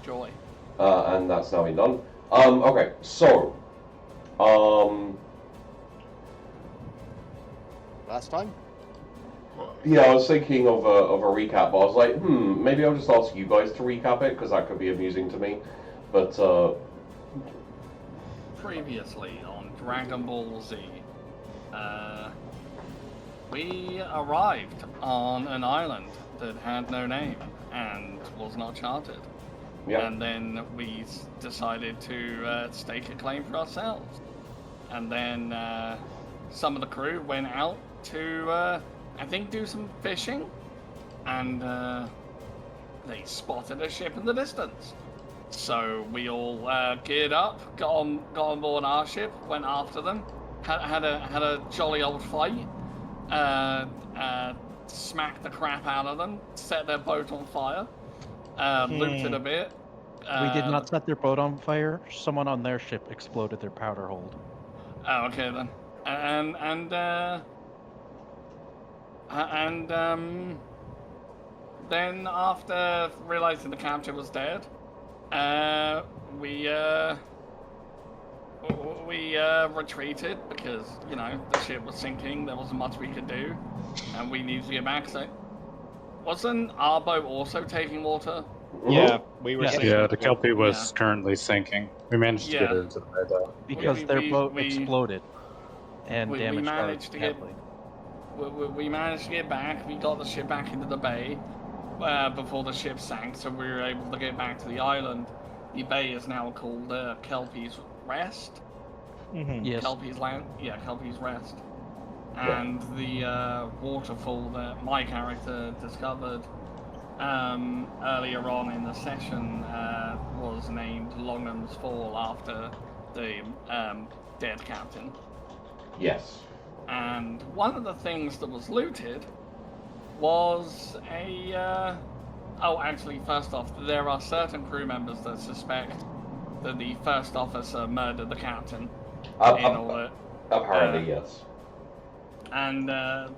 joy. And that's now been done. Okay, so, Last time? yeah, I was thinking of a recap, but I was like, maybe I'll just ask you guys to recap it, because that could be amusing to me. But, Previously on Dragon Ball Z, we arrived on an island that had no name and was not charted. yeah. And then we decided to stake a claim for ourselves. And then some of the crew went out to, I think, do some fishing. And they spotted a ship in the distance. So we all geared up, got on board our ship, went after them, had a jolly old fight, smacked the crap out of them, set their boat on fire, looted a bit. We did not set their boat on fire. Someone on their ship exploded their powder hold. Oh, okay then. And then after realizing the captain was dead, we retreated because, you know, the ship was sinking, there wasn't much we could do, and we needed to get back. So, wasn't our boat also taking water? Yeah, we were. Yeah, the Kelpie was currently sinking. We managed to get it into the bed though. Because their boat exploded and damaged we managed our to Kelpie. we managed to get back. We got the ship back into the bay before the ship sank, so we were able to get back to the island. The bay is now called Kelpie's Rest. Yes. Kelpie's Land. Yeah, Kelpie's Rest. And the waterfall that my character discovered earlier on in the session was named Longham's Fall after the dead captain. Yes. And one of the things that was looted was a... Oh, actually, first off, there are certain crew members that suspect that the first officer murdered the captain. Apparently, yes. And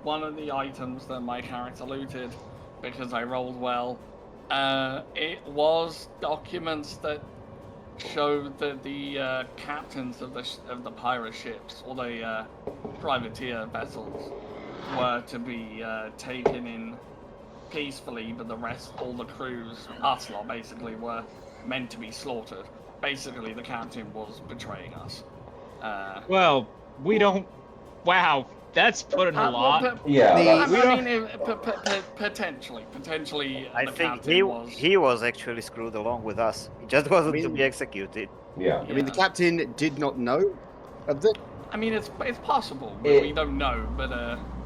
one of the items that my character looted, because I rolled well, it was documents that showed that the captains of the pirate ships, or the privateer vessels, were to be taken in peacefully, but the rest, all the crews, us lot basically, were meant to be slaughtered. Basically, the captain was betraying us. Well, we don't. Wow, that's putting a lot. Yeah. Potentially. I the think captain he was actually screwed along with us. He just wasn't to be executed. Yeah. I mean, the captain did not know of it. I mean, it's possible. We don't know, but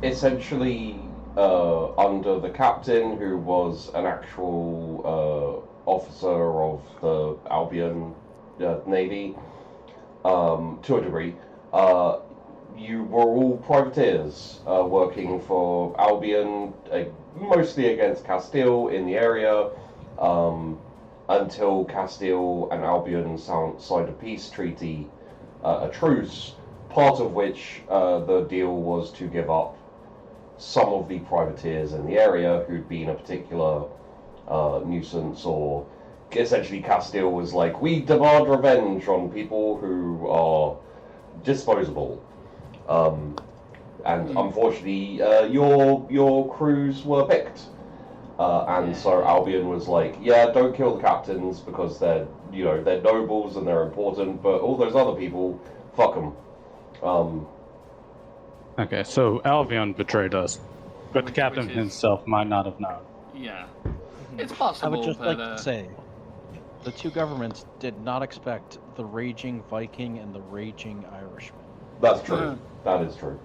essentially, under the captain, who was an actual officer of the Albion Navy, to a degree, you were all privateers working for Albion, mostly against Castile in the area, until Castile and Albion signed a peace treaty, a truce, part of which the deal was to give up some of the privateers in the area who'd been a particular nuisance, or essentially Castile was like, we demand revenge on people who are disposable. And unfortunately, your crews were picked. And so Albion was like, yeah, don't kill the captains because they're nobles and they're important, but all those other people, fuck them. Okay, so Albion betrayed us, but the captain himself might not have known. Yeah. It's possible. I would just like to say, the two governments did not expect the raging Viking and the raging Irishman. That's true. That is true.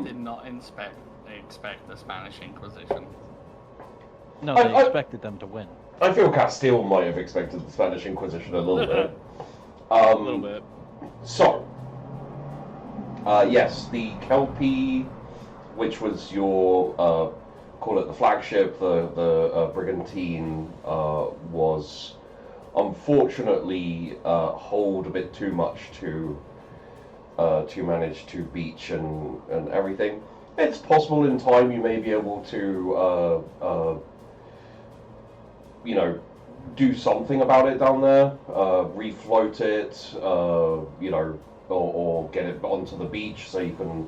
Did not expect the Spanish Inquisition. No, they expected them to win. I feel Castile might have expected the Spanish Inquisition a little bit. A little bit. So, yes, the Kelpie, which was your, call it the flagship, the brigantine, was unfortunately hold a bit too much to manage to beach and everything. It's possible in time you may be able to, do something about it down there, refloat it, or get it onto the beach so you can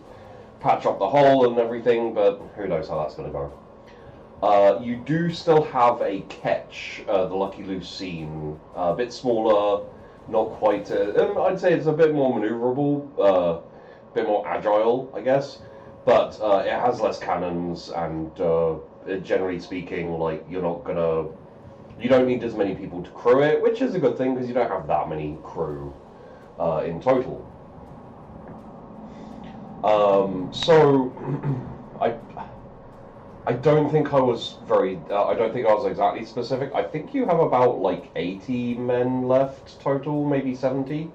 patch up the hole and everything, but who knows how that's going to go. You do still have a ketch, the Lucky Lucine, a bit smaller, not quite, I'd say it's a bit more maneuverable, a bit more agile, I guess, but it has less cannons, and generally speaking, like, you don't need as many people to crew it, which is a good thing because you don't have that many crew in total. So I don't think I was I don't think I was exactly specific. I think you have about like 80 men left total, maybe 70.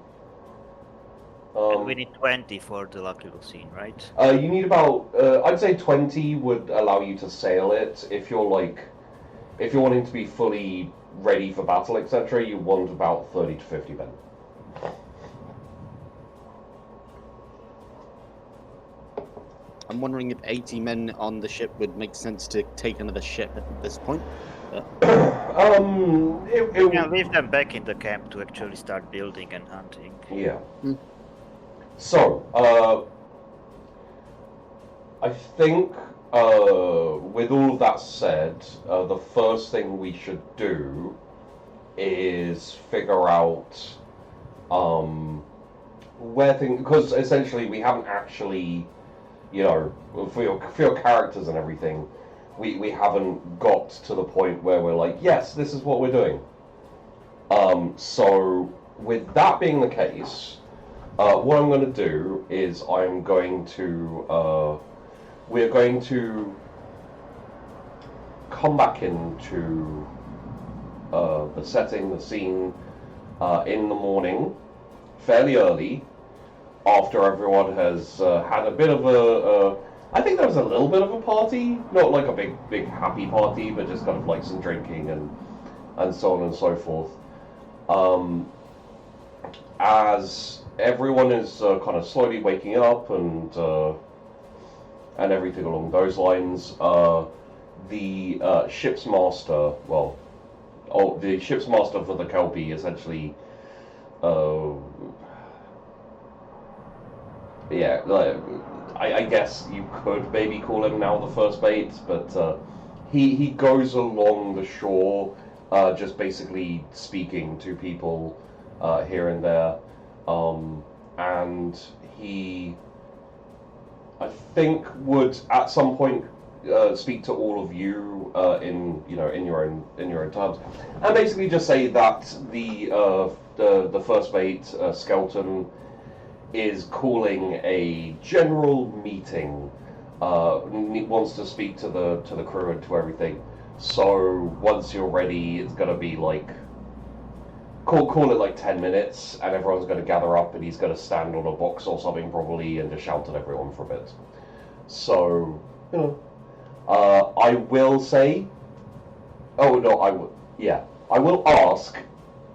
And we need 20 for the Lucky Lucine, right? You need about, I'd say 20 would allow you to sail it. If you're wanting to be fully ready for battle, etc., you want about 30 to 50 men. I'm wondering if 80 men on the ship would make sense to take another ship at this point. We can leave them back in the camp to actually start building and hunting. Yeah. So, I think, with all of that said, the first thing we should do is figure out where things, because essentially we haven't actually, for your characters and everything, we haven't got to the point where we're like, yes, this is what we're doing. So with that being the case, what I'm going to do is we're going to come back into the setting, the scene, in the morning, fairly early, after everyone has had a bit of I think there was a little bit of a party, not like a big happy party, but just kind of like some drinking and so on and so forth. As everyone is kind of slowly waking up and everything along those lines, the ship's master, the ship's master for the Kelpie essentially, I guess you could maybe call him now the first mate, but he goes along the shore, just basically speaking to people here and there, and he, I think, would at some point speak to all of you in your own terms, and basically just say that the first mate, Skelton, is calling a general meeting. Wants to speak to the crew and to everything. So once you're ready, it's gonna be like call it like 10 minutes, and everyone's gonna gather up, and he's gonna stand on a box or something probably, and just shout at everyone for a bit. So I will say, I will ask.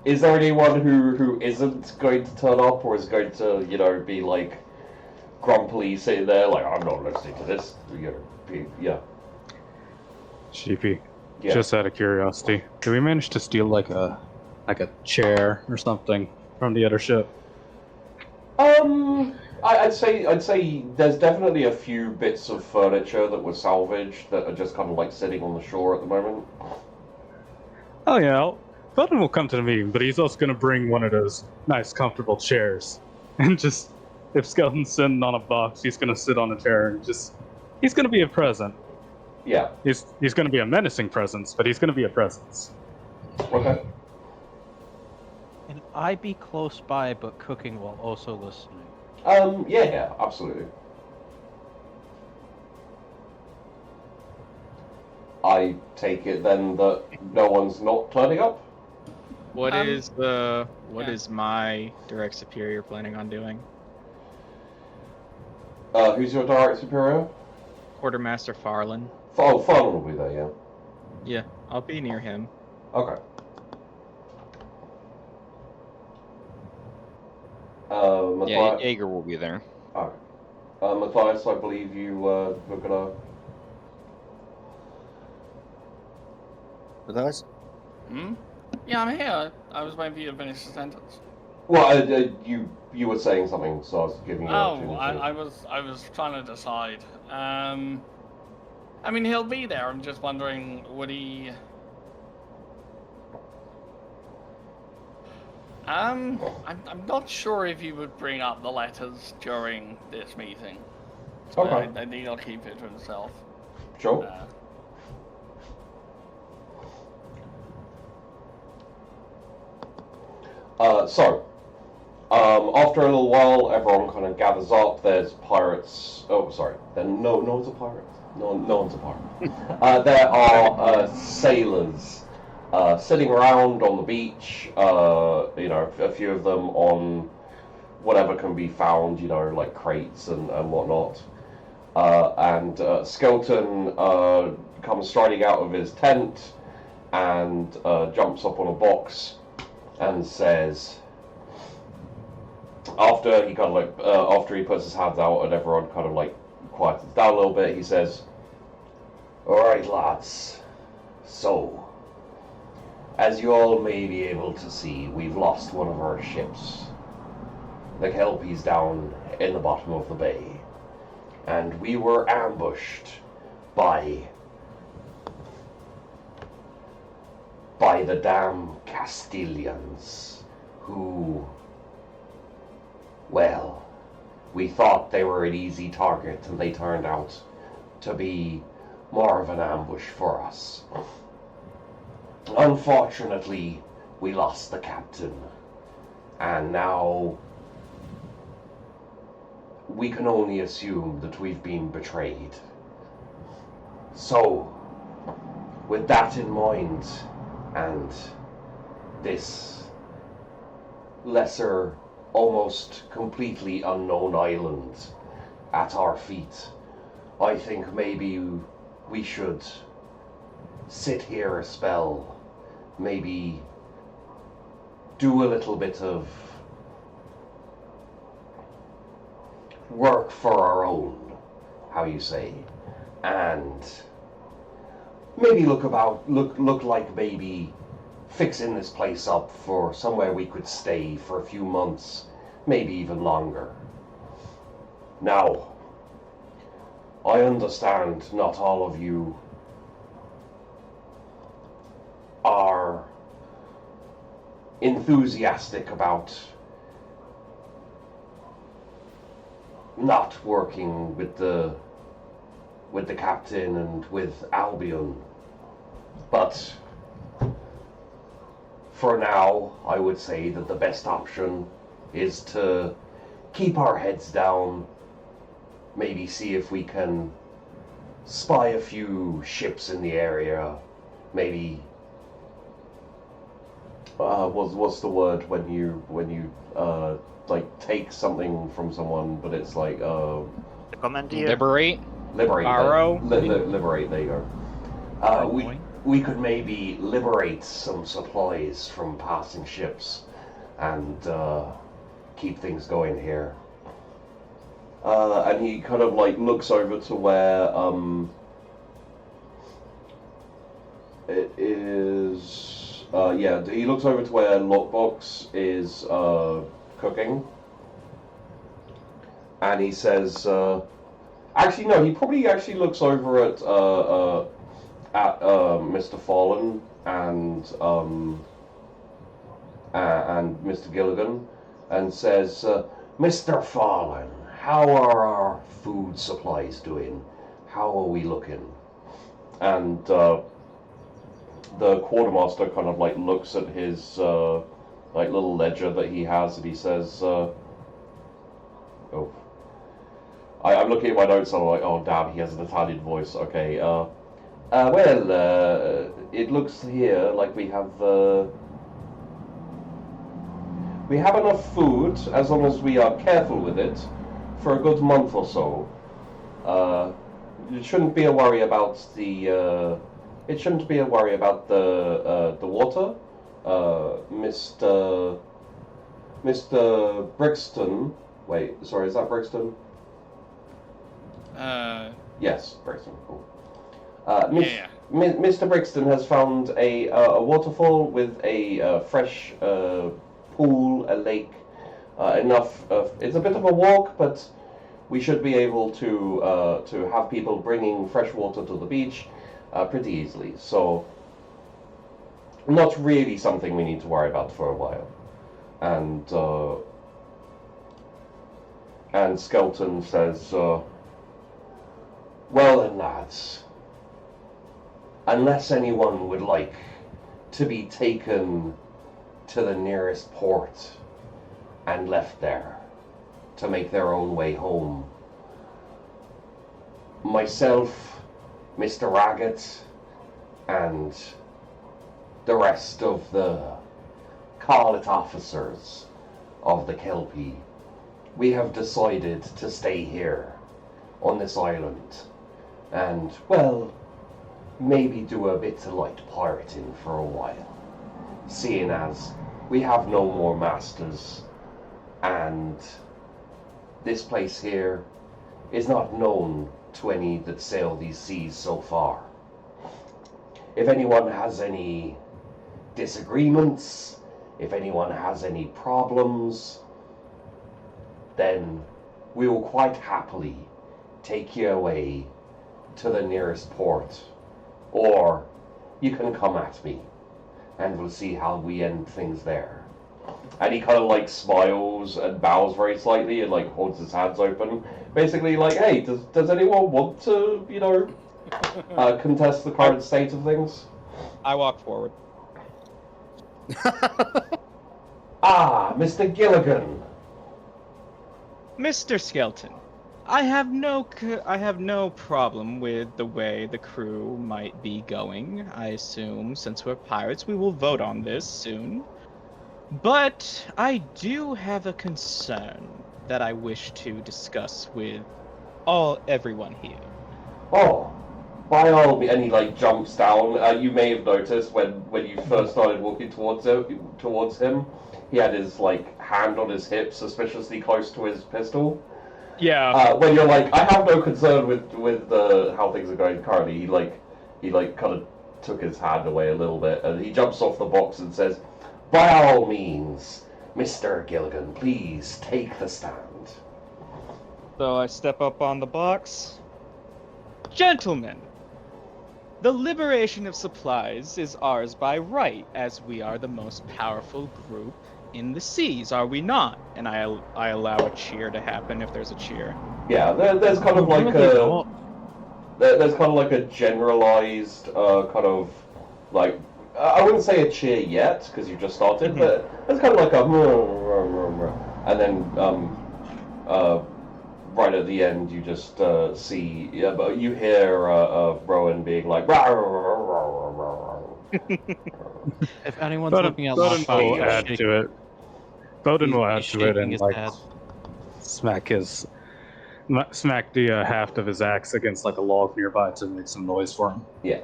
Is there anyone who isn't going to turn up, or is going to, be like grumpily sitting there like, I'm not listening to this? Yeah. Sheepy, Yeah. just out of curiosity, did we manage to steal like a chair or something from the other ship? I'd say there's definitely a few bits of furniture that were salvaged that are just kind of like sitting on the shore at the moment. Oh yeah, Felton will come to the meeting, but he's also going to bring one of those nice, comfortable chairs. And just, if Skeleton's sitting on a box, he's going to sit on a chair and he's going to be a present. Yeah. He's going to be a menacing presence, but he's going to be a presence. Okay. And I be close by, but cooking while also listening. Yeah, absolutely. I take it then that no one's not turning up? What is my direct superior planning on doing? Who's your direct superior? Quartermaster Farland. Farland will be there, yeah. Yeah, I'll be near him. Okay. Yeah, Jaeger will be there. Okay. Matthias, I believe you were gonna... Matthias? Yeah, I'm here. I was waiting for you to finish the sentence. Well, you were saying something, so I was giving you an Oh, opportunity. I was trying to decide. I mean, he'll be there. I'm just wondering, would he? I'm not sure if he would bring up the letters during this meeting. Okay. I think he'll keep it to himself. Sure. After a little while, everyone kind of gathers up. There's pirates. Oh, sorry. Then no one's a pirate. No one's a pirate. There are sailors sitting around on the beach. A few of them on whatever can be found. Like crates and whatnot. And Skeleton comes striding out of his tent and jumps up on a box and says, after he puts his hands out and everyone kind of like quiets down a little bit, he says, "Alright, lads, so as you all may be able to see, we've lost one of our ships. The Kelpie's down in the bottom of the bay, and we were ambushed by the damn Castilians, who, well, we thought they were an easy target, and they turned out to be more of an ambush for us. Unfortunately, we lost the captain, and now we can only assume that we've been betrayed. So, with that in mind, and this lesser, almost completely unknown island at our feet, I think maybe we should sit here a spell, maybe do a little bit of work for our own, how you say, and maybe look like maybe fixing this place up for somewhere we could stay for a few months, maybe even longer. Now, I understand not all of you are enthusiastic about not working with the captain and with Albion, but for now, I would say that the best option is to keep our heads down, maybe see if we can spy a few ships in the area, maybe what's the word when you like take something from someone, but it's like The commandeer. Liberate. Borrow. Liberate. Liberate. There you go. We could maybe liberate some supplies from passing ships, and keep things going here. And he kind of like looks over to where it is. He looks over to where Lockbox is cooking, and he says, "Actually, no. He probably actually looks over at Mr. Fallen and Mr. Gilligan, and says, Mr. Fallen, how are our food supplies doing? How are we looking?" And the quartermaster kind of like looks at his like little ledger that he has, and he says, I'm looking at my notes, and I'm like, oh damn, he has an Italian voice. Okay, it looks here like we have enough food, as long as we are careful with it, for a good month or so. It shouldn't be a worry about the water. Mr. Brixton. Wait, sorry, is that Brixton? Yes, Brixton. Cool. Yeah. Mr. Brixton has found a waterfall with a fresh pool, a lake, enough. It's a bit of a walk, but we should be able to have people bringing fresh water to the beach pretty easily. So, not really something we need to worry about for a while. And Skelton says, "Well then, lads, unless anyone would like to be taken to the nearest port and left there to make their own way home, myself, Mr. Raggett, and the rest of the Carlet officers of the Kelpie, we have decided to stay here on this island and, well, maybe do a bit of light pirating for a while, seeing as we have no more masters and this place here is not known to any that sail these seas so far. If anyone has any disagreements, if anyone has any problems, then we will quite happily take you away to the nearest port. Or you can come at me, and we'll see how we end things there." And he kind of like smiles and bows very slightly and like holds his hands open. Basically like, hey, does anyone want to, contest the current state of things? I walk forward. Ah, Mr. Gilligan. Mr. Skelton, I have no problem with the way the crew might be going. I assume since we're pirates, we will vote on this soon. But I do have a concern that I wish to discuss with everyone here. Oh, by all means, and he like jumps down. You may have noticed when you first started walking towards him, he had his like hand on his hip, suspiciously close to his pistol. Yeah. When you're like, I have no concern with how things are going currently. He kind of took his hand away a little bit, and he jumps off the box and says, "By all means, Mr. Gilligan, please take the stand." So I step up on the box. Gentlemen, the liberation of supplies is ours by right, as we are the most powerful group in the seas, are we not? And I allow a cheer to happen if there's a cheer. Yeah, there's kind of like there's kind of like a generalized kind of like, I wouldn't say a cheer yet because you just started, but it's kind of like a and then right at the end you just see, but you hear Rowan being like If anyone's looking at Bowden will add to it. Bowden will add to it and like head. smack the haft of his axe against like a log nearby to make some noise for him. Yeah.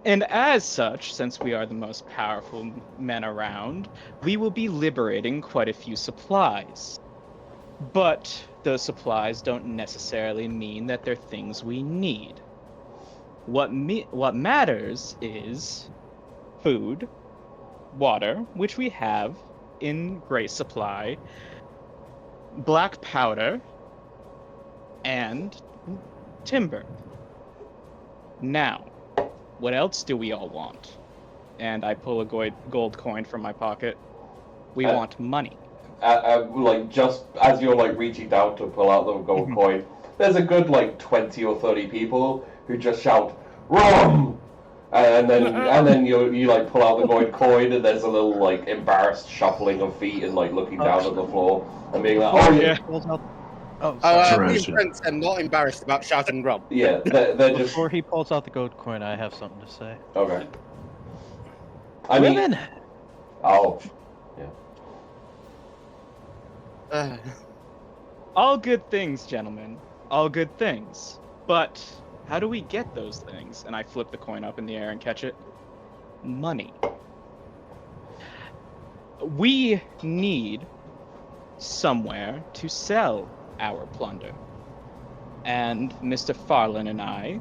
And as such, since we are the most powerful men around, we will be liberating quite a few supplies. But those supplies don't necessarily mean that they're things we need. What matters is food, water, which we have in great supply, black powder, and timber. Now, what else do we all want? And I pull a gold coin from my pocket. We want money. Like just as you're like reaching down to pull out the gold coin, there's a good like 20 or 30 people who just shout "Rum!" and then you like pull out the gold coin, and there's a little like embarrassed shuffling of feet and like looking down at the floor and being like, "Oh yeah." These friends are not embarrassed about shouting "Rum." Yeah, they're just. Before he pulls out the gold coin, I have something to say. Okay. Women. Oh. All good things, gentlemen. All good things. But how do we get those things? And I flip the coin up in the air and catch it. Money. We need somewhere to sell our plunder. And Mr. Farland and I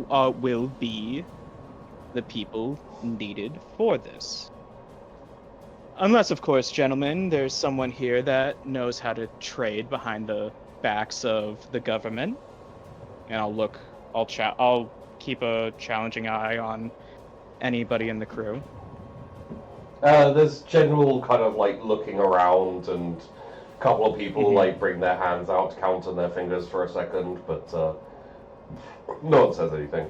will be the people needed for this. Unless, of course, gentlemen, there's someone here that knows how to trade behind the backs of the government. And I'll keep a challenging eye on anybody in the crew. There's general kind of like looking around, and a couple of people like bring their hands out, count on their fingers for a second, but no one says anything.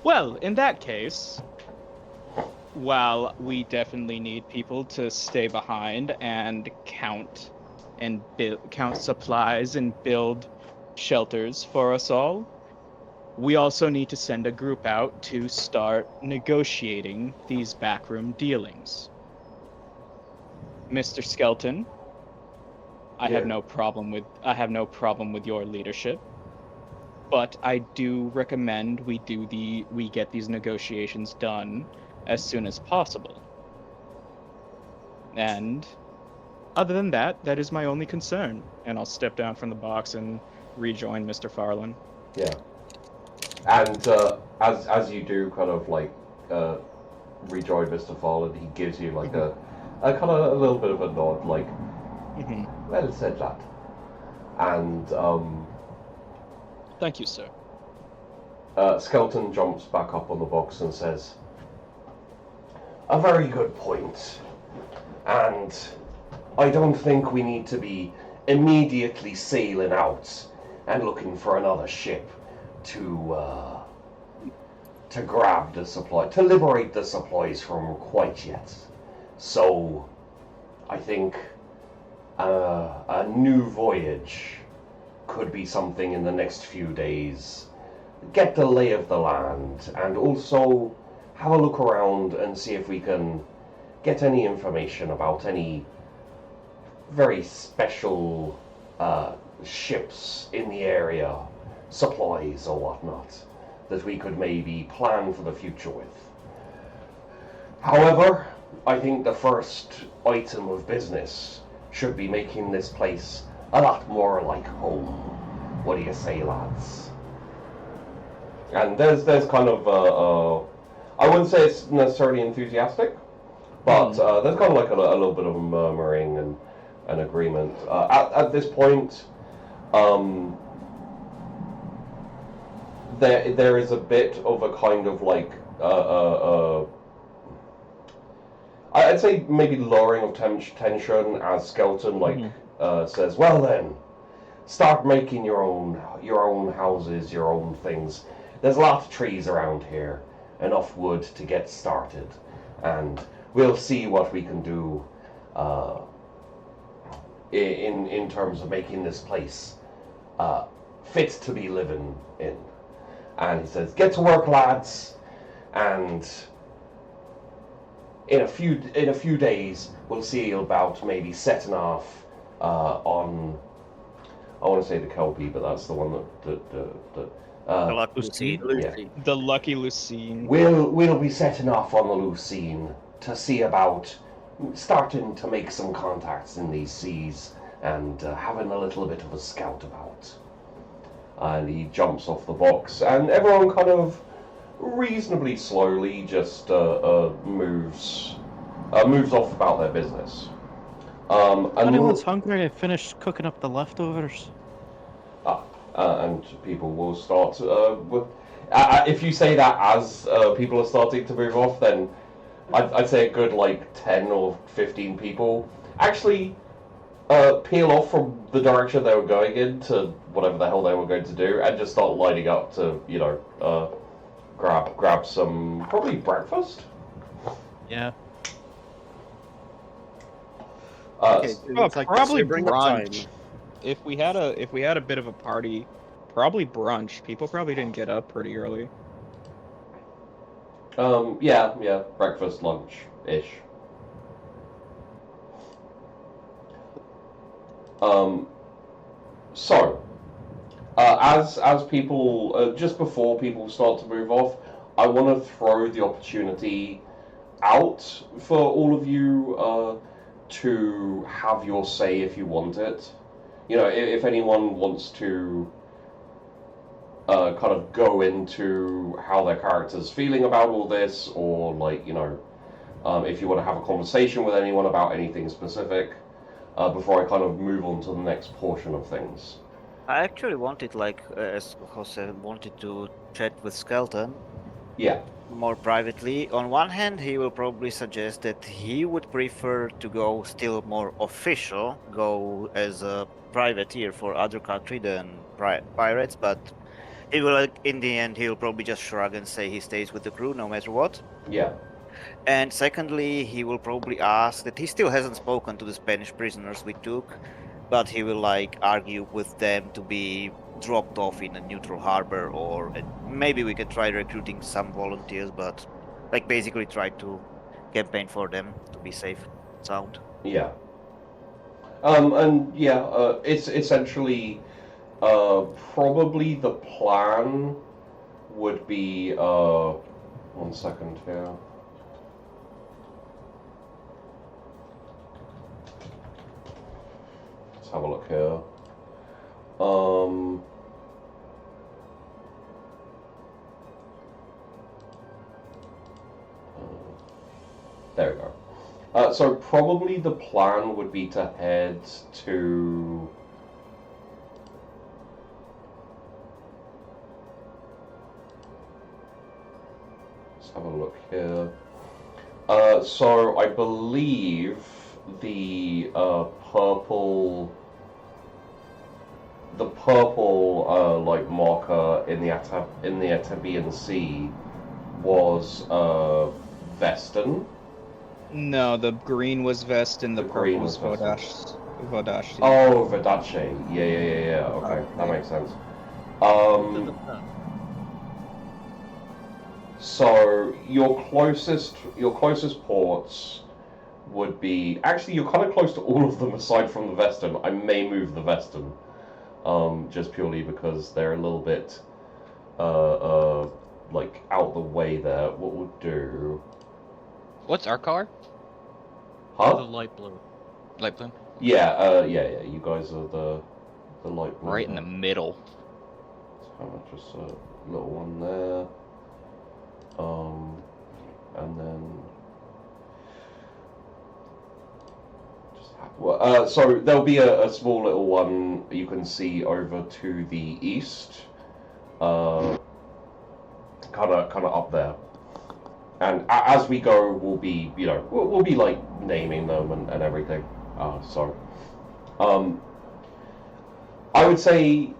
Well, in that case, while we definitely need people to stay behind and count supplies and build shelters for us all, we also need to send a group out to start negotiating these backroom dealings. Mr. Skelton, I have no problem with your leadership, but I do recommend we get these negotiations done as soon as possible. And other than that, that is my only concern. And I'll step down from the box and rejoin Mr. Farland. Yeah. And as you do kind of like rejoin Mr. Farland, he gives you like a kind of a little bit of a nod, like, well said, lad. And thank you, sir. Skelton jumps back up on the box and says, a very good point. And I don't think we need to be immediately sailing out and looking for another ship to grab the supply, to liberate the supplies from quite yet. So, I think a new voyage could be something in the next few days. Get the lay of the land, and also have a look around and see if we can get any information about any very special ships in the area, supplies or whatnot, that we could maybe plan for the future with. However, I think the first item of business should be making this place a lot more like home. What do you say, lads? And there's kind of I wouldn't say it's necessarily enthusiastic, but there's kind of like a little bit of murmuring and an agreement. At this point, there is a bit of a kind of like I'd say maybe lowering of tension as Skelton says, well then, start making your own houses, your own things. There's a lot of trees around here, enough wood to get started, and we'll see what we can do in terms of making this place fit to be living in. And he says, get to work, lads, and in a few days we'll see about maybe setting off on, I want to say the Kelpie, but that's the one that the Lucky Lucine. Yeah. The Lucky Lucine. We'll be setting off on the Lucine to see about starting to make some contacts in these seas and having a little bit of a scout about. And he jumps off the box, and everyone kind of reasonably slowly just moves off about their business. If anyone's hungry, I finished cooking up the leftovers. And people will start. If you say that as people are starting to move off, then I'd say a good like 10 or 15 people actually peel off from the direction they were going in to whatever the hell they were going to do, and just start lining up to grab some probably breakfast. Yeah. Probably brunch. If we had a bit of a party, probably brunch. People probably didn't get up pretty early. Yeah, breakfast, lunch-ish. So, as people, just before people start to move off, I want to throw the opportunity out for all of you to have your say if you want it. You know, if anyone wants to kind of go into how their character's feeling about all this, or like, you know, if you want to have a conversation with anyone about anything specific, before I kind of move on to the next portion of things. I actually wanted, like, as Jose wanted to chat with Skelton. Yeah. More privately. On one hand, he will probably suggest that he would prefer to go still more official, go as a privateer for other country than pirates, but he will, like, in the end, he'll probably just shrug and say he stays with the crew no matter what. Yeah. And secondly, he will probably ask that he still hasn't spoken to the Spanish prisoners we took, but he will, like, argue with them to be dropped off in a neutral harbor, or maybe we can try recruiting some volunteers, but like basically try to campaign for them to be safe and sound. Yeah. And yeah, it's essentially probably the plan would be 1 second here. Let's have a look here. There we go. So probably the plan would be to head to... Let's have a look here. So I believe the purple like marker in the Atabean Sea was Veston. No, the green was Vest and the purple was Vodash. Vodash. Oh, Vodache. Yeah. Okay, that makes sense. So your closest ports would be, actually you're kind of close to all of them aside from the Veston. I may move the Veston, just purely because they're a little bit like out the way there. What would do? What's our color? Huh? The light blue. Light blue? Yeah, yeah. You guys are the light blue. Right in the middle. So just a little one there. And then just so there'll be a small little one you can see over to the east, kind of up there. And as we go, we'll be, you know, we'll be like naming them and everything. I would say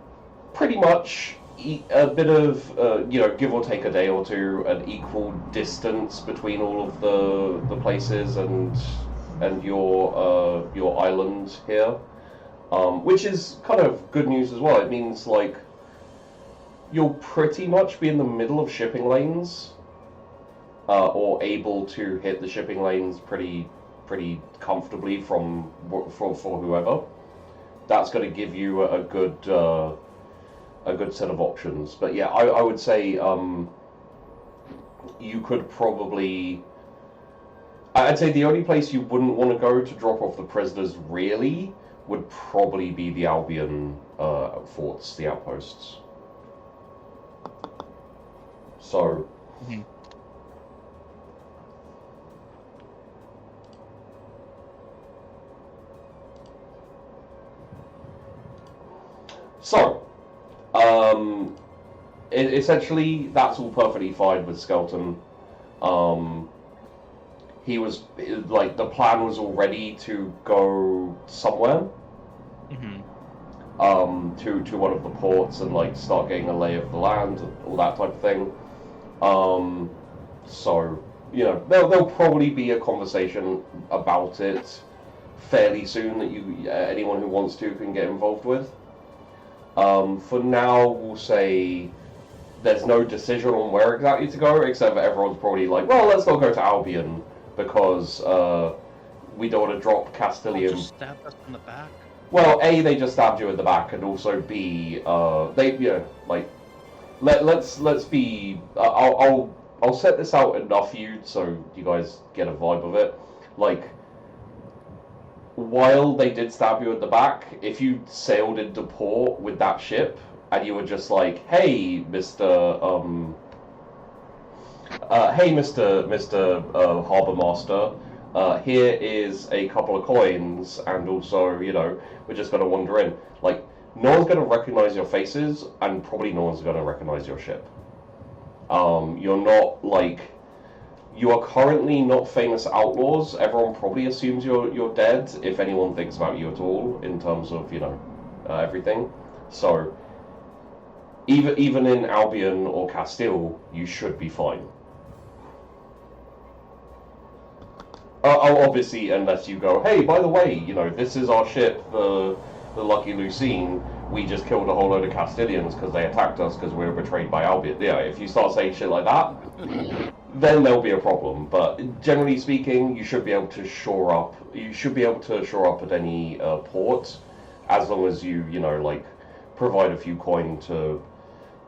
pretty much a bit of, you know, give or take a day or two, an equal distance between all of the places and your island here, which is kind of good news as well. It means like you'll pretty much be in the middle of shipping lanes, or able to hit the shipping lanes pretty comfortably for whoever. That's going to give you a good set of options. But yeah, I would say you could probably... I'd say the only place you wouldn't want to go to drop off the prisoners really would probably be the Albion forts, the outposts. So... Mm-hmm. So, essentially, that's all perfectly fine with Skelton. He was, like, the plan was already to go somewhere. Mm-hmm. To one of the ports and, like, start getting a lay of the land and all that type of thing. So, you know, there'll probably be a conversation about it fairly soon that anyone who wants to can get involved with. For now, we'll say there's no decision on where exactly to go, except that everyone's probably like, well, let's not go to Albion, because we don't want to drop Castilian. Just stabbed us in the back. Well, A, they just stabbed you in the back, and also B, they, you know, like, let's be, I'll set this out enough for you so you guys get a vibe of it. Like, while they did stab you at the back, if you sailed into port with that ship, and you were just like, "Hey, Mister Harbor Master, here is a couple of coins, and also, we're just gonna wander in." Like, no one's gonna recognize your faces, and probably no one's gonna recognize your ship. You're not like. You are currently not famous outlaws. Everyone probably assumes you're dead, if anyone thinks about you at all, in terms of, everything. So, even in Albion or Castile, you should be fine. Obviously, unless you go, "Hey, by the way, this is our ship, the Lucky Lucine. We just killed a whole load of Castilians because they attacked us because we were betrayed by Albion." Yeah, if you start saying shit like that, then there'll be a problem. But generally speaking, you should be able to shore up. You should be able to shore up at any port, as long as you provide a few coin to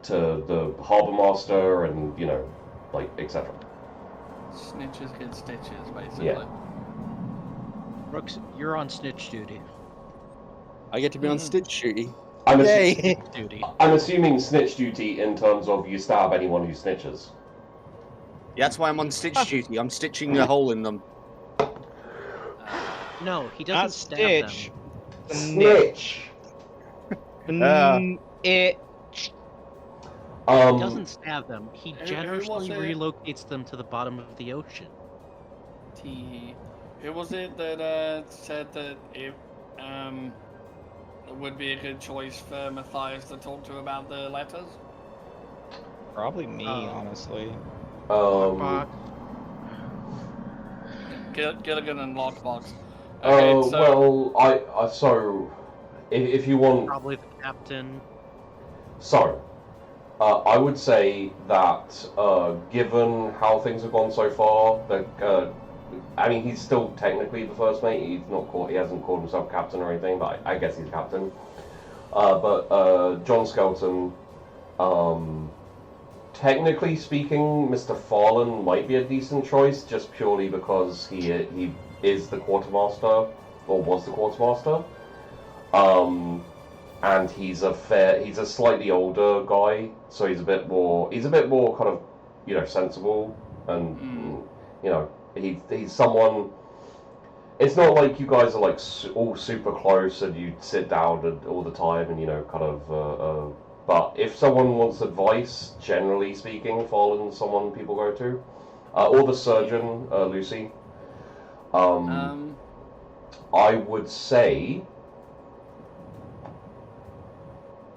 the harbor master and etc. Snitches get stitches, basically. Yeah. Brooks, you're on snitch duty. I get to be on stitch duty. I'm Yay! Duty. I'm assuming snitch duty in terms of you stab anyone who snitches. Yeah, that's why I'm on stitch duty. I'm stitching a hole in them. No, he Not doesn't stab Stitch. Snitch. It. them. He doesn't stab them. He Who generously was it? relocates them to the bottom of the ocean. Who was it that said that it would be a good choice for Matthias to talk to about the letters? Probably me, honestly. Lockbox. Gilligan and Lockbox. Well, so if you want, Probably the captain. so I would say that given how things have gone so far, that I mean, he's still technically the first mate. He's not called. He hasn't called himself captain or anything, but I guess he's captain. But John Skelton, technically speaking, Mr. Farland might be a decent choice, just purely because he is the quartermaster, or was the quartermaster. And he's a slightly older guy, so he's a bit more kind of, sensible, and he's someone. It's not like you guys are like all super close and you sit down all the time and kind of. But if someone wants advice, generally speaking, Farland's someone people go to, or the surgeon, Lucy. I would say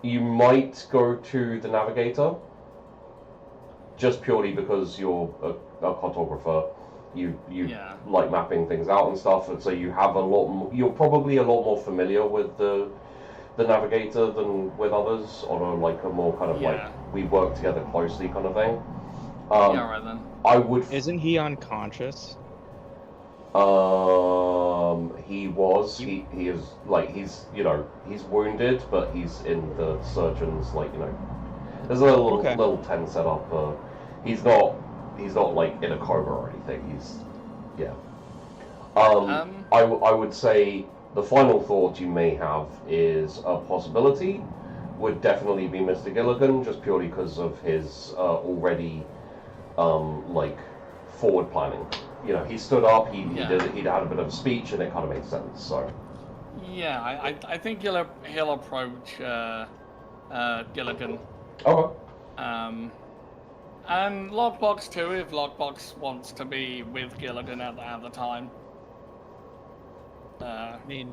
you might go to the navigator, just purely because you're a cartographer. You like mapping things out and stuff, and so you have a lot more, you're probably a lot more familiar with the navigator than with others on a more kind of like we work together closely kind of thing. Yeah, right then. I would. Isn't he unconscious? He was. He is he's wounded, but he's in the surgeon's There's a little tent set up. He's not like in a coma or anything. I would say the final thought you may have is a possibility would definitely be Mr. Gilligan, just purely because of his already forward planning. He stood up, he'd had a bit of a speech, and it kind of made sense. So yeah, I think he'll approach Gilligan. okay. And Lockbox too, if Lockbox wants to be with Gilligan at the time. I mean,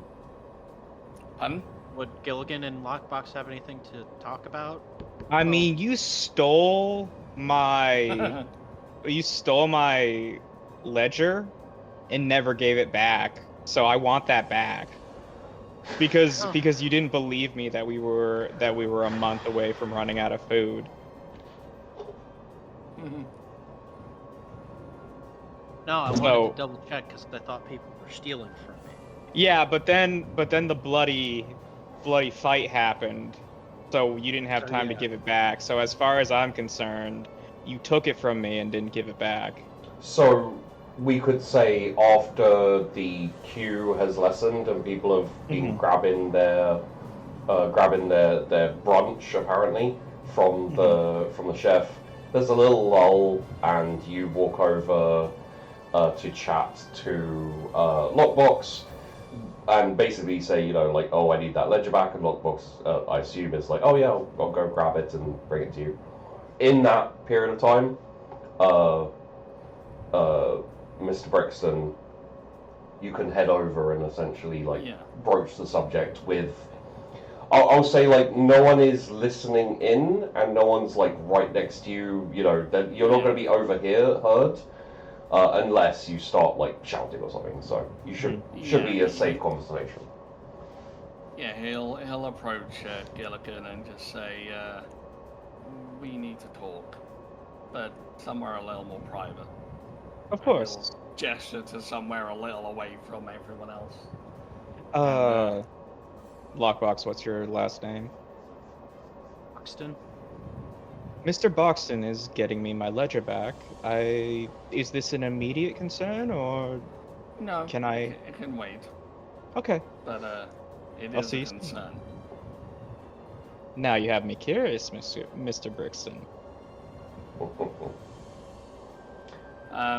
Pardon? would Gilligan and Lockbox have anything to talk about? I mean, you stole my ledger and never gave it back. So I want that back. Because you didn't believe me that we were a month away from running out of food. No, I wanted to double check because I thought people were stealing from me. Yeah, but then the bloody fight happened, so you didn't have time to give it back. So as far as I'm concerned, you took it from me and didn't give it back. So we could say after the queue has lessened and people have been grabbing their grabbing their brunch apparently from the chef. There's a little lull, and you walk over to chat to Lockbox, and basically say, you know, like, oh, I need that ledger back, and Lockbox, I assume, is like, oh yeah, I'll go grab it and bring it to you. In that period of time, Mr. Brixton, you can head over and essentially like broach the subject with. I'll say, like, no one is listening in, and no one's like right next to you. You know that you're not going to be heard, unless you start like shouting or something. So you should be a safe conversation. Yeah, he'll approach Gilligan and just say, we need to talk, but somewhere a little more private. Of course. He'll gesture to somewhere a little away from everyone else. Lockbox, what's your last name? Buxton. Mr. Boxton is getting me my ledger back. Is this an immediate concern, or No, can I? It can wait. Okay. But it I'll is see a you soon. concern. Now you have me curious, Mr. Brixton.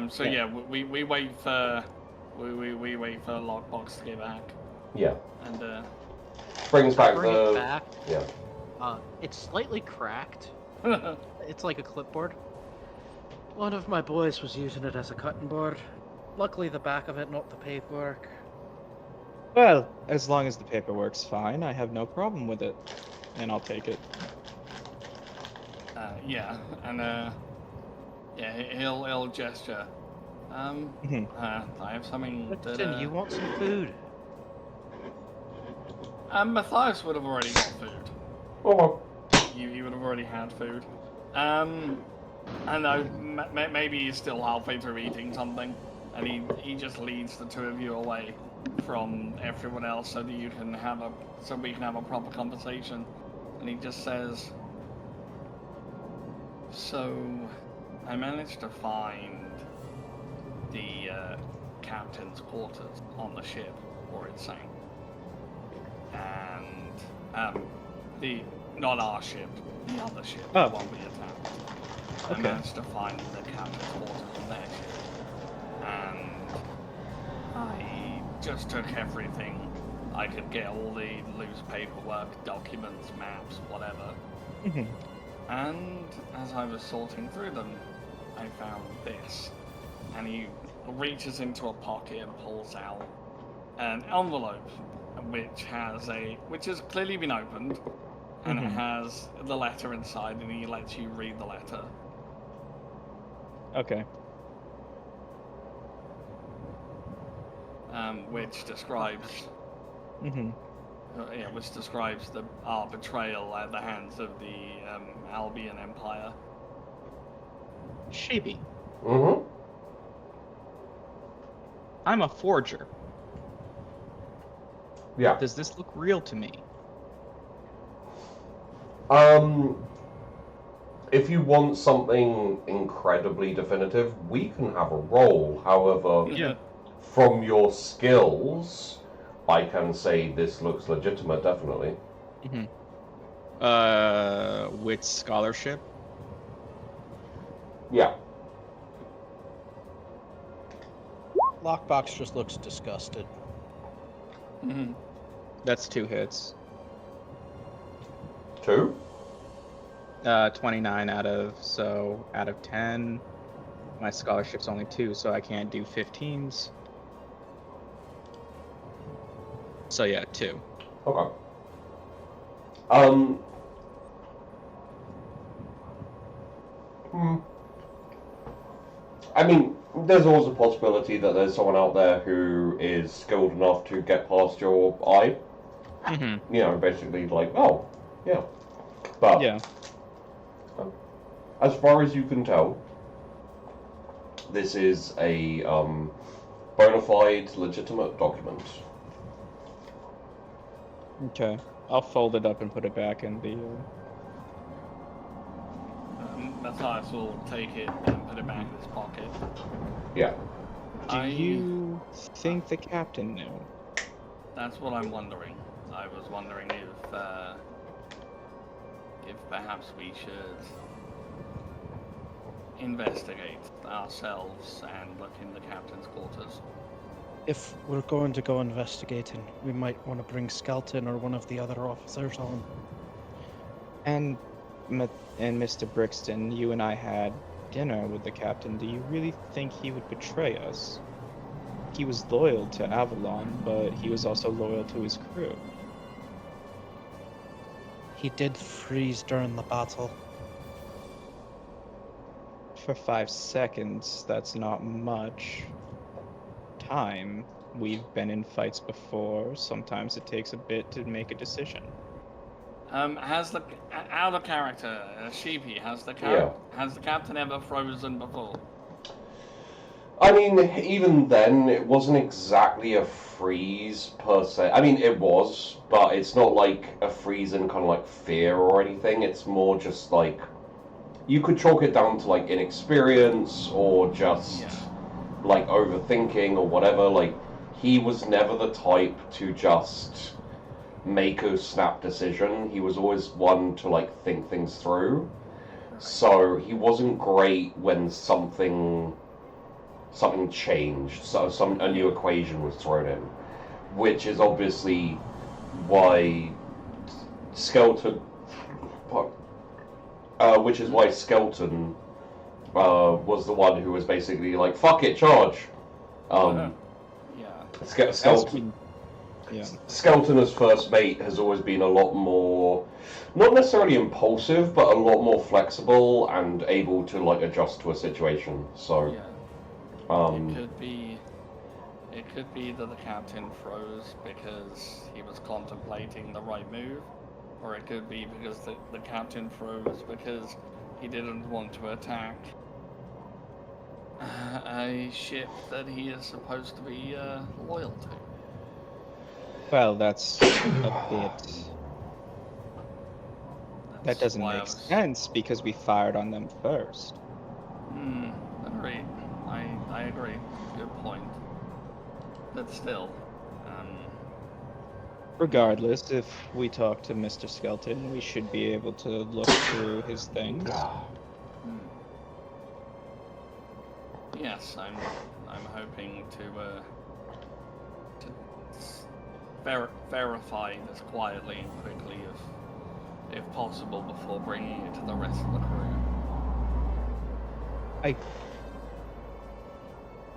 So yeah, we wait for we wait for Lockbox to get back, Yeah. and Brings back Bring the it back. yeah. It's slightly cracked. It's like a clipboard. One of my boys was using it as a cutting board. Luckily, the back of it, not the paperwork. Well, as long as the paperwork's fine, I have no problem with it, and I'll take it. yeah, and yeah, he'll gesture. I have something that. Buxton, you want some food? Matthias would have already got food. Oh, He would have already had food. I know, maybe he's still halfway through eating something, and he just leads the two of you away from everyone else so that we can have a proper conversation. And he just says, so I managed to find the captain's quarters on the ship where it sank. And not our ship, the other ship, the one we attacked. I managed to find the captain's quarters on their ship, and I just took everything I could get, all the loose paperwork, documents, maps, whatever. And as I was sorting through them, I found this, and he reaches into a pocket and pulls out an envelope which has clearly been opened, and it has the letter inside, and he lets you read the letter. Okay. Which describes our betrayal at the hands of the Albion Empire. Shaby. Mm-hmm. I'm a forger. Yeah. Does this look real to me? If you want something incredibly definitive, we can have a roll. However, from your skills, I can say this looks legitimate, definitely. With scholarship? Yeah. Lockbox just looks disgusted. That's 2 hits. 2? 29 out of 10. My scholarship's only 2, so I can't do 15s. So yeah, 2. Okay. I mean, there's always a possibility that there's someone out there who is skilled enough to get past your eye. You know, basically like, oh, yeah. But yeah. As far as you can tell, this is a bona fide, legitimate document. Okay. I'll fold it up and put it back in the... Matthias will take it and put it back in his pocket. Yeah. Do you think the captain knew? That's what I'm wondering. I was wondering if perhaps we should investigate ourselves and look in the captain's quarters. If we're going to go investigating, we might want to bring Skelton or one of the other officers on. And Mr. Brixton, you and I had dinner with the captain. Do you really think he would betray us? He was loyal to Avalon, but he was also loyal to his crew. He did freeze during the battle. For 5 seconds, that's not much time. We've been in fights before. Sometimes it takes a bit to make a decision. Has the out of character, Sheepy? Has the captain ever frozen before? I mean, even then, it wasn't exactly a freeze per se. I mean, it was, but it's not like a freeze in kind of like fear or anything. It's more just like you could chalk it down to like inexperience or just like overthinking or whatever. Like he was never the type to just make a snap decision. He was always one to like think things through. So he wasn't great when something changed, so a new equation was thrown in, which is obviously why Skelton was the one who was basically like, fuck it, charge. Skelton as first mate has always been a lot more, not necessarily impulsive, but a lot more flexible and able to like adjust to a situation. So it could be that the captain froze because he was contemplating the right move, or it could be because the captain froze because he didn't want to attack a ship that he is supposed to be loyal to. Well, that's a bit... That doesn't make sense because we fired on them first. Agreed. I agree. Good point. But still, regardless, if we talk to Mr. Skelton, we should be able to look through his things. Yes, I'm hoping to verify this quietly and quickly, if possible, before bringing it to the rest of the crew.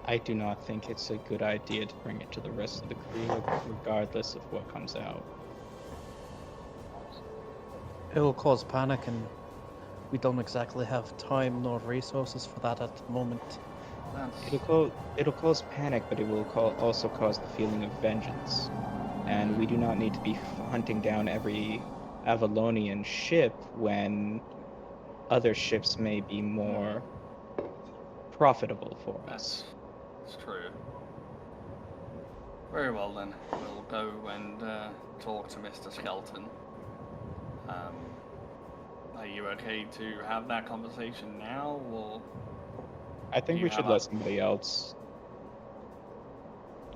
I do not think it's a good idea to bring it to the rest of the crew, regardless of what comes out. It will cause panic, and we don't exactly have time nor resources for that at the moment. It'll cause panic, but it will also cause the feeling of vengeance. And we do not need to be hunting down every Avalonian ship when other ships may be more profitable for us. That's true. Very well then, we'll go and talk to Mr. Skelton. Are you okay to have that conversation now, or? I think we should let somebody else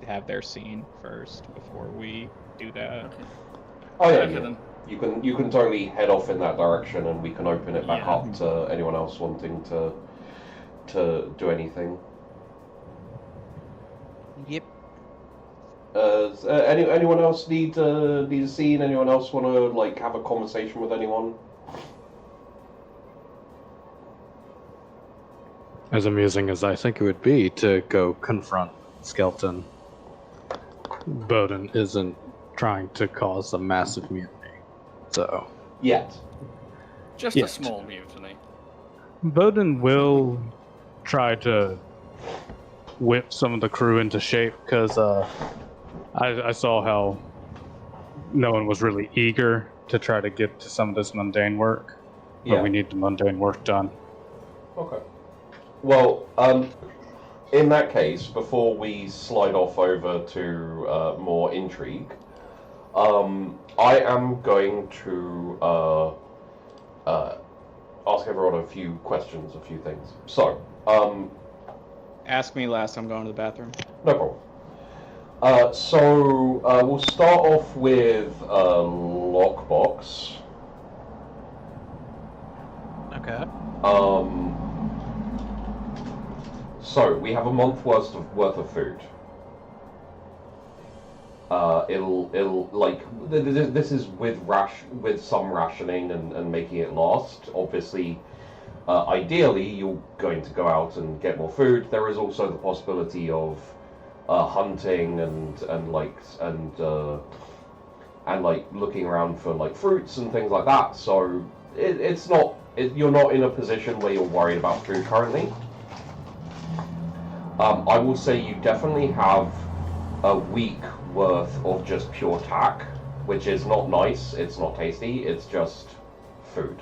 have their scene first before we do that. Okay. Oh yeah, Okay, then. You can totally head off in that direction, and we can open it back up to anyone else wanting to do anything. Yep. Anyone else need a scene? Anyone else want to like have a conversation with anyone? As amusing as I think it would be to go confront Skelton, Bowden isn't trying to cause a massive mutiny. So. Yet. Just a small mutiny. Bowden will try to whip some of the crew into shape, because I saw how no one was really eager to try to get to some of this mundane work. But we need the mundane work done. Okay. Well, in that case, before we slide off over to more intrigue, I am going to ask everyone a few questions, a few things. So, ask me last. I'm going to the bathroom. No So we'll start off with lockbox. Okay. So we have a month worth of food. It'll like this is with some rationing and making it last. Obviously, ideally you're going to go out and get more food. There is also the possibility of hunting and looking around for like fruits and things like that. So you're not in a position where you're worried about food currently. I will say you definitely have a week worth of just pure tack, which is not nice, it's not tasty, it's just food.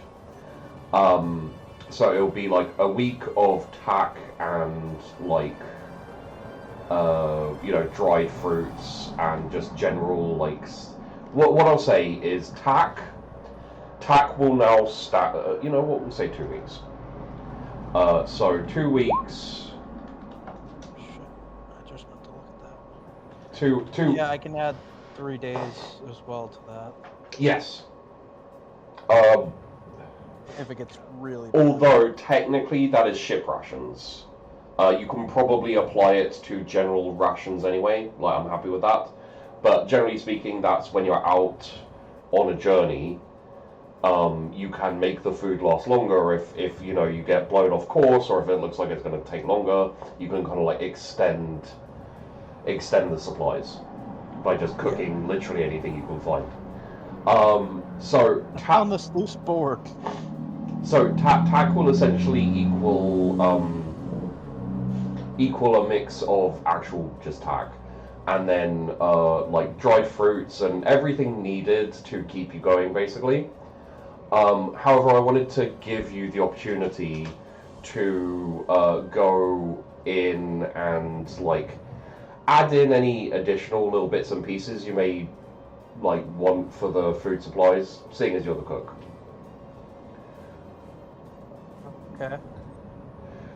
So it'll be like a week of tack and like dried fruits and just general like what I'll say is tack will now start we'll say 2 weeks. So 2 weeks. I just meant to look at that. Two. Yeah, I can add 3 days as well to that. Yes. If it gets really bad. Although technically that is ship rations. You can probably apply it to general rations anyway. Like I'm happy with that. But generally speaking, that's when you're out on a journey. You can make the food last longer if you get blown off course, or if it looks like it's going to take longer. You can kind of like extend the supplies by just cooking literally anything you can find. So on this loose board. So tack will essentially equal a mix of actual just tack, and then like dried fruits and everything needed to keep you going, basically. However, I wanted to give you the opportunity to go in and like add in any additional little bits and pieces you may like want for the food supplies, seeing as you're the cook. Okay.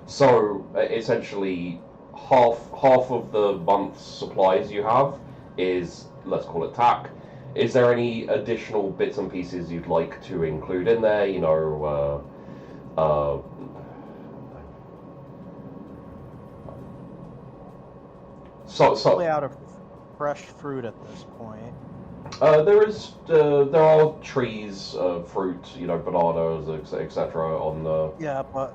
So essentially, half of the month's supplies you have is, let's call it tack. Is there any additional bits and pieces you'd like to include in there? Probably out of fresh fruit at this point. There are trees, fruit, bananas, etc. on the. Yeah, but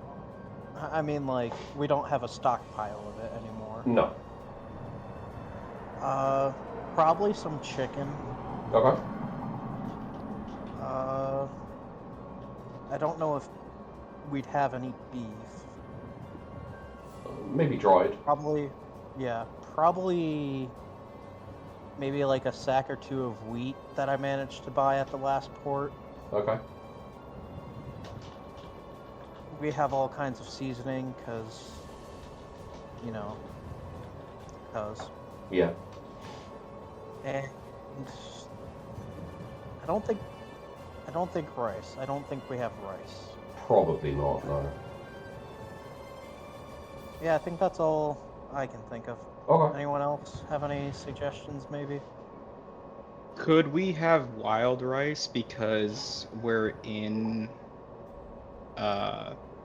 I mean, like, we don't have a stockpile of it anymore. No. Probably some chicken. Okay. I don't know if we'd have any beef. Maybe dried. Probably, yeah. Probably maybe like a sack or two of wheat that I managed to buy at the last port. Okay. We have all kinds of seasoning, because... Yeah. And I don't think rice. I don't think we have rice. Probably not, no. Yeah, I think that's all I can think of. Okay. Anyone else have any suggestions, maybe? Could we have wild rice because we're in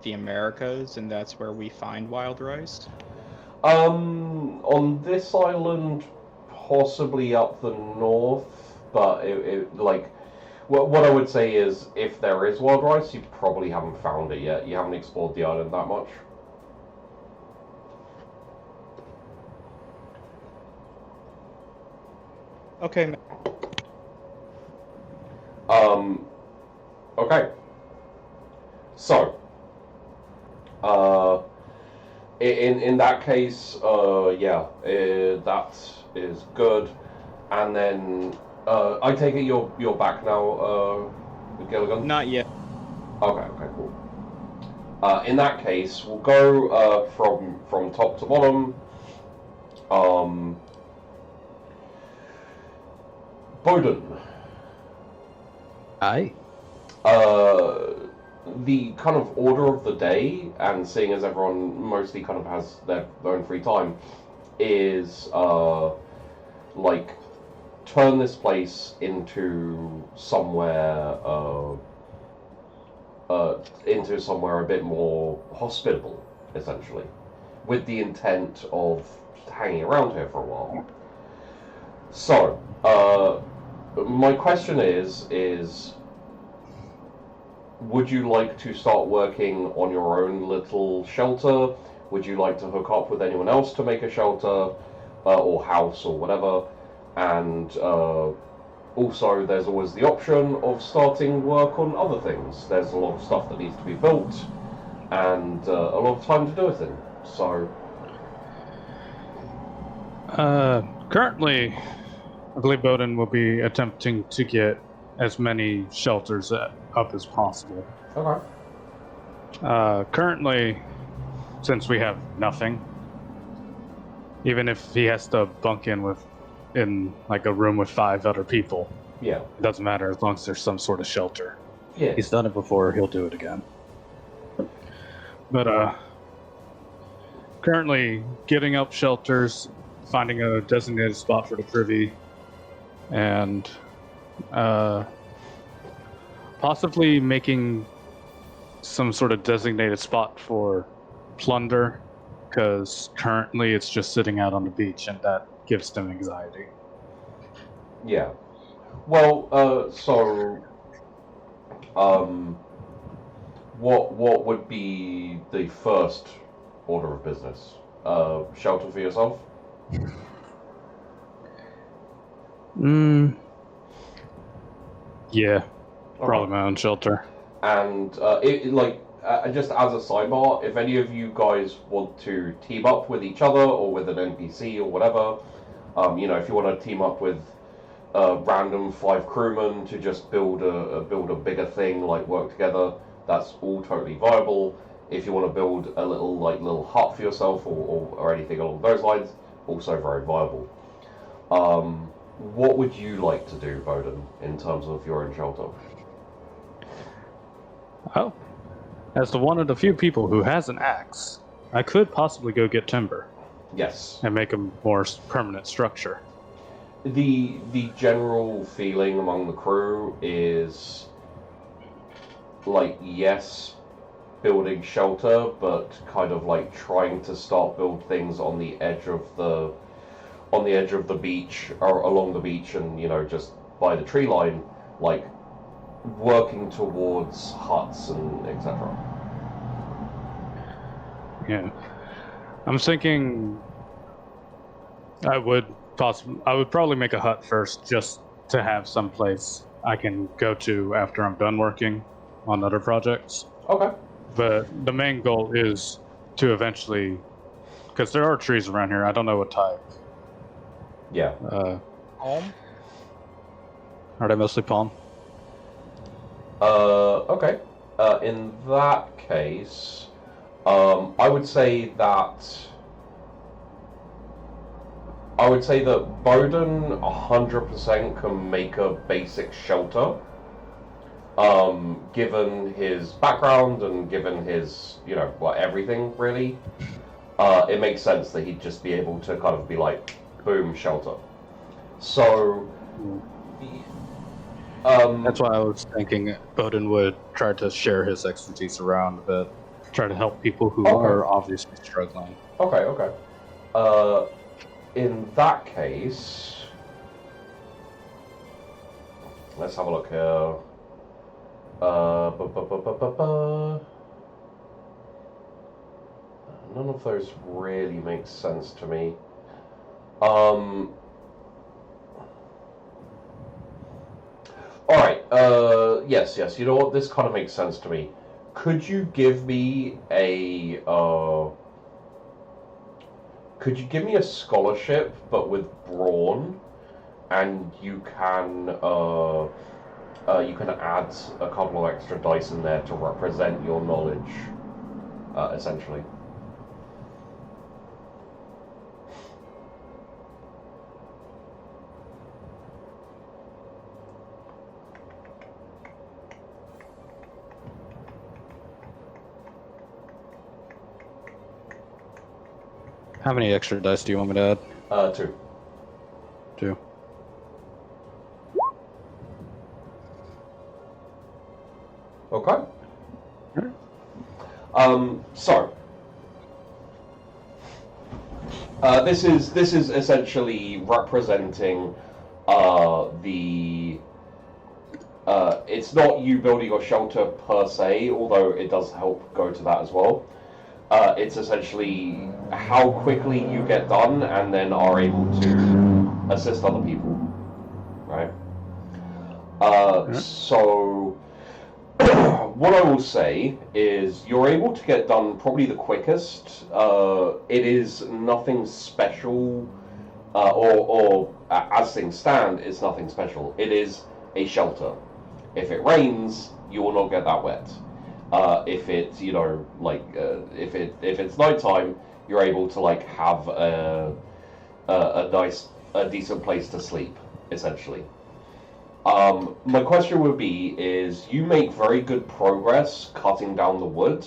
the Americas and that's where we find wild rice? On this island, possibly up the north, but what I would say is if there is wild rice, you probably haven't found it yet. You haven't explored the island that much. Okay. Okay. So, in that case, that is good. And then, I take it you're back now, Gilligan? Not yet. Okay, cool. In that case, we'll go from top to bottom. Bowden. Aye. The kind of order of the day, and seeing as everyone mostly kind of has their own free time, is like, turn this place into somewhere a bit more hospitable, essentially, with the intent of hanging around here for a while. So, my question is, would you like to start working on your own little shelter? Would you like to hook up with anyone else to make a shelter, or house, or whatever? And also, there's always the option of starting work on other things. There's a lot of stuff that needs to be built, and a lot of time to do it in. So, currently, I believe Bowden will be attempting to get as many shelters up as possible. okay. Currently, since we have nothing, even if he has to bunk in like a room with 5 other people, Yeah. it doesn't matter as long as there's some sort of shelter. Yeah. He's done it before, he'll do it again. But currently getting up shelters, finding a designated spot for the privy, and possibly making some sort of designated spot for plunder, because currently it's just sitting out on the beach, and that gives them anxiety. Yeah. Well, what would be the first order of business? Shelter for yourself? Yeah, probably my own shelter. And just as a sidebar, if any of you guys want to team up with each other or with an NPC or whatever, if you want to team up with random 5 crewmen to just build a bigger thing, like work together, that's all totally viable. If you want to build a little hut for yourself or anything along those lines, also very viable. What would you like to do, Bowden, in terms of your own shelter? Oh, as the one of the few people who has an axe, I could possibly go get timber. Yes. And make a more permanent structure. The general feeling among the crew is, like, yes, building shelter, but kind of like trying to start build things on the edge of the beach, or along the beach, and just by the tree line, like working towards huts and etc. Yeah, I'm thinking I would probably make a hut first, just to have some place I can go to after I'm done working on other projects. Okay. But the main goal is to eventually, because there are trees around here, I don't know what type. Yeah. Palm? Are they mostly palm? Okay. In that case, I would say that Bowden 100% can make a basic shelter. Given his background and given his, everything really, it makes sense that he'd just be able to kind of be like, boom, shelter. So, that's why I was thinking Bowden would try to share his expertise around a bit, try to help people who are obviously struggling. Okay. In that case, let's have a look here. None of those really make sense to me. Alright, yes, you know what, this kind of makes sense to me. Could you give me a scholarship, but with brawn, and you can add a couple of extra dice in there to represent your knowledge, essentially. How many extra dice do you want me to add? 2. too. Okay. So this is essentially representing the. It's not you building your shelter per se, although it does help go to that as well. It's essentially how quickly you get done and then are able to assist other people, right? So what I will say is you're able to get done probably the quickest. It is nothing special, or as things stand, it's nothing special. It is a shelter. If it rains, you will not get that wet. If it's if it's nighttime, you're able to have a decent place to sleep, essentially. My question would be is you make very good progress cutting down the wood,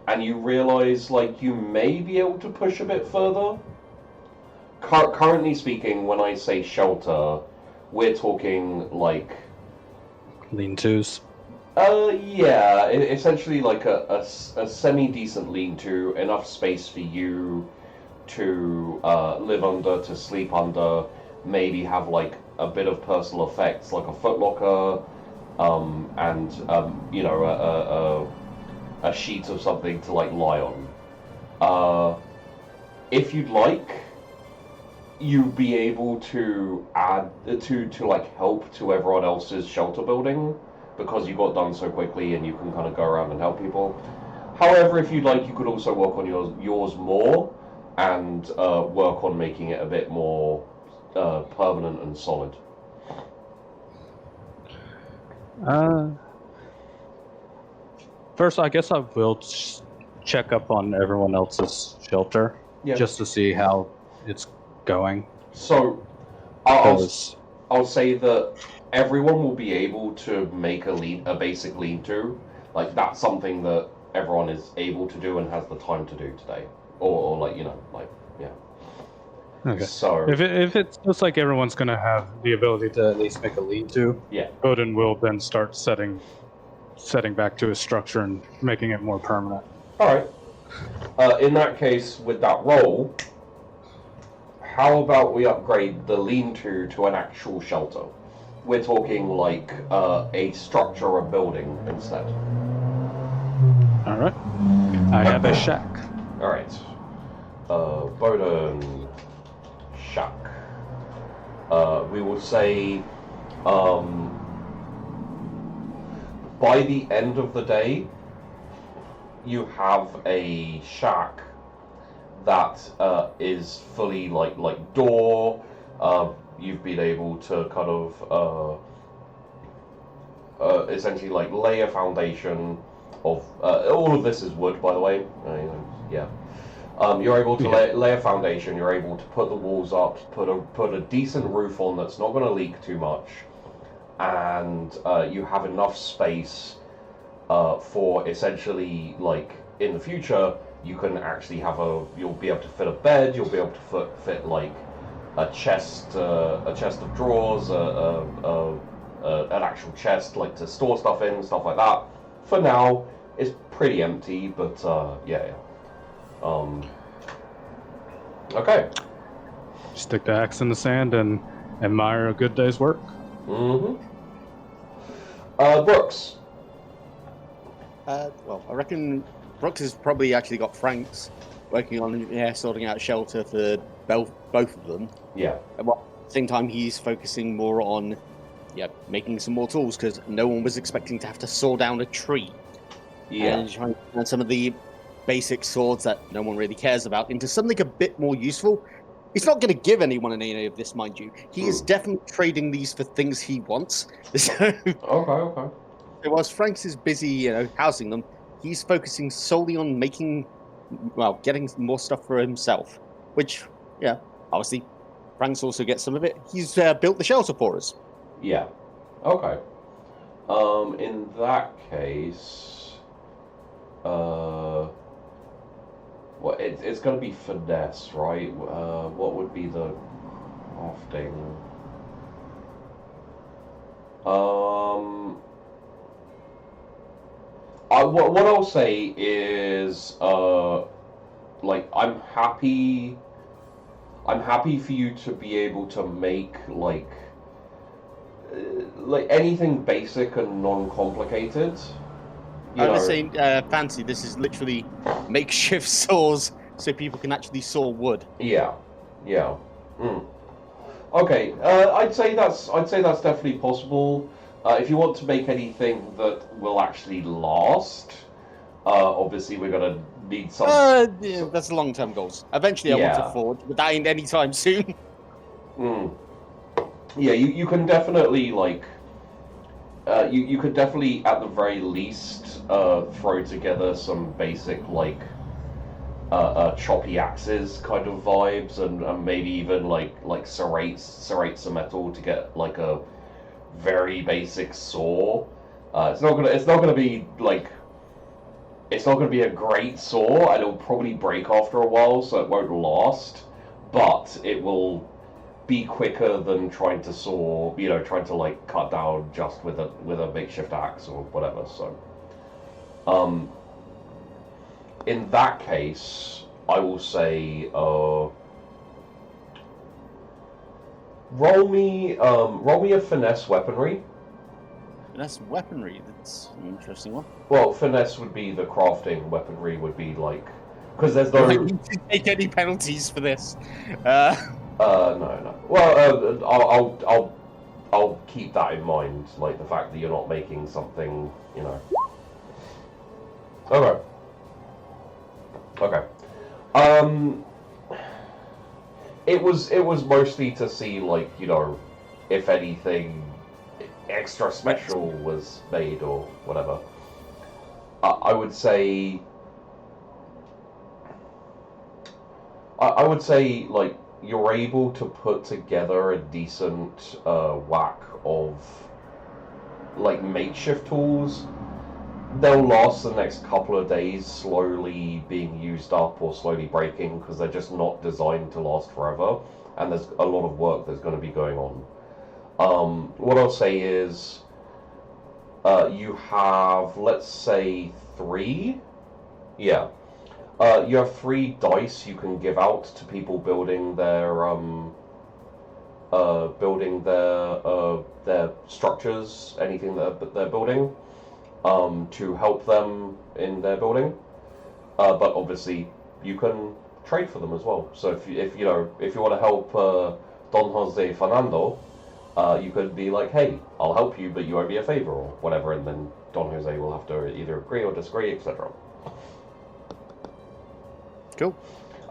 and you realize you may be able to push a bit further. Currently speaking, when I say shelter, we're talking lean-tos. Yeah, essentially a semi-decent lean-to, enough space for you to live under, to sleep under, maybe have a bit of personal effects like a footlocker, and a sheet of something to lie on. If you'd like, you'd be able to add to help to everyone else's shelter building, because you got done so quickly and you can kind of go around and help people. However, if you'd like, you could also work on yours more and work on making it a bit more permanent and solid. First, I guess I will check up on everyone else's shelter, just to see how it's going. So, I'll say that everyone will be able to make a basic lean-to. That's something that everyone is able to do and has the time to do today, or yeah. Okay. So if it looks like everyone's gonna have the ability to at least make a lean-to, yeah, Odin will then start setting back to his structure and making it more permanent. All right. In that case, with that roll, how about we upgrade the lean-to to an actual shelter? We're talking a structure, a building instead. All right. I have a shack. All right. Bowden shack. We will say, by the end of the day, you have a shack that is fully door. You've been able to kind of essentially lay a foundation of all of this is wood, by the way. Yeah. You're able to lay a foundation. You're able to put the walls up, put a decent roof on that's not going to leak too much, and you have enough space for essentially in the future you can actually have you'll be able to fit a bed. You'll be able to fit a chest of drawers, an actual chest to store stuff in, stuff like that. For now, it's pretty empty, but yeah. Okay. Stick the axe in the sand and admire a good day's work. Mm-hmm. Brooks. Well, I reckon Brooks has probably actually got Frank's working on sorting out shelter for both of them. Yeah. At the same time, he's focusing more on making some more tools, because no one was expecting to have to saw down a tree. Yeah. And trying to turn some of the basic swords that no one really cares about into something a bit more useful. He's not going to give anyone any of this, mind you. He is definitely trading these for things he wants. So, okay. Whilst Frank's is busy, housing them, he's focusing solely on getting more stuff for himself. Which, obviously, Frank's also gets some of it. He's built the shelter for us. Yeah. Okay. In that case, well, it's going to be finesse, right? What would be the Crafting. What I'll say is, like, I'm happy for you to be able to make, like anything basic and non-complicated. I was saying, Fancy, this is literally makeshift saws so people can actually saw wood. Yeah. Okay, I'd say that's definitely possible. If you want to make anything that will actually last, obviously we're gonna need some. Yeah, that's the long-term goals. Eventually, I want Yeah. to forge, but that ain't anytime soon. Yeah, you can definitely like. You could definitely, at the very least, throw together some basic like choppy axes kind of vibes, and maybe even like serrate some metal to get like a very basic saw. It's not gonna be like. It's not gonna be a great saw, and it'll probably break after a while, so it won't last. But it will be quicker than trying to saw, trying to like cut down just with a makeshift axe or whatever. So, in that case, I will say, roll me a finesse weaponry. That's weaponry. That's an interesting one. Well, finesse would be the crafting. Weaponry would be like, because there's Do I no. need to take any penalties for this? No. Well, I'll keep that in mind, like the fact that you're not making something, Okay. It was mostly to see, like, if anything extra special was made or whatever. I would say, like, you're able to put together a decent whack of like makeshift tools. They'll last the next couple of days, slowly being used up or slowly breaking, because they're just not designed to last forever, and there's a lot of work that's going to be going on. What I'll say is, you have, let's say, 3. Yeah. You have 3 dice you can give out to people building their structures, anything that they're building, to help them in their building. But obviously, you can trade for them as well. So if you want to help Don Jose Fernando, you could be like, hey, I'll help you, but you owe me a favor or whatever, and then Don Jose will have to either agree or disagree, etc. Cool.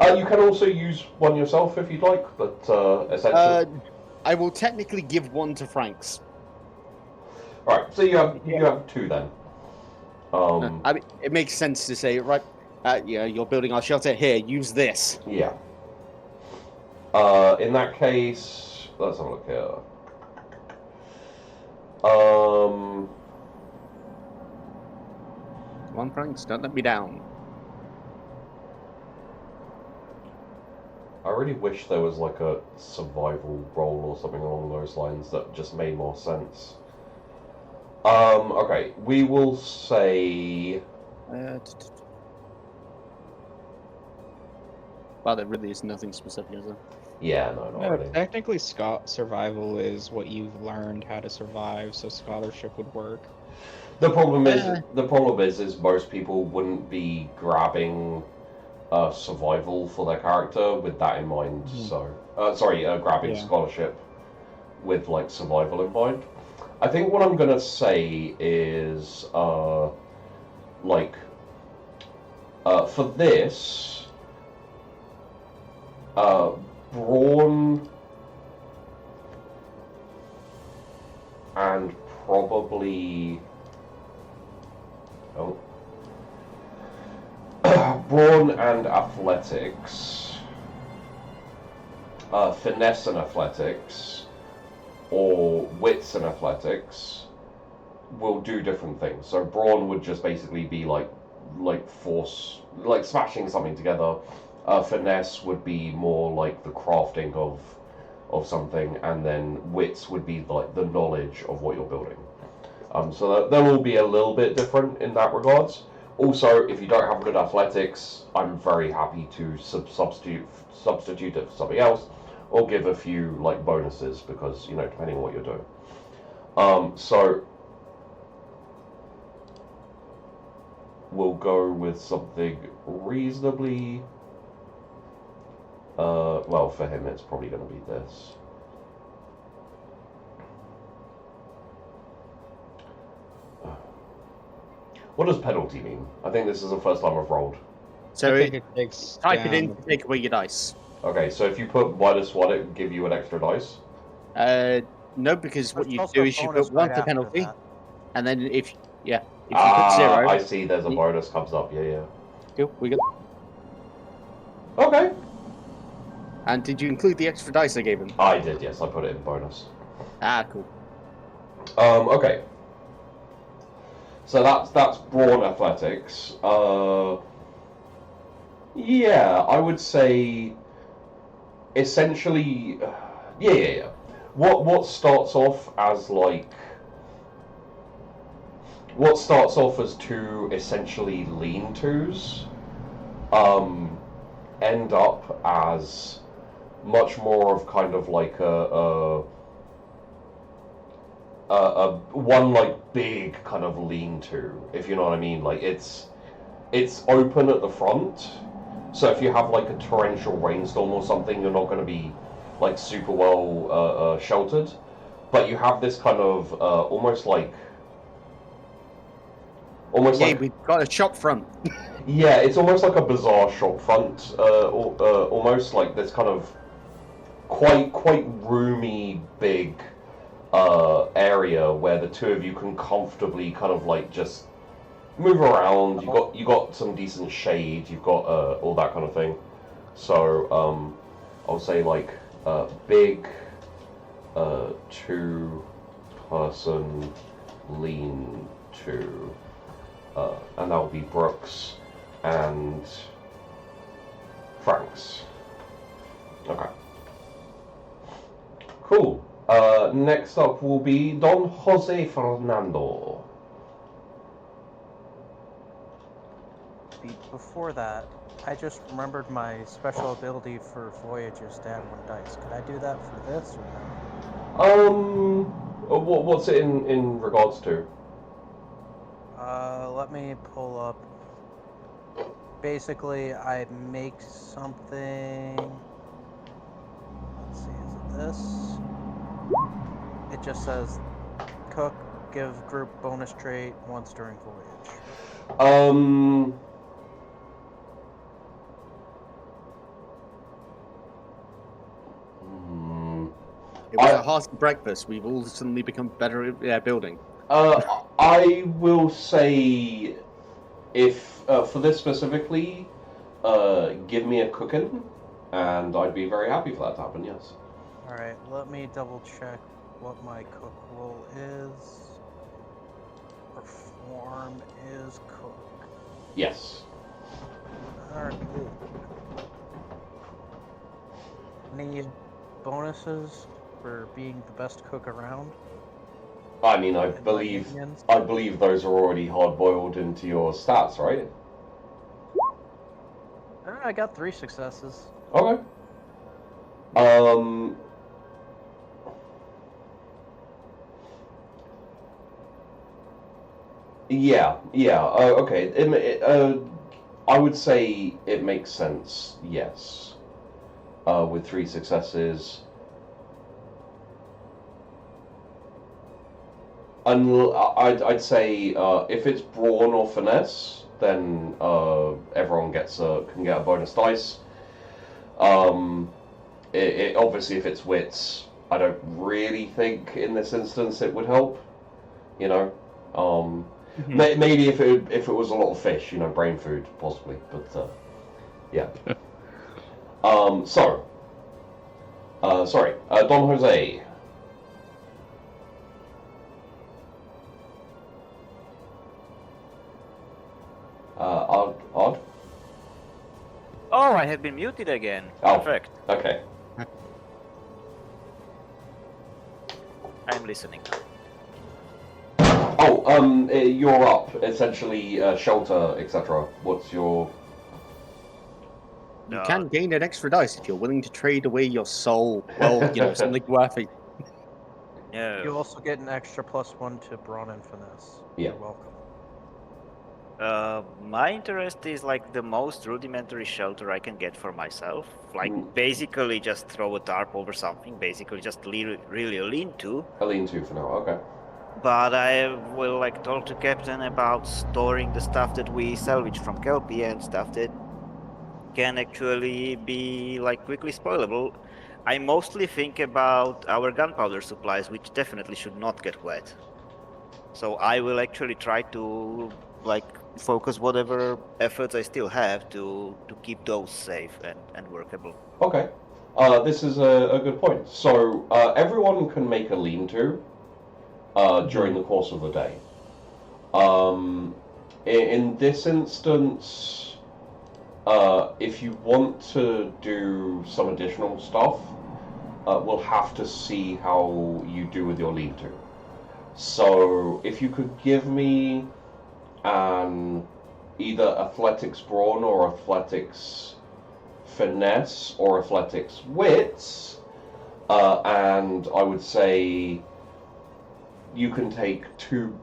You can also use one yourself if you'd like, but essentially. I will technically give one to Franks. All right, so you have 2 then. I mean, it makes sense to say, right? You're building our shelter here. Use this. Yeah. In that case, let's have a look here. Come on, Franks, don't let me down. I really wish there was like a survival role or something along those lines that just made more sense. Okay, we will say. Well, there really is nothing specific, is there? Yeah, no, not really. Technically, survival is what you've learned how to survive, so scholarship would work. The problem is most people wouldn't be grabbing survival for their character with that in mind. So, grabbing scholarship with like survival in mind. I think what I'm gonna say is, for this, brawn and probably brawn and athletics, finesse and athletics, or wits and athletics will do different things. So brawn would just basically be like force, like smashing something together. Finesse would be more like the crafting of something, and then wits would be like the knowledge of what you're building. So that will be a little bit different in that regards. Also, if you don't have good athletics, I'm very happy to substitute it for something else, or give a few like bonuses, because depending on what you're doing. So we'll go with something reasonably. Well, for him, it's probably going to be this. What does penalty mean? I think this is the first time I've rolled. So I think it takes type it in down- to take away your dice. Okay, so if you put -1, it will give you an extra dice. No, because what There's you also do a is you bonus put 1 right for after penalty, that. and then if you put 0, I see. There's a you- bonus comes up. Yeah. cool, we got. Okay. And did you include the extra dice I gave him? I did. Yes, I put it in bonus. Ah, cool. Okay. So that's brawn athletics. Yeah, I would say essentially, yeah. What starts off as two essentially lean-tos, end up as much more of kind of like a one like big kind of lean-to, if you know what I mean. Like it's open at the front, so if you have like a torrential rainstorm or something, you're not going to be like super well sheltered. But you have this kind of almost like We've got a shop front. yeah, it's almost like a bizarre shop front, almost like this kind of quite roomy big area where the two of you can comfortably kind of like just move around. You got some decent shade. You've got all that kind of thing. So I would say like big 2-person lean-to, and that will be Brooks and Frank's. Okay. Cool. Next up will be Don Jose Fernando. Before that, I just remembered my special ability for Voyager's down 1 dice. Could I do that for this or no? What's it in regards to? Let me pull up. Basically, I make something. Let's see, is it this? It just says, cook, give group bonus trait once during voyage. It was a hearty breakfast. We've all suddenly become better at building. I will say, if for this specifically, give me a cooking, and I'd be very happy for that to happen. Yes. Alright, let me double check what my cook role is. Perform is cook. Yes. Alright. Any bonuses for being the best cook around? I mean, I in my believe minions? those are already hard-boiled into your stats, right? I got 3 successes. Okay. Yeah. Okay. I would say it makes sense. Yes. With 3 successes. I'd say if it's brawn or finesse, then everyone can get a bonus dice. Obviously, if it's wits, I don't really think in this instance it would help. You know, maybe if it was a lot of fish, brain food possibly, but yeah. Sorry, Don Jose. Odd. Oh, I have been muted again. Oh. Perfect. Okay. I'm listening now. Oh, you're up. Essentially, shelter, etc. What's your... You can gain an extra dice if you're willing to trade away your soul. Well, something worth it. No. You also get an extra +1 to brawn and finesse. Yeah. You're welcome. My interest is like the most rudimentary shelter I can get for myself. Like basically just throw a tarp over something. Basically just really a lean-to. A lean-to for now, okay. But I will like talk to Captain about storing the stuff that we salvage from Kelpie and stuff that can actually be like quickly spoilable. I mostly think about our gunpowder supplies, which definitely should not get wet. So I will actually try to like focus whatever efforts I still have to keep those safe and workable. Okay. This is a good point. So everyone can make a lean-to during the course of the day. In this instance, if you want to do some additional stuff, we'll have to see how you do with your lean-to. So if you could give me an either athletics brawn or athletics finesse or athletics wits, and I would say you can take two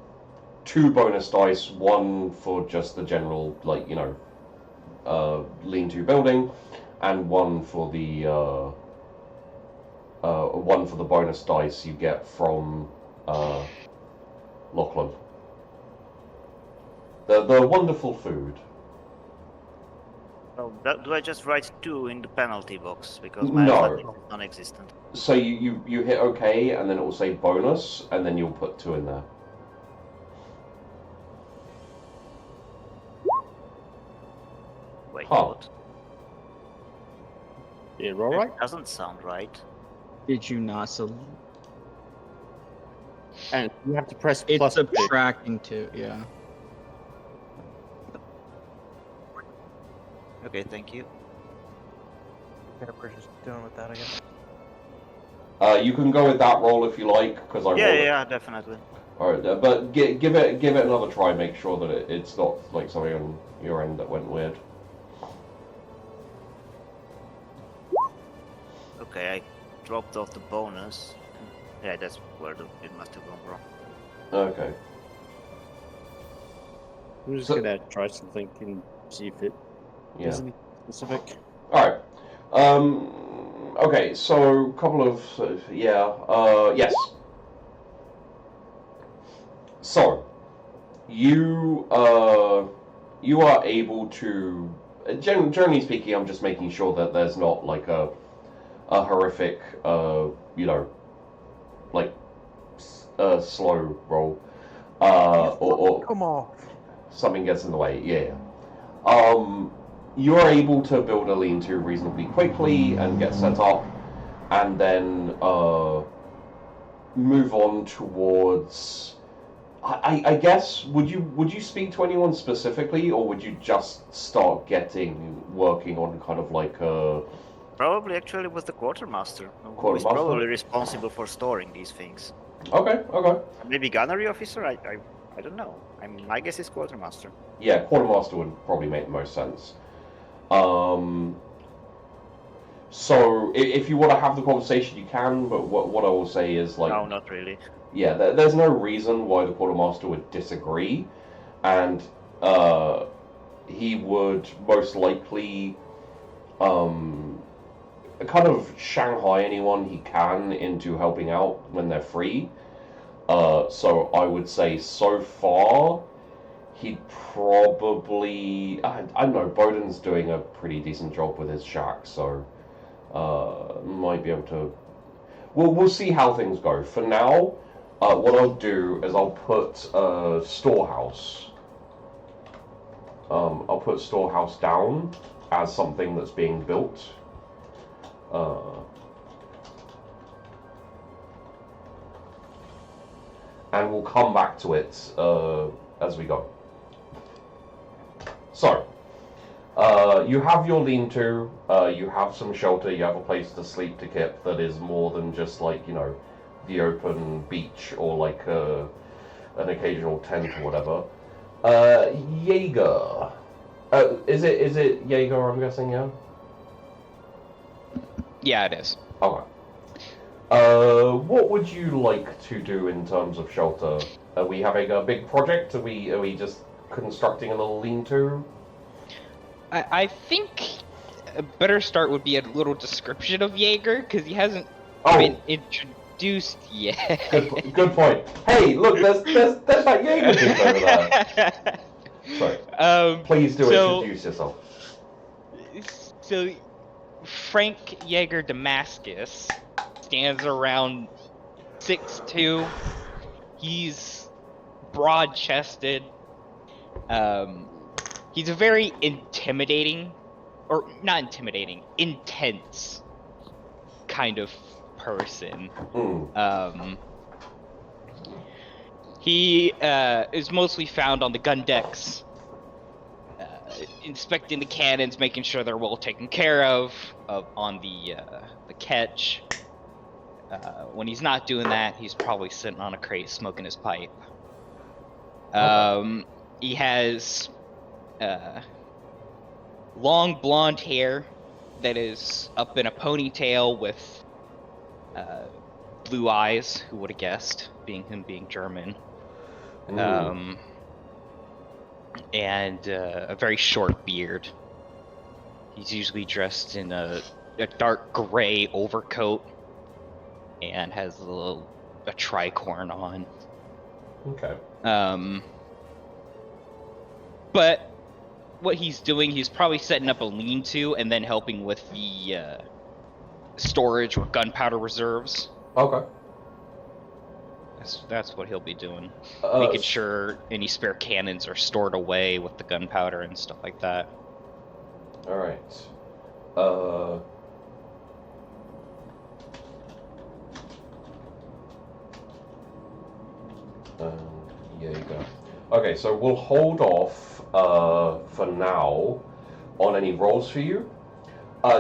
bonus dice, one for just the general, like, lean-to building, and one for the bonus dice you get from Lachlan. The wonderful food. So do I just write 2 in the penalty box because my No. athletics is non-existent? So you hit OK, and then it will say bonus, and then you'll put 2 in there. Wait, Huh. what? You're all right. That doesn't sound right. Did you not? And you have to press It's plus 2. subtracting 2, yeah. Okay, thank you. Yeah, we're just doing with that again. You can go with that roll if you like, because I rolled it. Yeah, definitely. All right, but give it another try. Make sure that it's not like something on your end that went weird. Okay, I dropped off the bonus. Yeah, that's where it must have gone wrong. Okay. I'm just So- gonna try something and see if it Yeah. does anything specific. All right. Okay. So a couple of yes. So you are able to generally speaking. I'm just making sure that there's not like a horrific slow roll or Come on. something gets in the way. Yeah. You're able to build a lean-to reasonably quickly and get set up, and then move on towards. I guess would you speak to anyone specifically, or would you just start working on kind of like a. Probably actually with the quartermaster, who is Quartermaster? probably responsible for storing these things. Okay. Maybe gunnery officer? I don't know. My guess is quartermaster. Yeah, quartermaster would probably make the most sense. So if you want to have the conversation, you can. But what I will say is like. No, not really. Yeah, there's no reason why the quartermaster would disagree, and he would most likely kind of Shanghai anyone he can into helping out when they're free. So I would say so far he'd probably I don't know. Bowden's doing a pretty decent job with his shack, so might be able to. We'll see how things go. For now. What I'll do is I'll put storehouse. I'll put storehouse down as something that's being built. And we'll come back to it as we go. So, you have your lean-to, you have some shelter, you have a place to sleep to Kip that is more than just like, the open beach or like an occasional tent or whatever. Jaeger. Is it Jaeger? I'm guessing, yeah. Yeah, it is. Okay. What would you like to do in terms of shelter? Are we having a big project? Are we just constructing a little lean-to? I think a better start would be a little description of Jaeger, because he hasn't been introduced yet. Good point. Hey, look, there's that Jaeger dude over there. Sorry. Please do introduce yourself. So, Frank Jaeger Damascus stands around 6'2". He's broad-chested. He's a very intimidating, or not intimidating, intense kind of person. He is mostly found on the gun decks, inspecting the cannons, making sure they're well taken care of on the catch. When he's not doing that, he's probably sitting on a crate smoking his pipe. He has long blonde hair that is up in a ponytail with blue eyes. Who would have guessed, him being German? And a very short beard. He's usually dressed in a dark gray overcoat and has a tricorn on. Okay. But what he's doing, he's probably setting up a lean-to and then helping with the storage or gunpowder reserves. Okay. That's what he'll be doing. Making sure any spare cannons are stored away with the gunpowder and stuff like that. Alright. Yeah, you go. Okay, so we'll hold off for now on any rolls for you.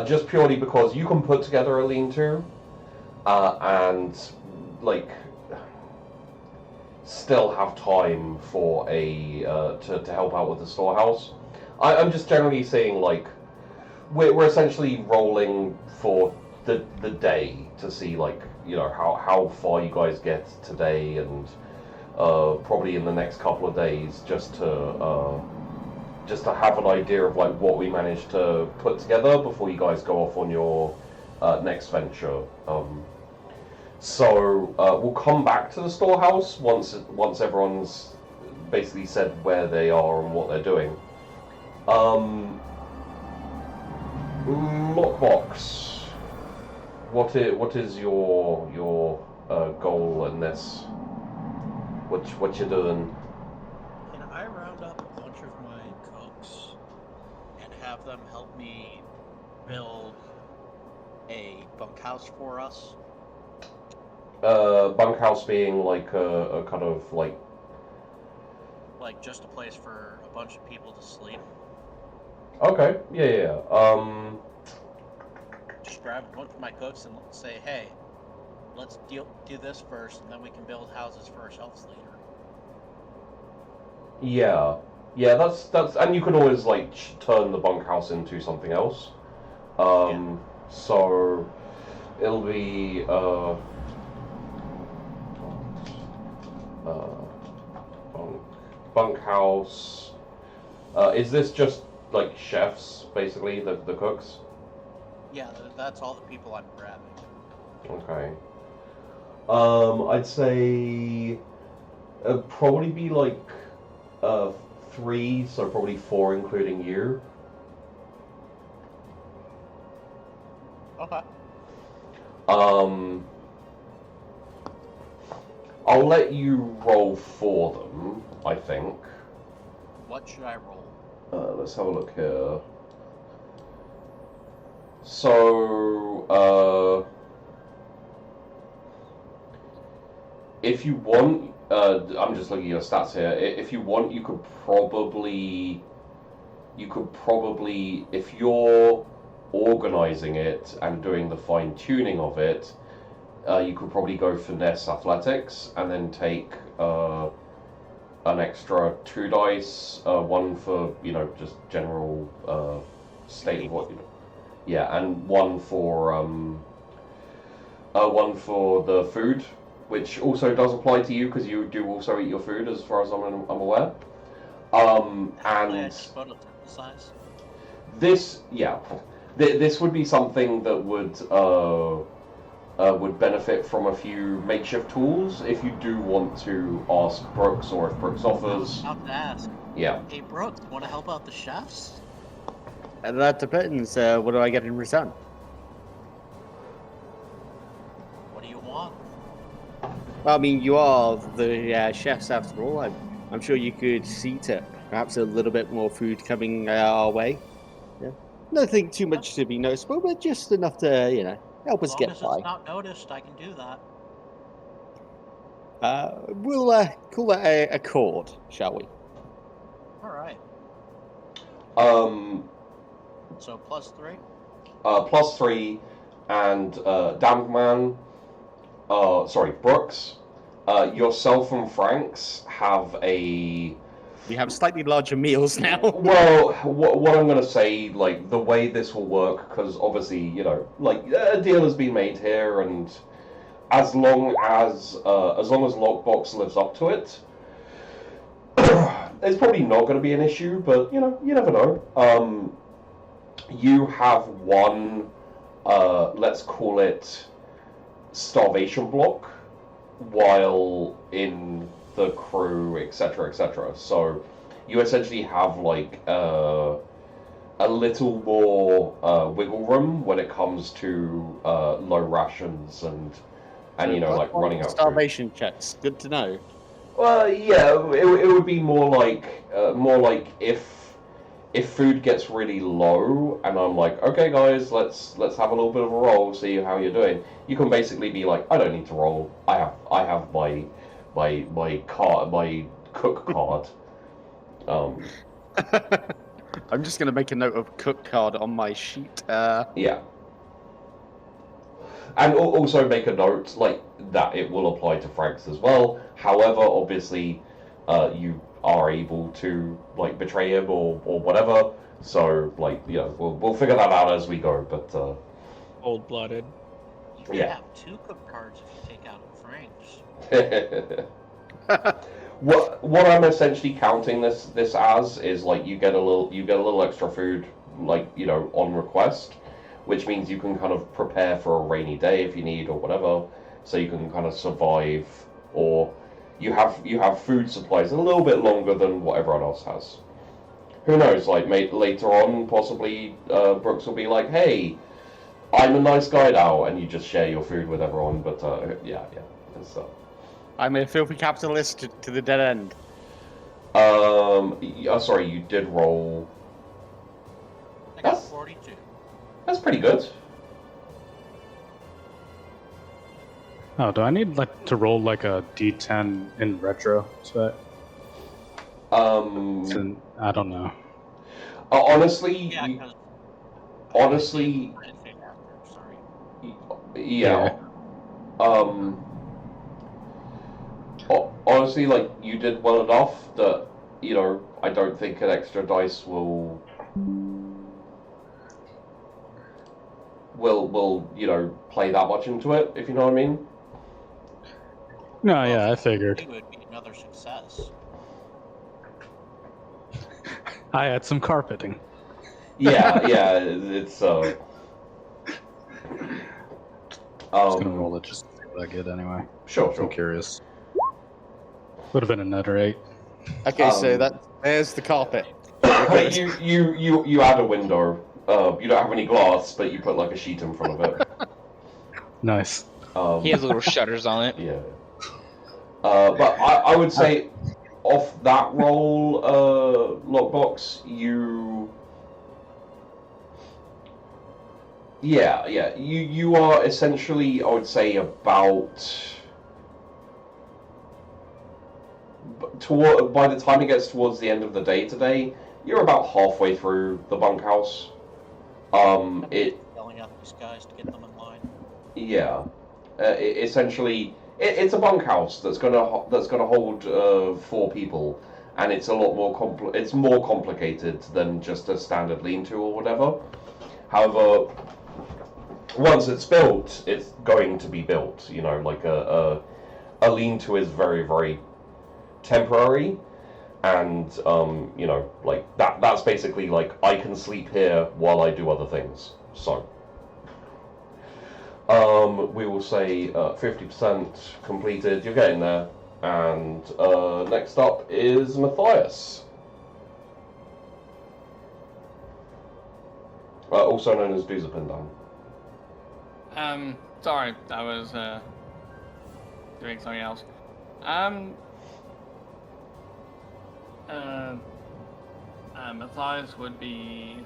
Just purely because you can put together a lean-to and like still have time for a to help out with the storehouse. I'm just generally saying, like, we're essentially rolling for the day to see, like, you know, how far you guys get today, and probably in the next couple of days, just to have an idea of like what we managed to put together before you guys go off on your next venture. So we'll come back to the storehouse once everyone's basically said where they are and what they're doing. Lockbox. What is your goal in this? What you doing? Can I round up a bunch of my cooks and have them help me build a bunkhouse for us? Bunkhouse being like a kind of like just a place for a bunch of people to sleep. Okay, yeah. Just grab a bunch of my cooks and say, hey, let's do this first, and then we can build houses for ourselves later. Yeah, that's, and you can always like turn the bunkhouse into something else. So it'll be bunkhouse. Is this just like chefs, basically, the cooks? Yeah, that's all the people I'm grabbing. Okay. I'd say it'd probably be like 3, so probably 4 including you. Okay. I'll let you roll for them, I think. What should I roll? Let's have a look here. So, if you want, I'm just looking at your stats here. If you want, you could probably, if you're organizing it and doing the fine tuning of it, you could probably go finesse athletics and then take an extra 2 dice, one for just general state of what yeah, and one for the food, which also does apply to you because you do also eat your food, as far as I'm aware. And this, yeah, this would be something that would benefit from a few makeshift tools if you do want to ask Brooks, or if Brooks offers. I'll have to ask. Yeah. Hey, Brooks, want to help out the chefs? That depends. What do I get in return? What do you want? Well, I mean, you are the chefs after all. I'm sure you could see to perhaps a little bit more food coming our way. Yeah. Nothing too much to be noticeable, but just enough to, help us As long get as by. it's not noticed, I can do that. We'll call that a chord, shall we? All right. So +3. +3, and Damned Man. Sorry, Brooks. Yourself and Franks have a. We have slightly larger meals now. Well, what I'm going to say, like, the way this will work, because obviously, a deal has been made here, and as long as Lockbox lives up to it, it's probably not going to be an issue, but, you never know. You have one, let's call it, starvation block, while in the crew, etc., etc. So you essentially have like a little more wiggle room when it comes to low rations and like running out. Starvation checks. Good to know. Well, yeah, it would be more like if food gets really low and I'm like, okay guys, let's have a little bit of a roll, see how you're doing. You can basically be like, I don't need to roll. I have my card, my cook card. I'm just gonna make a note of cook card on my sheet. Yeah. And also make a note like that it will apply to Franks as well. However, obviously, you are able to like betray him or whatever. So like we'll figure that out as we go. But Cold-blooded. You can Yeah. have 2 cook cards if you take out Frank's. what I'm essentially counting this as is like you get a little extra food like on request, which means you can kind of prepare for a rainy day if you need or whatever, so you can kind of survive, or you have food supplies a little bit longer than what everyone else has. Who knows? Like later on, possibly Brooks will be like, "Hey, I'm a nice guy now," and you just share your food with everyone. But yeah. It's, I'm a filthy capitalist to the dead end. sorry, you did roll. I got 42. That's pretty good. Oh, do I need to roll like a D10 in retro? So I don't know. Honestly, Yeah, because honestly, sorry. yeah. Honestly, like you did well enough that I don't think an extra dice will play that much into it, if you know what I mean. No, yeah, I figured. It would be another success. I had some carpeting. Yeah, it's Just gonna roll it just to see what I get anyway. Sure. I'm curious. Would have been another 8. Okay, so there's the carpet. you add a window. You don't have any glass, but you put like a sheet in front of it. Nice. He has little shutters on it. Yeah. But I would say off that roll, Lockbox, you are essentially, I would say, about by the time it gets towards the end of the day today, you're about halfway through the bunkhouse. Yelling at these guys to get them in line. Yeah. Essentially, it's a bunkhouse that's gonna hold 4 people, and it's a lot more it's more complicated than just a standard lean-to or whatever. However, once it's built, it's going to be built. You know, like a lean-to is very, very temporary, and you know, like that's basically like I can sleep here while I do other things. So we will say 50% completed. You're getting there. And next up is Matthias, also known as Doozapindan. Sorry, I was doing something else. Matthias would be,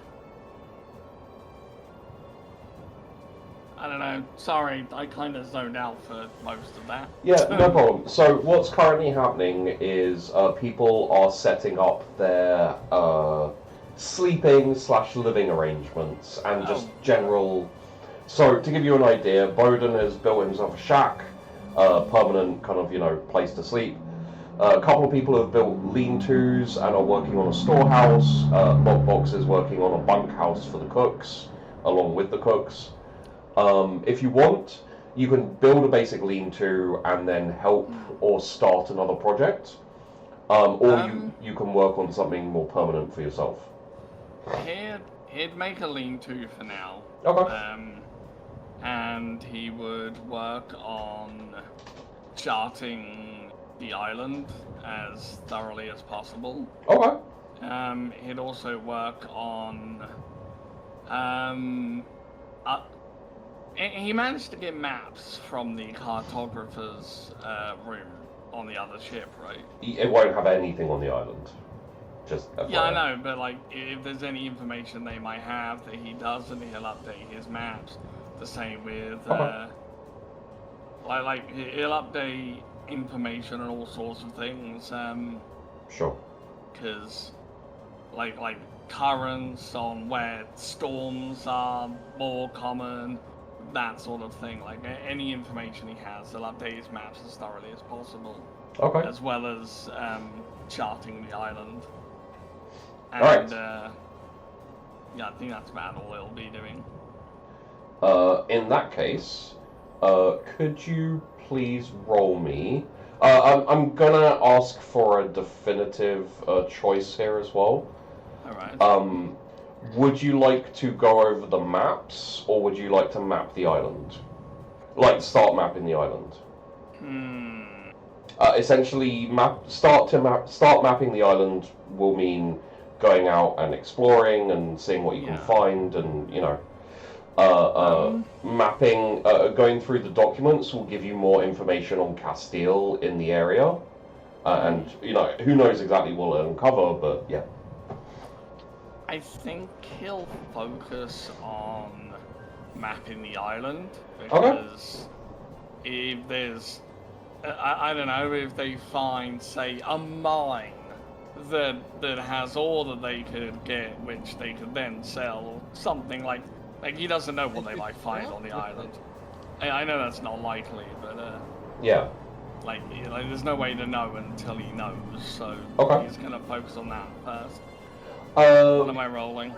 I don't know, sorry, I kind of zoned out for most of that. Yeah, no problem. So what's currently happening is people are setting up their sleeping/living arrangements and just general. So to give you an idea, Bowden has built himself a shack, permanent kind of, you know, place to sleep. A couple of people have built lean-tos and are working on a storehouse. Lockbox is working on a bunkhouse for the cooks, along with the cooks. If you want, you can build a basic lean-to and then help or start another project, or you can work on something more permanent for yourself. He'd make a lean-to for now. Okay. And he would work on charting the island as thoroughly as possible. Okay. He'd also work on he managed to get maps from the cartographer's room on the other ship, right? It won't have anything on the island. Just FYI. Yeah, I know, but like, if there's any information they might have that he doesn't, he'll update his maps. The same with, like he'll update information and all sorts of things. Sure. Because, like currents on where storms are more common, that sort of thing. Like any information he has, he'll update his maps as thoroughly as possible. Okay. As well as charting the island. And, Alright. yeah, I think that's about all he'll be doing. In that case, could you please roll me? I'm gonna ask for a definitive choice here as well. Alright. Would you like to go over the maps, or would you like to map the island? Like, start mapping the island? Essentially, start mapping the island will mean going out and exploring and seeing what you can find, and, you know, mapping, going through the documents will give you more information on Castile in the area, and, you know, who knows exactly what it'll uncover, but yeah. I think he'll focus on mapping the island, because if there's, I don't know, if they find, say, a mine that has all that they could get, which they could then sell, or something like he doesn't know what they might find on the island. I know that's not likely, but yeah, like there's no way to know until he knows, so he's gonna focus on that first. What am I rolling?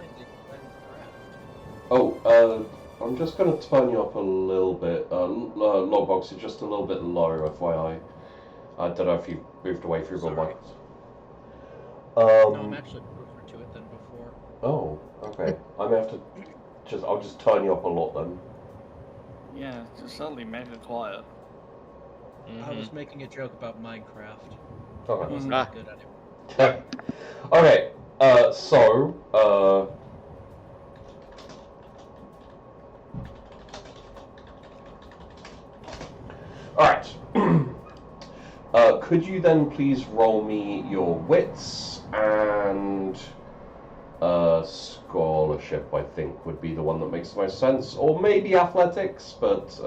I'm just going to turn you up a little bit. Logbox is just a little bit low, FYI. I don't know if you moved away from your mic. No, I'm actually closer to it than before. Oh, okay. I may have to I'll just turn you up a lot then. Yeah, just suddenly make it quiet. I was making a joke about Minecraft. Okay. I wasn't that good at it. Okay. Alright. Could you then please roll me your wits and scholarship, I think, would be the one that makes the most sense. Or maybe athletics, but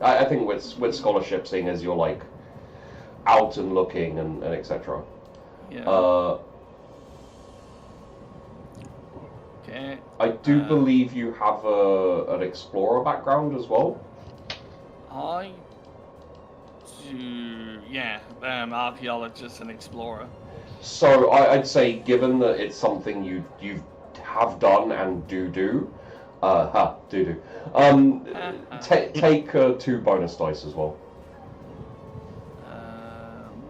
I think with scholarship, seeing as you're like out and looking and etc. Yeah. Okay. I do believe you have an explorer background as well. I do, yeah, archaeologist and explorer. So I'd say, given that it's something you have done and do, take 2 bonus dice as well.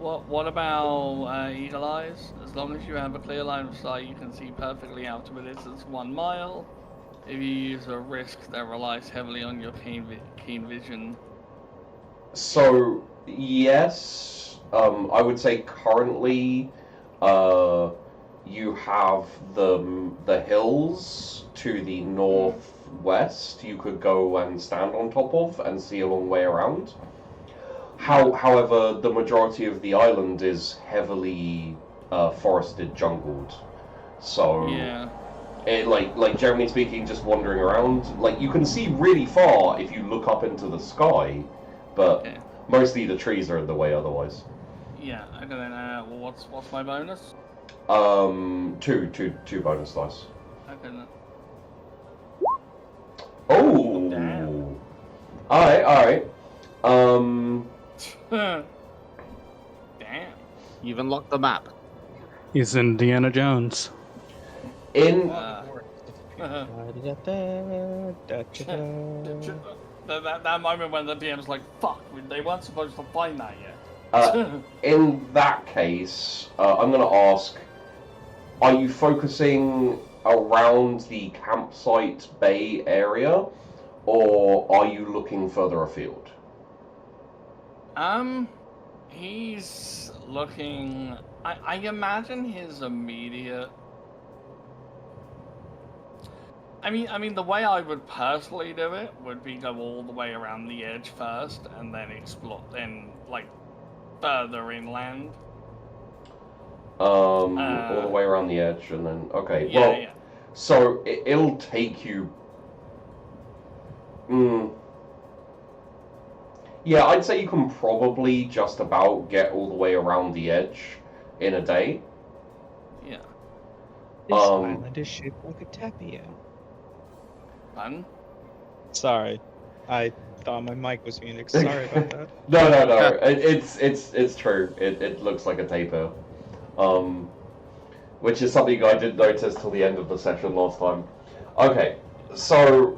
What about Eagle Eyes? As long as you have a clear line of sight, you can see perfectly out to a distance 1 mile. If you use a risk that relies heavily on your keen vision. So yes, I would say currently, you have the hills to the northwest. You could go and stand on top of and see a long way around. However, the majority of the island is heavily forested, jungled. So Yeah. it, like generally speaking, just wandering around, like you can see really far if you look up into the sky, but Okay. mostly the trees are in the way otherwise. Yeah. Okay. Then well, what's my bonus? Two bonus dice. Okay. Then. Oh, Damn. all right. Damn. You've unlocked the map. He's Indiana Jones. In That moment when the DM's like, fuck, they weren't supposed to find that yet. in that case, I'm going to ask: are you focusing around the campsite bay area, or are you looking further afield? He's looking. I imagine his immediate. I mean, the way I would personally do it would be go all the way around the edge first, and then explore, then like further inland. All the way around the edge, and then okay. Yeah, Well, yeah. so it'll take you. Yeah, I'd say you can probably just about get all the way around the edge in a day. Yeah. This island is shaped like a tapia. Fun. Sorry, I thought my mic was muted. Sorry about that. No. It's true. It looks like a taper, which is something I didn't notice till the end of the session last time. Okay, so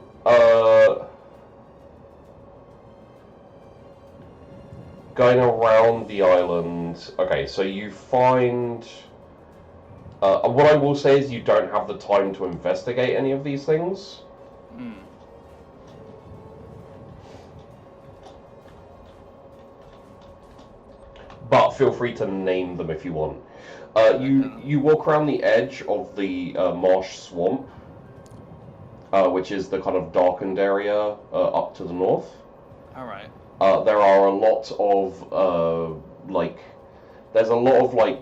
going around the island. Okay, so you find. What I will say is you don't have the time to investigate any of these things. But feel free to name them if you want. You walk around the edge of the marsh swamp, which is the kind of darkened area up to the north. All right. There are a lot of there's a lot of like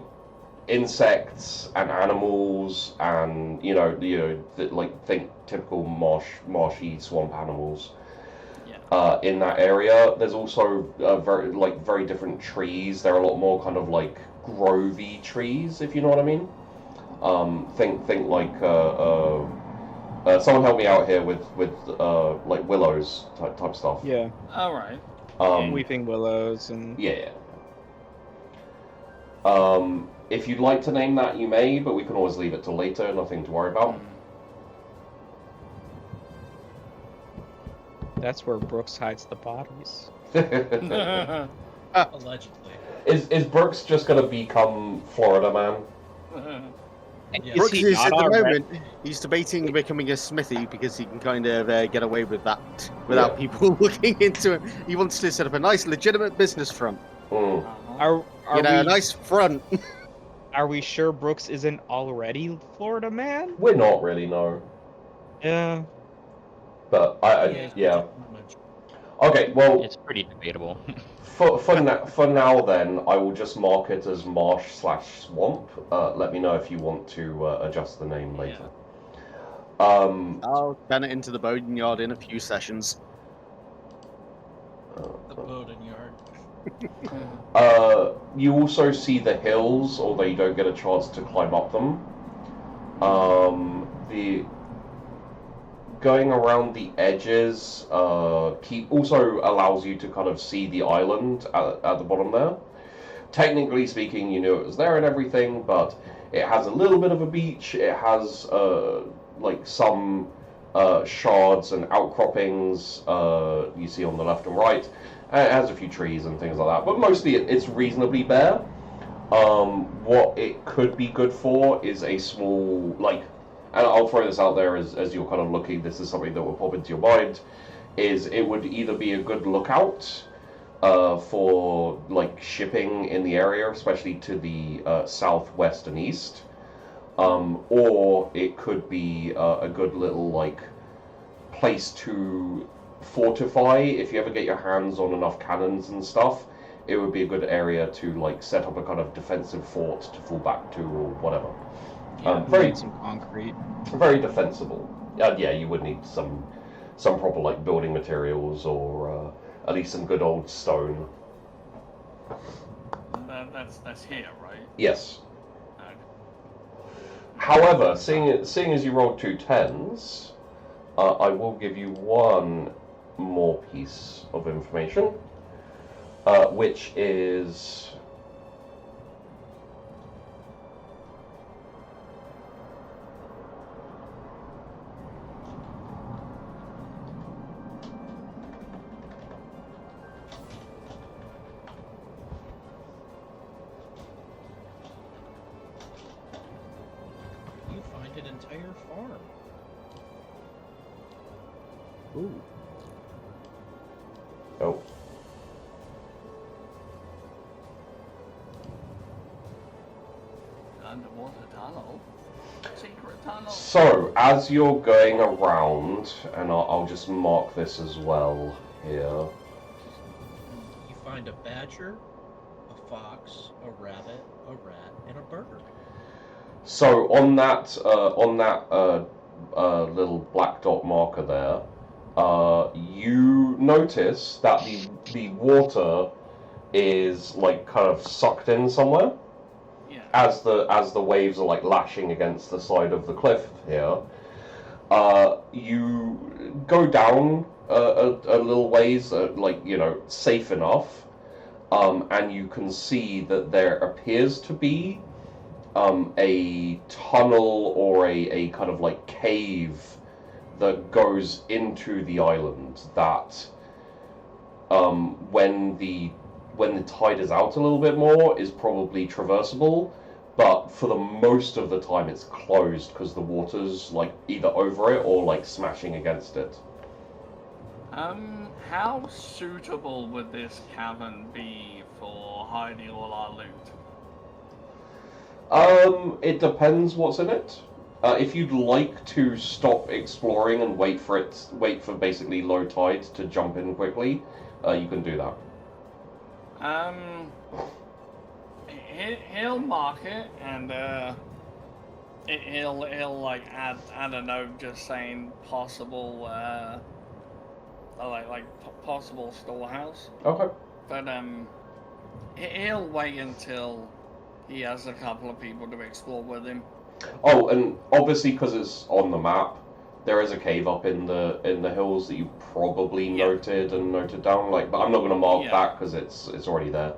insects and animals, and think typical marshy swamp animals. In that area, there's also very different trees. There are a lot more kind of like grovey trees, if you know what I mean. Think like someone help me out here with like willows type stuff. Yeah. All right. Weeping willows and Yeah. If you'd like to name that, you may, but we can always leave it till later. Nothing to worry about. that's where Brooks hides the bodies. Allegedly. Is Brooks just gonna become Florida Man? Brooks is at the moment, he's debating becoming a smithy because he can kind of get away with that without people looking into him. He wants to set up a nice, legitimate business front. Are a we, nice front. Are we sure Brooks isn't already Florida Man? We're not really, no. Yeah. But yeah. Okay, well, It's pretty debatable. for now then, I will just mark it as marsh/swamp. Let me know if you want to adjust the name later. I'll turn it into the boating yard in a few sessions. The boating yard. You also see the hills, although you don't get a going around the edges also allows you to kind of see the island at the bottom there. Technically speaking, you knew it was there and everything, but it has a little bit of a beach. It has like some shards and outcroppings you see on the left and right. It has a few trees and things like that, but mostly it's reasonably bare. What it could be good for is a small, like, and I'll throw this out there as you're kind of looking, this is something that will pop into your mind, is it would either be a good lookout for, like, shipping in the area, especially to the southwest and east, or it could be a good little, like, place to fortify. If you ever get your hands on enough cannons and stuff, it would be a good area to, like, set up a kind of defensive fort to fall back to or whatever. Yeah, Very, need some concrete. very defensible. Yeah, you would need some proper, like, building materials or at least some good old stone. That's here, right? Yes. Okay. However, seeing as you rolled 2 10s, I will give you one more piece of information, which is You find an entire farm. Ooh. oh. Underwater tunnel. Secret tunnel. So, as you're going around, and I'll just mark this as well here. You find a badger, a fox, a rabbit, a rat, and a bird. So on that little black dot marker there, you notice that the water is, like, kind of sucked in somewhere. Yeah. As the waves are, like, lashing against the side of the cliff here. You go down a little ways, like, you know, safe enough, and you can see that there appears to be a tunnel or a kind of, like, cave that goes into the island that when the tide is out a little bit more is probably traversable, but for the most of the time it's closed because the water's, like, either over it or, like, smashing against it. How suitable would this cavern be for hiding all our loot? It depends what's in it. If you'd like to stop exploring and wait for basically low tide to jump in quickly, you can do that. He'll mark it, and he'll like add a note just saying possible possible storehouse. Okay. But he'll wait until he has a couple of people to explore with him. Oh, and obviously because it's on the map, there is a cave up in the hills that you probably noted down. Like, but I'm not going to mark that because it's already there.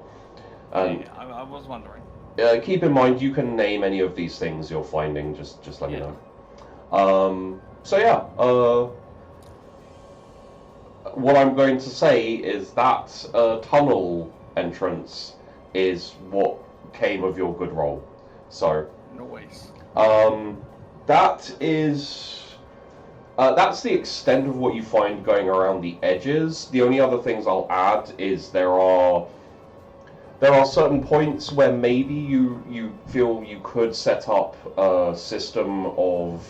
And I was wondering. keep in mind, you can name any of these things you're finding. Just let me know. So yeah. What I'm going to say is that tunnel entrance is what came of your good roll. So. Noise. That's the extent of what you find going around the edges. The only other things I'll add is there are certain points where maybe you feel you could set up a system of,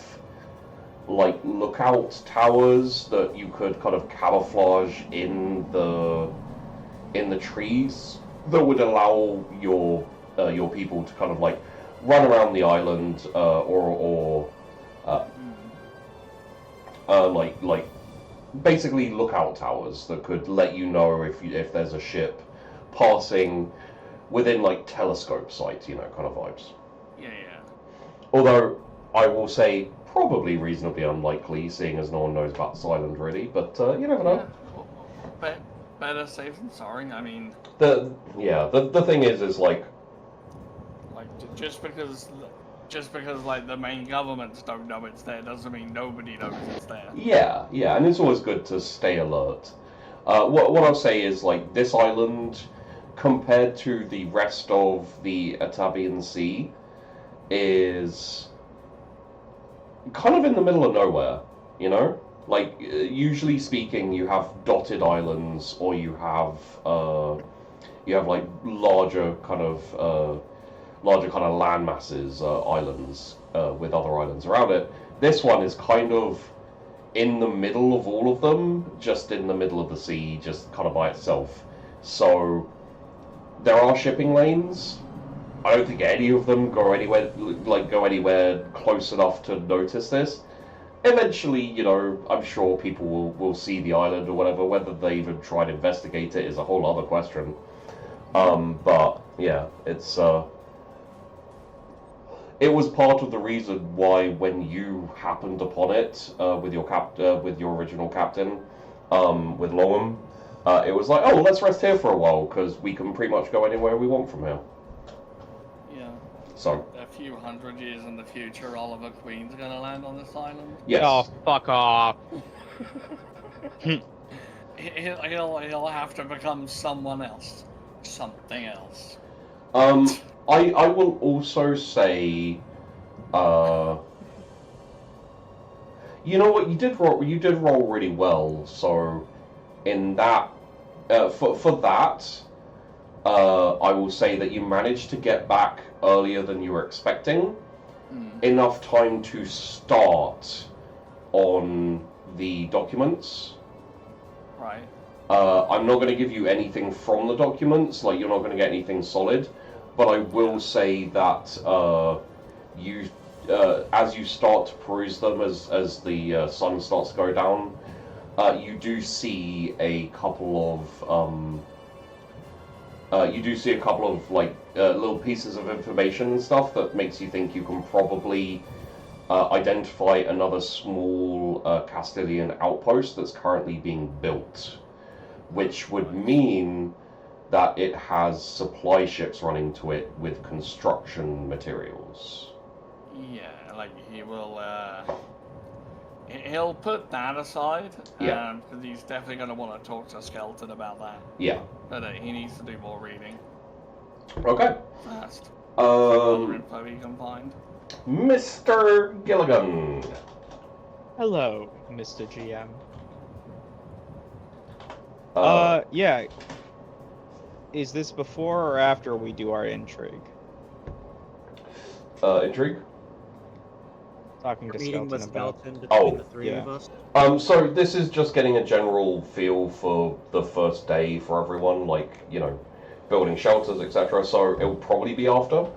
like, lookout towers that you could kind of camouflage in the trees that would allow your people to kind of, like, run around the island, like basically lookout towers that could let you know if there's a ship passing within, like, telescope sight, kind of vibes. Yeah. Although I will say probably reasonably unlikely, seeing as no one knows about this island really. But you never know. Better safe than sorry. I mean, The thing is like just because like the main governments don't know it's there doesn't mean nobody knows it's there. yeah, and it's always good to stay alert. What I'll say is like this island, compared to the rest of the Atabian Sea, is kind of in the middle of nowhere, you know? Like, usually speaking, you have dotted islands, or you have like larger kind of land masses, islands, with other islands around it. This one is kind of in the middle of all of them, just in the middle of the sea, just kind of by itself. So, there are shipping lanes. I don't think any of them go anywhere close enough to notice this. Eventually, you know, I'm sure people will see the island or whatever. Whether they even try and investigate it is a whole other question. But yeah, it was part of the reason why when you happened upon it with your original captain, with Longham, it was like, oh, let's rest here for a while because we can pretty much go anywhere we want from here. Yeah. So a few hundred years in the future, Oliver Queen's gonna land on this island. yes. Oh, fuck off. He'll have to become someone else, something else. I will also say, you know what, you did roll really well. So, in that, for that, I will say that you managed to get back earlier than you were expecting, enough time to start on the documents. Right. I'm not going to give you anything from the documents, like you're not going to get anything solid. But I will say that you, as you start to peruse them, as the sun starts to go down, you do see a couple of like little pieces of information and stuff that makes you think you can probably identify another small Castilian outpost that's currently being built, which would mean that it has supply ships running to it with construction materials. Yeah, like he'll put that aside. Yeah. Because he's definitely going to want to talk to Skeleton about that. Yeah. But he needs to do more reading Okay. first. Other Um, info he can find. Mr. Gilligan. Hello, Mr. GM. Uh, Yeah. Is this before or after we do our intrigue? Intrigue? Talking to Meeting with Skeleton about... Skeleton between Oh, the three yeah. of us. So this is just getting a general feel for the first day for everyone, like, you know, building shelters, etc. So it'll probably be after.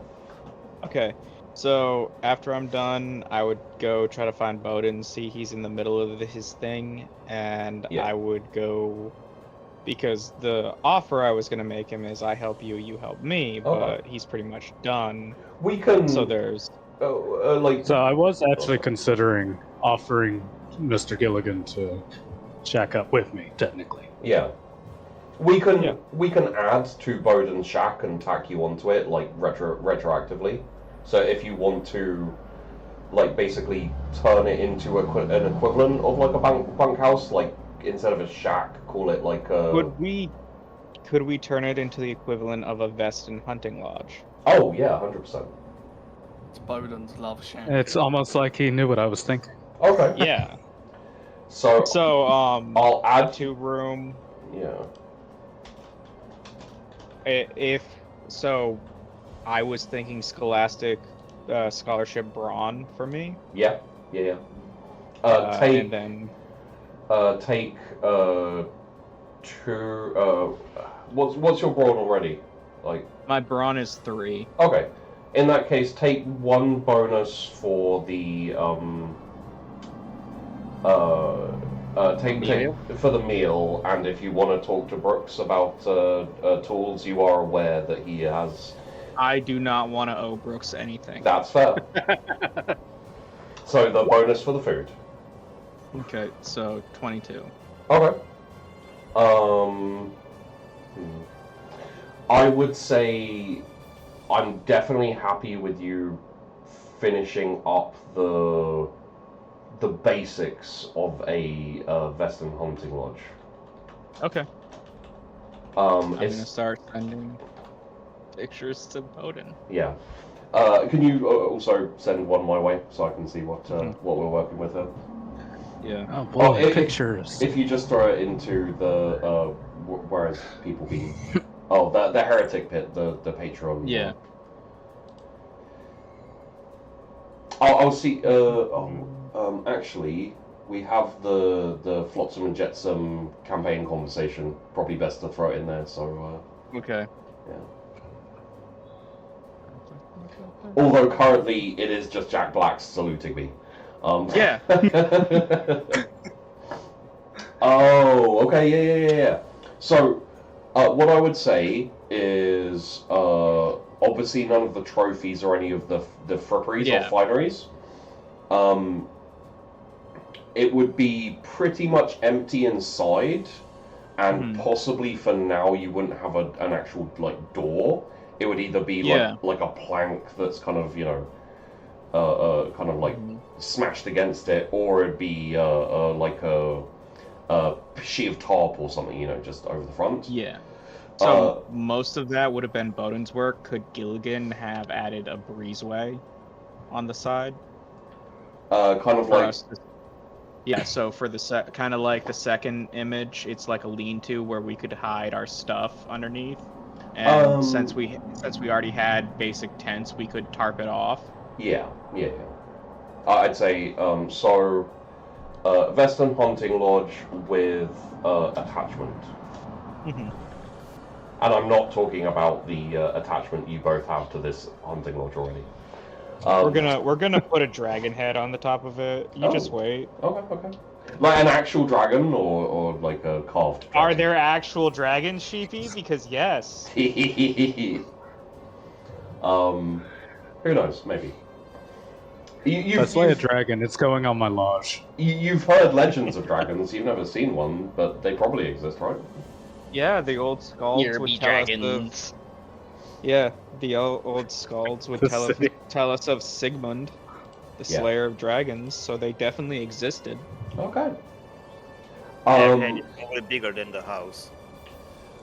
Okay, so after I'm done, I would go try to find Bowden, see he's in the middle of his thing, and Yeah. I would go... Because the offer I was going to make him is I help you, you help me, but he's pretty much done. We can... So there's... So I was actually considering offering Mr. Gilligan to shack up with me, technically. Yeah. We can add to Bowden's shack and tack you onto it, like, retroactively. So if you want to, like, basically turn it into an equivalent of, like, a bunkhouse, like, instead of a shack, call it, like, a... Could we turn it into the equivalent of a vest and hunting lodge? Oh, yeah, 100%. It's Bowden's love shack. It's almost like he knew what I was thinking. Okay. Yeah. So, So, I'll add... 2-room... Yeah. If so, I was thinking Scholastic Scholarship Brawn for me. Yeah. Take and then take 2. What's your brawn already? Like, my Brawn is 3. okay. In that case, take 1 bonus for the take for the meal, and if you want to talk to Brooks about tools, you are aware that he has. I do not want to owe Brooks anything. That's fair. So the bonus for the food. Okay, so 22. Okay. I would say I'm definitely happy with you finishing up the basics of a Western hunting lodge. Okay. I'm It's gonna start sending pictures to Bowden. yeah. Can you also send one my way so I can see what we're working with here? Yeah. Oh boy, if- pictures. If you just throw it into the where is people being the heretic pit, the Patreon. Yeah. I'll see. Actually, we have the Flotsam and Jetsam campaign conversation. Probably best to throw it in there. So Okay. yeah. Although currently it is just Jack Black saluting me. Yeah. Oh, okay, yeah. So, what I would say is, obviously none of the trophies or any of the fripperies or fineries. It would be pretty much empty inside, and possibly for now you wouldn't have an actual door. It would either be like a plank that's kind of smashed against it, or it'd be like a sheet of tarp or something, just over the front. Yeah. So most of that would have been Bowden's work. Could Gilligan have added a breezeway on the side? Kind of like. Yeah, so for the kind of like the second image, it's like a lean-to where we could hide our stuff underneath. And since we already had basic tents, we could tarp it off. Yeah. I'd say Western hunting lodge with attachment. Mm-hmm. And I'm not talking about the attachment you both have to this hunting lodge already. We're gonna put a dragon head on the top of it. You just wait. Okay. Like an actual dragon, or like a carved dragon? Are there actual dragons, Sheepy? Because yes. Who knows? Maybe. That's like a dragon. It's going on my lodge. You've heard legends of dragons. You've never seen one, but they probably exist, right? Yeah, the old skalds Here would be tell dragons. the old skalds would tell us of Sigmund, the Slayer of Dragons. So they definitely existed. Okay. And it's probably bigger than the house.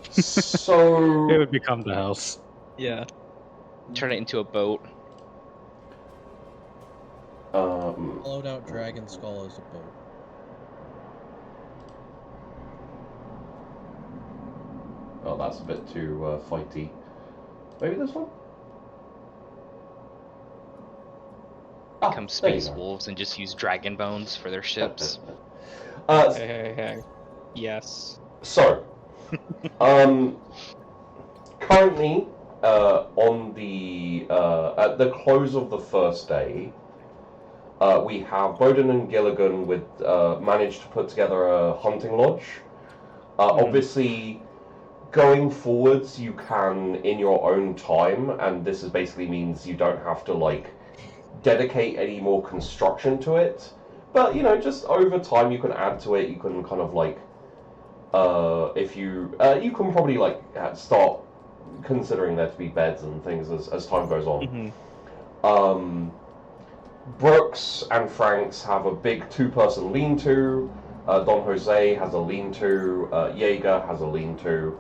So It would become the house. Yeah. Turn it into a boat. Hollowed out dragon skull is a boat. Oh, that's a bit too fighty. Maybe this one? Become space wolves and just use dragon bones for their ships. Hey. Yes. So, currently, on the at the close of the first day, we have Bowden and Gilligan with managed to put together a hunting lodge. Obviously, going forwards, you can in your own time, and this is basically means you don't have to dedicate any more construction to it. But just over time, you can add to it. You can kind of if you you can probably start considering there to be beds and things as time goes on. Brooks and Franks have a big 2-person lean-to. Don Jose has a lean-to. Jaeger has a lean-to.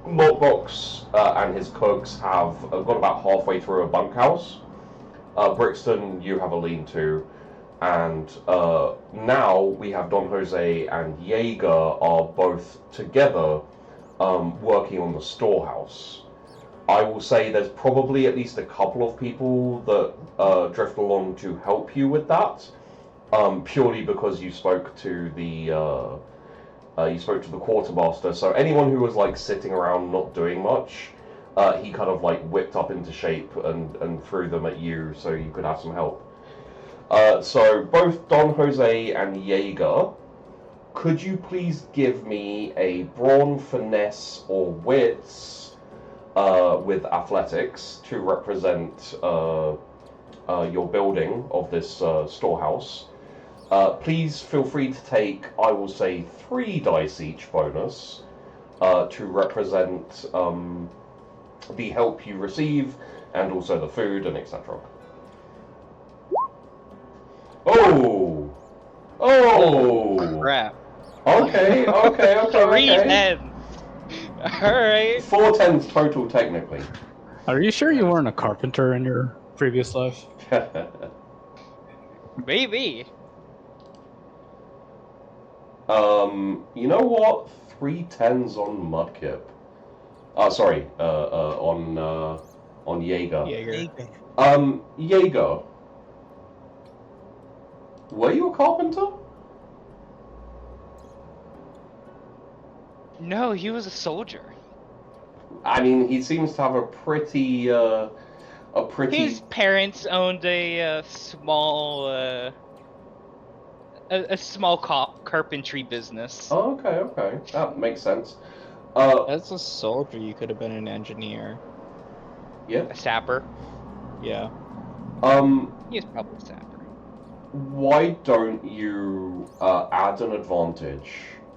Mortbox and his cooks have got about halfway through a bunkhouse. Brixton, you have a lean-to. And now we have Don Jose and Jaeger are both together working on the storehouse. I will say there's probably at least a couple of people that drift along to help you with that, purely because you spoke to the quartermaster. So anyone who was sitting around not doing much, he kind of whipped up into shape and threw them at you so you could have some help. So both Don Jose and Jaeger, could you please give me a brawn, finesse, or wits with athletics to represent your building of this storehouse, please feel free to take, I will say, 3 dice each bonus to represent the help you receive and also the food and etc. Oh! Oh! Crap. Okay. 3 10s. Alright. 4 10s total, technically. Are you sure you weren't a carpenter in your previous life? Maybe. You know what? 3 10s on Mudkip. Sorry, on Jaeger. Jaeger. Jaeger. Were you a carpenter? No, he was a soldier. I mean, he seems to have a pretty. His parents owned a small a small carpentry business. Oh, okay. That makes sense. As a soldier, you could have been an engineer. Yeah. A sapper. Yeah. He's probably a sapper. Why don't you add an advantage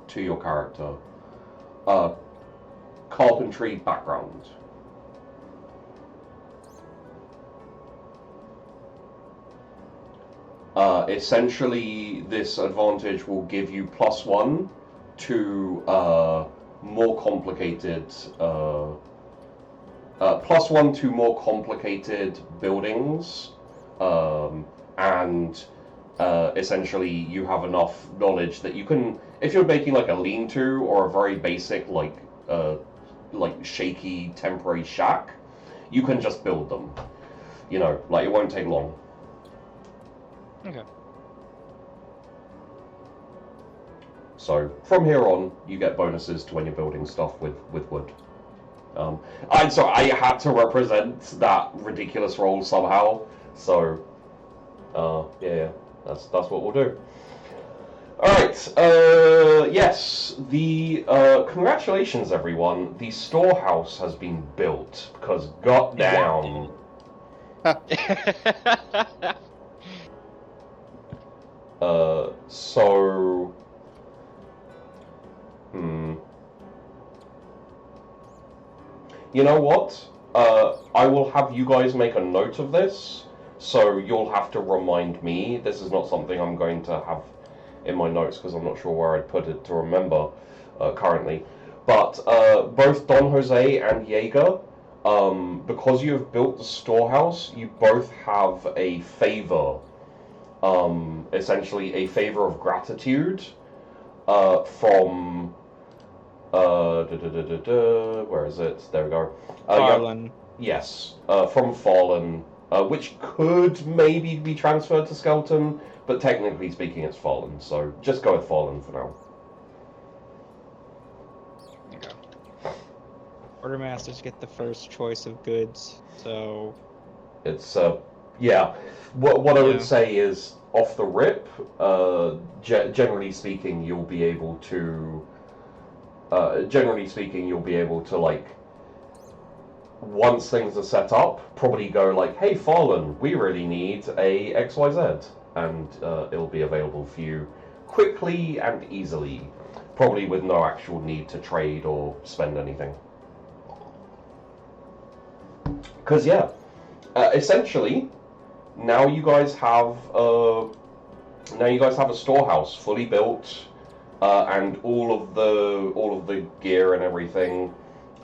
to your character? Carpentry background. Essentially, this advantage will give you +1 to more complicated. +1 to more complicated buildings, and essentially you have enough knowledge that you can, if you're making like a lean-to or a very basic like shaky temporary shack, you can just build them. You know, like it won't take long. Okay. So from here on, you get bonuses to when you're building stuff with wood. I had to represent that ridiculous roll somehow. So, yeah, that's what we'll do. All right. Yes. The congratulations, everyone. The storehouse has been built. Because goddamn. So. You know what? I will have you guys make a note of this, so you'll have to remind me. This is not something I'm going to have in my notes because I'm not sure where I'd put it to remember currently. But both Don Jose and Jaeger, because you have built the storehouse, you both have a favor, essentially a favor of gratitude from. Where is it? There we go. Farland. Yes, from Fallen, which could maybe be transferred to Skeleton, but technically speaking, it's Fallen. So just go with Fallen for now. Okay. Quartermasters get the first choice of goods, so It's yeah. What I would say is off the rip. Generally speaking, you'll be able to. Like, once things are set up, probably go like, hey Fallen, we really need a XYZ, and it'll be available for you quickly and easily, probably with no actual need to trade or spend anything. Because yeah, essentially, now you guys have a storehouse fully built. And all of the gear and everything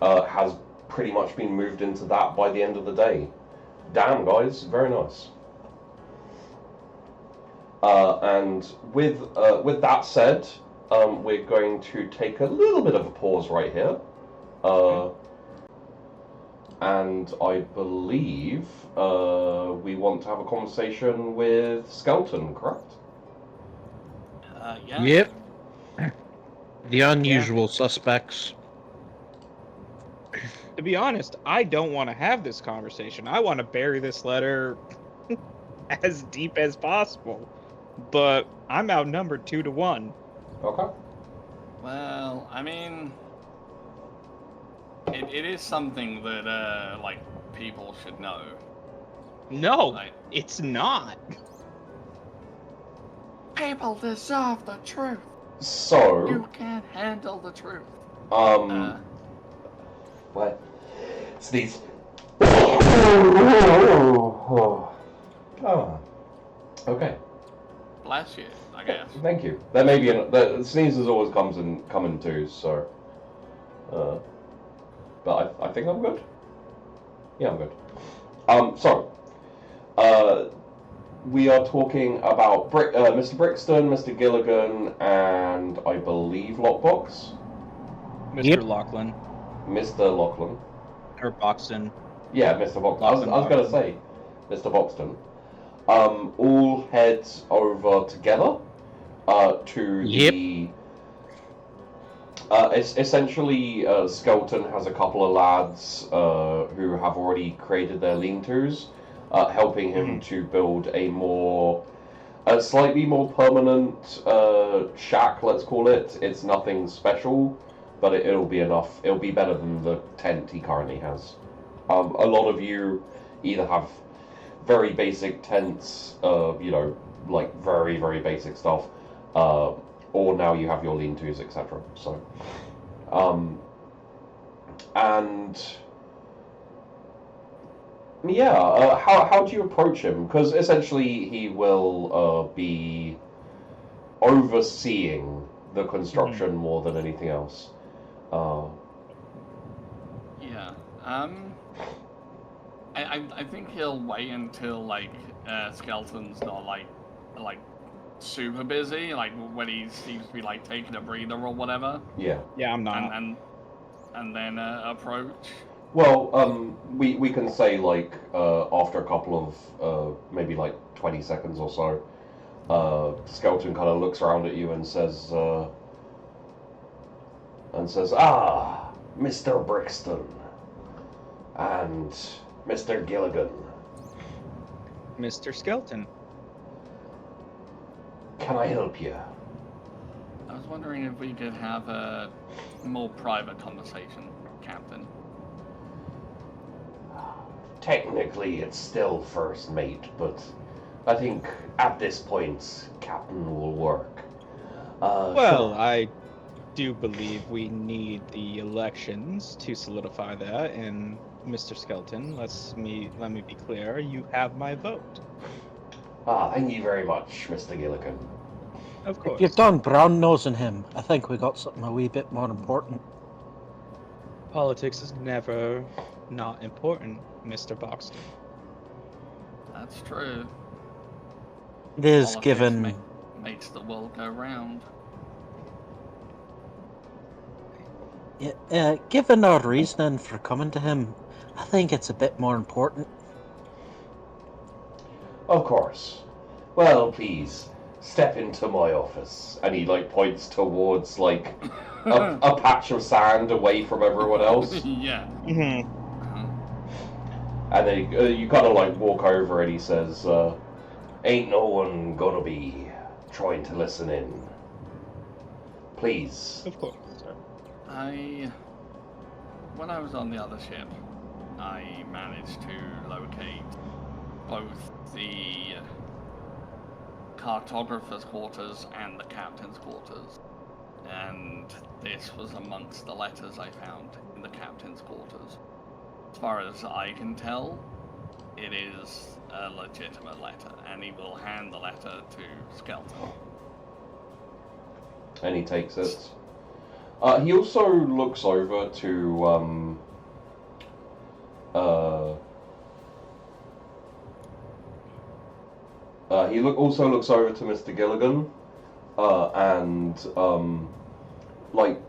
has pretty much been moved into that by the end of the day. Damn, guys, very nice. And with that said, we're going to take a little bit of a pause right here. And I believe we want to have a conversation with Skeleton, correct? Yeah. Yep. The unusual suspects. to be honest, I don't want to have this conversation. I want to bury this letter as deep as possible. But I'm outnumbered 2-1. Okay. Well, I mean, it is something that like people should know. No, Right. it's not. People deserve the truth. So, You can't handle the truth. what? Sneeze. Oh. Okay. Bless you, I guess. Thank you. There may be the sneezes always comes in twos, so. But I think I'm good. Yeah, I'm good. We are talking about Mr. Brixton, Mr. Gilligan, and I believe Lockbox. Mr. Lachlan. Mr. Lachlan. Or Boxton. Yeah, Mr. Boxton. I was going to say Mr. Boxton. All head over together to the. Essentially, Skeleton has a couple of lads who have already created their lean-tos, helping him to build a slightly more permanent shack, let's call it. It's nothing special, but it'll be enough. It'll be better than the tent he currently has. A lot of you either have very basic tents, like very, very basic stuff, or now you have your lean-tos, etc. So, how do you approach him? Because essentially he will be overseeing the construction more than anything else. Yeah. I think he'll wait until Skeleton's not like super busy, like when he seems to be like taking a breather or whatever. Yeah. Yeah, I'm not. And then approach. Well, we can say after a couple of maybe 20 seconds or so, Skeleton kind of looks around at you and says, "Ah, Mr. Brixton and Mr. Gilligan, Mr. Skeleton. can I help you?" I was wondering if we could have a more private conversation, Captain. Technically, it's still first mate, but I think at this point, Captain will work. Well, I do believe we need the elections to solidify that, and Mr. Skeleton, let me be clear, you have my vote. Thank you very much, Mr. Gilligan. Of course. If you've done brown nosing him, I think we got something a wee bit more important. Politics is never not important, Mr. Boxton. That's true. It is Politics given. makes the world go round. Given our reasoning for coming to him, I think it's a bit more important. Of course. Well, please, step into my office. And he, points towards, a patch of sand away from everyone else. Yeah. Mm-hmm. And then you kind of, walk over and he says, ain't no one gonna be trying to listen in. Please. Of course, sir. When I was on the other ship, I managed to locate both the cartographer's quarters and the captain's quarters. And this was amongst the letters I found in the captain's quarters. As far as I can tell, it is a legitimate letter, and he will hand the letter to Skeleton. And he takes it. He also looks over to also looks over to Mr. Gilligan, and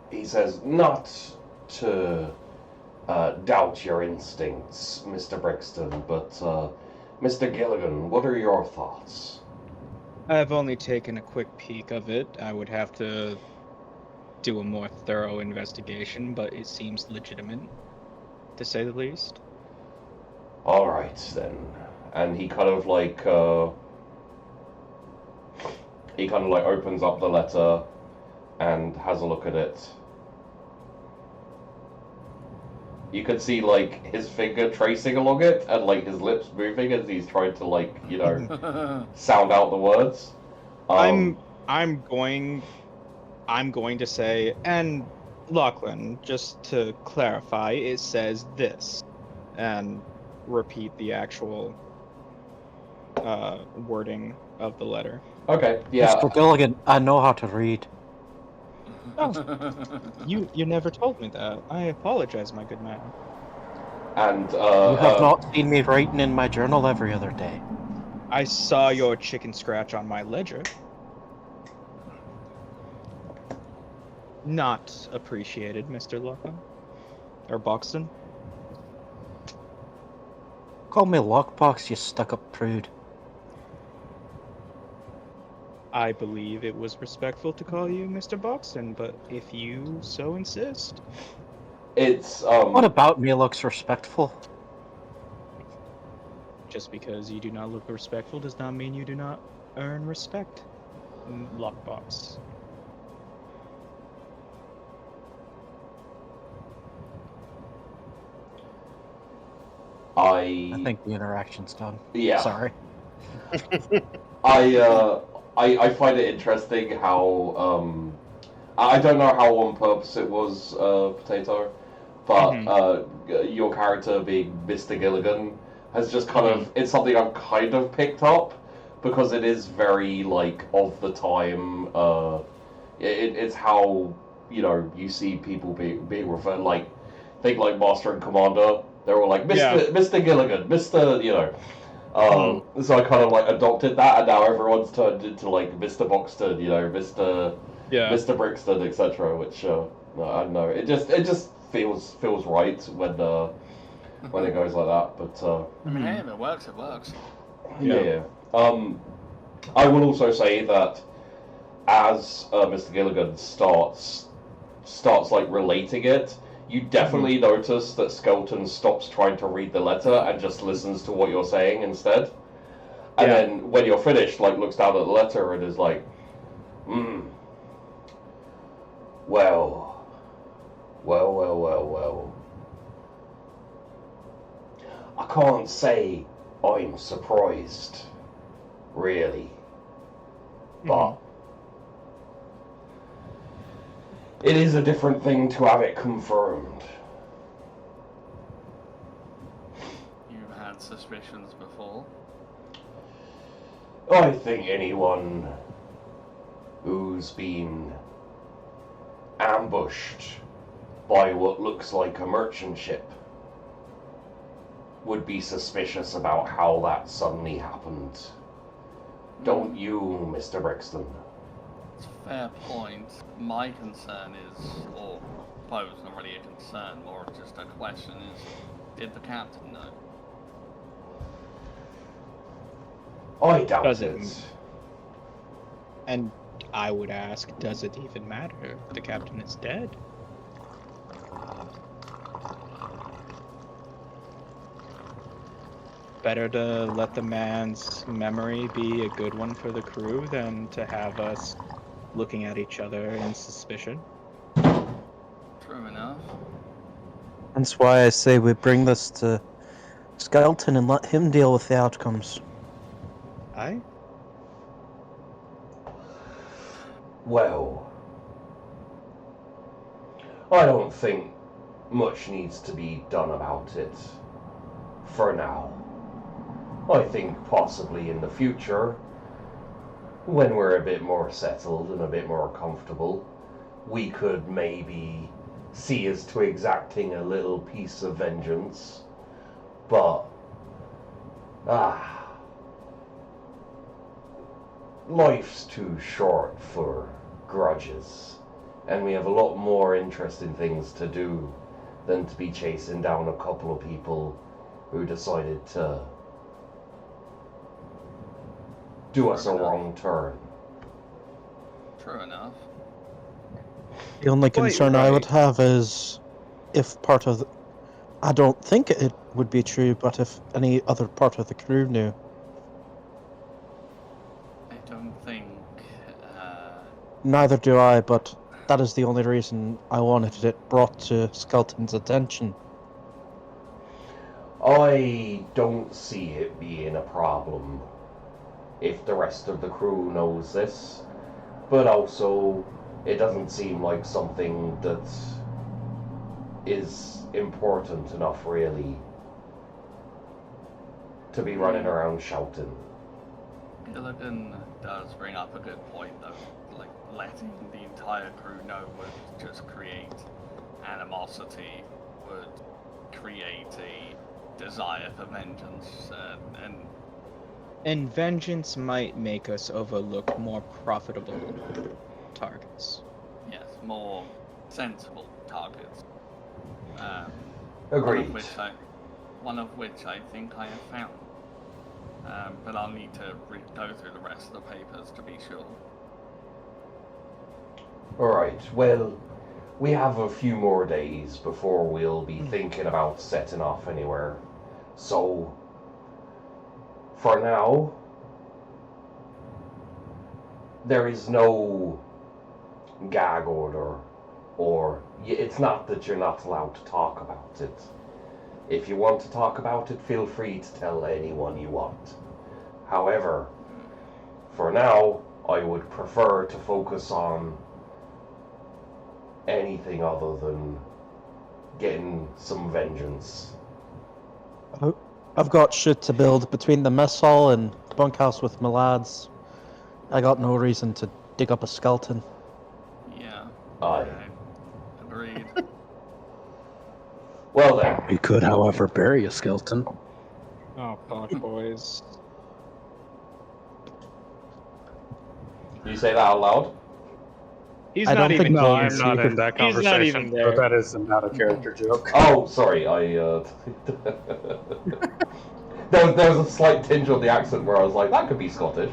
he says, "Not to doubt your instincts, Mr. Brixton, but Mr. Gilligan, what are your thoughts?" I've only taken a quick peek of it. I would have to do a more thorough investigation, but it seems legitimate, to say the least. All right, then. And he kind of opens up the letter and has a look at it. you could see like his finger tracing along it and like his lips moving as he's trying to like sound out the words. I'm going to say, and Lachlan, just to clarify, it says this, and repeat the actual wording of the letter. Okay, yeah. Mr. Gilligan, I know how to read. You never told me that. I apologize, my good man. And You have not seen me writing in my journal every other day. I saw your chicken scratch on my ledger. Not appreciated, Mr. Lachlan. Or Boxton. Call me Lockbox, you stuck-up prude. I believe it was respectful to call you Mr. Boxton, but if you so insist. It's What about me looks respectful? Just because you do not look respectful does not mean you do not earn respect. Lockbox. I think the interaction's done. Yeah. Sorry. I find it interesting how I don't know how on purpose it was Potato, but your character being Mr. Gilligan has just kind of it's something I've kind of picked up because it is very like of the time. It's how you see people being referred like think like Master and Commander. They're all like Mr. Gilligan, Mr. So I kind of like adopted that, and now everyone's turned into like Mr. Boxton, Mr. Brixton, etc. Which I don't know. It just feels right when it goes like that. But I mean, hey, if it works, it works. Yeah. I will also say that as Mr. Gilligan starts like relating it, you definitely notice that Skelton stops trying to read the letter and just listens to what you're saying instead. And then when you're finished, like looks down at the letter and is like, well. I can't say I'm surprised, really. But it is a different thing to have it confirmed. You've had suspicions before? I think anyone who's been ambushed by what looks like a merchant ship would be suspicious about how that suddenly happened. Don't you, Mr. Brixton? It's a fair point. My concern is, or I suppose not really a concern, more just a question is, did the captain know? I doubt Does it. it? And I would ask, does it even matter if the captain is dead? Better to let the man's memory be a good one for the crew than to have us looking at each other in suspicion. True enough. That's why I say we bring this to Skelton and let him deal with the outcomes. Aye? Well, I don't think much needs to be done about it for now. I think possibly in the future, when we're a bit more settled and a bit more comfortable, we could maybe see as to exacting a little piece of vengeance. But, life's too short for grudges, and we have a lot more interesting things to do than to be chasing down a couple of people who decided to do us a wrong turn. True enough. The only concern I would have is if part of I don't think it would be true, but if any other part of the crew knew. I don't think... Neither do I, but that is the only reason I wanted it brought to Skelton's attention. I don't see it being a problem if the rest of the crew knows this, but also it doesn't seem like something that is important enough, really, to be running around shouting. Gilligan does bring up a good point, though. Like, letting the entire crew know would just create animosity, would create a desire for vengeance, And vengeance might make us overlook more profitable targets. yes, more sensible targets. Agreed. One of which I think I have found. But I'll need to go through the rest of the papers to be sure. Alright, well, we have a few more days before we'll be thinking about setting off anywhere. So, for now, there is no gag order, or it's not that you're not allowed to talk about it. If you want to talk about it, feel free to tell anyone you want. However, for now, I would prefer to focus on anything other than getting some vengeance. I've got shit to build between the mess hall and the bunkhouse with my lads. I got no reason to dig up a skeleton. Yeah. Aye. Agreed. Well then, We could, however, bury a skeleton. Oh, gosh, boys. you say that out loud? He's I not don't think even No, here. I'm not in that He's not even conversation, there. but that is an out-of-character joke. Oh, sorry, there was a slight tinge on the accent where I was like, that could be Scottish.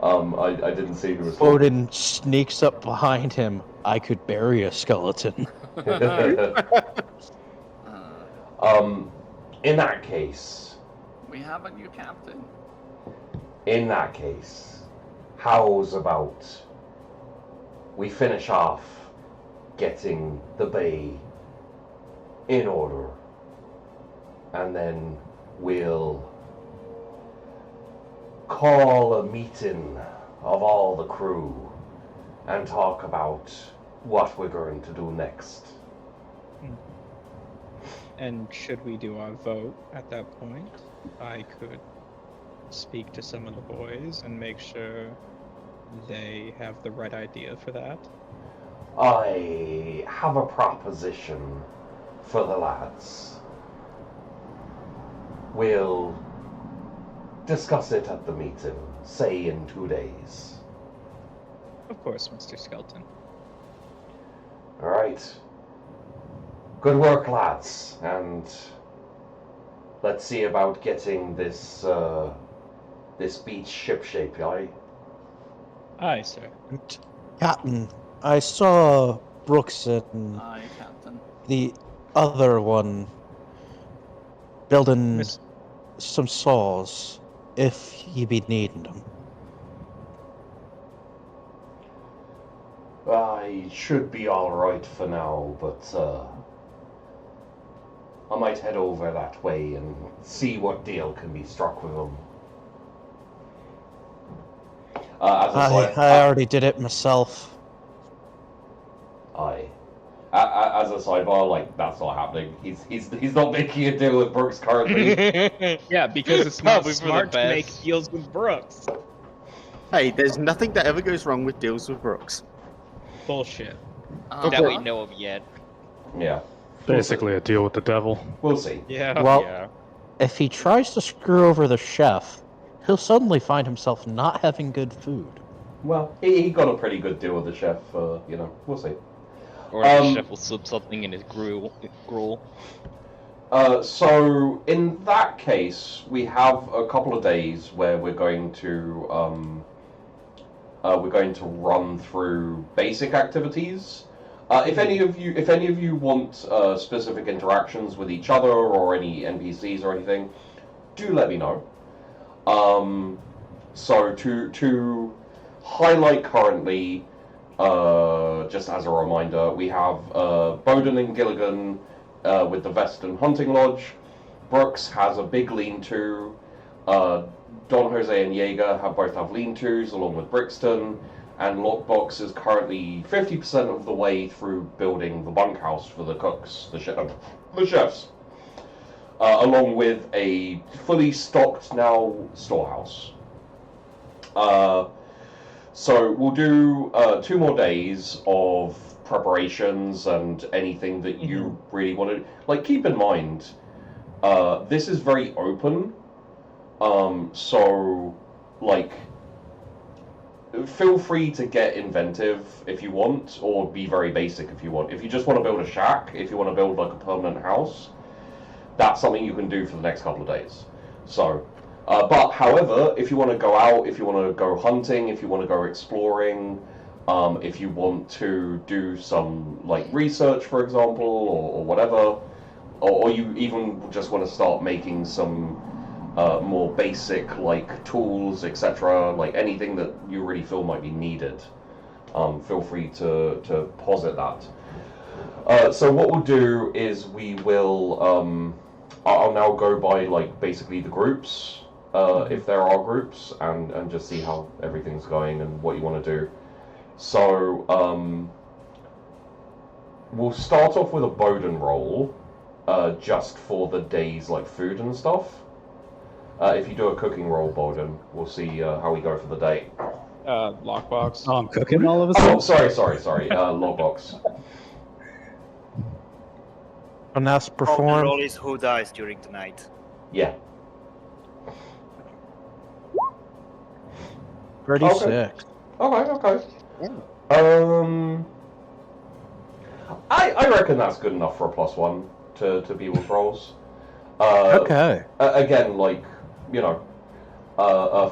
I didn't see who was talking. Odin sneaks up behind him. I could bury a skeleton. In that case, We have a new captain. how's about we finish off getting the bay in order, and then we'll call a meeting of all the crew and talk about what we're going to do next. And should we do our vote at that point, I could speak to some of the boys and make sure they have the right idea for that. I have a proposition for the lads. We'll discuss it at the meeting, say in 2 days. Of course, Mr. Skelton. All right. Good work, lads, and let's see about getting this this beach shipshape, aye? Aye, sir. Captain, I saw Brooks and Aye, Captain. the other one building Miss- some saws if you be needing them. I should be all right for now, but I might head over that way and see what deal can be struck with them. I already did it myself. Aye. As a sidebar, like, that's not happening. He's not making a deal with Brooks currently. Yeah, because it's not Probably for the smart to make best. deals with Brooks. Hey, there's nothing that ever goes wrong with deals with Brooks. Bullshit. That we know of yet. Yeah. Basically a deal with the devil. We'll see. Yeah. Well, Yeah. if he tries to screw over the chef, he'll suddenly find himself not having good food. Well, he got a pretty good deal with the chef, you know, we'll see. Or the chef will slip something in his gruel. So, in that case, we have a couple of days where we're going to run through basic activities. If any of you want specific interactions with each other or any NPCs or anything, do let me know. So to highlight currently, just as a reminder, we have Bowden and Gilligan with the Veston Hunting Lodge. Brooks has a big lean-to. Don Jose and Jaeger both have lean-tos, along with Brixton. And Lockbox is currently 50% of the way through building the bunkhouse for the cooks, the chefs. Along with a fully stocked now storehouse. So we'll do 2 more days of preparations and anything that you really want to... Like, keep in mind, this is very open. So, like, feel free to get inventive if you want, or be very basic if you want. If you just want to build a shack, if you want to build, like, a permanent house, that's something you can do for the next couple of days. So... but, however, if you want to go out, if you want to go hunting, if you want to go exploring, if you want to do some, like, research, for example, or whatever, or you even just want to start making some more basic, like, tools, etc., like, anything that you really feel might be needed, feel free to posit that. So what we'll do is we will, I'll now go by, like, basically the groups, if there are groups, and just see how everything's going and what you want to do. So, we'll start off with a Bowden roll, just for the day's, like, food and stuff. If you do a cooking roll, Bowden, we'll see how we go for the day. Lockbox. Oh, I'm cooking all of a sudden? Oh, sorry, Logbox. Finesse The perform. roll is who dies during the night. Yeah. 36. Okay. I reckon that's good enough for a +1 to people's rolls. Okay. Again, like, you know,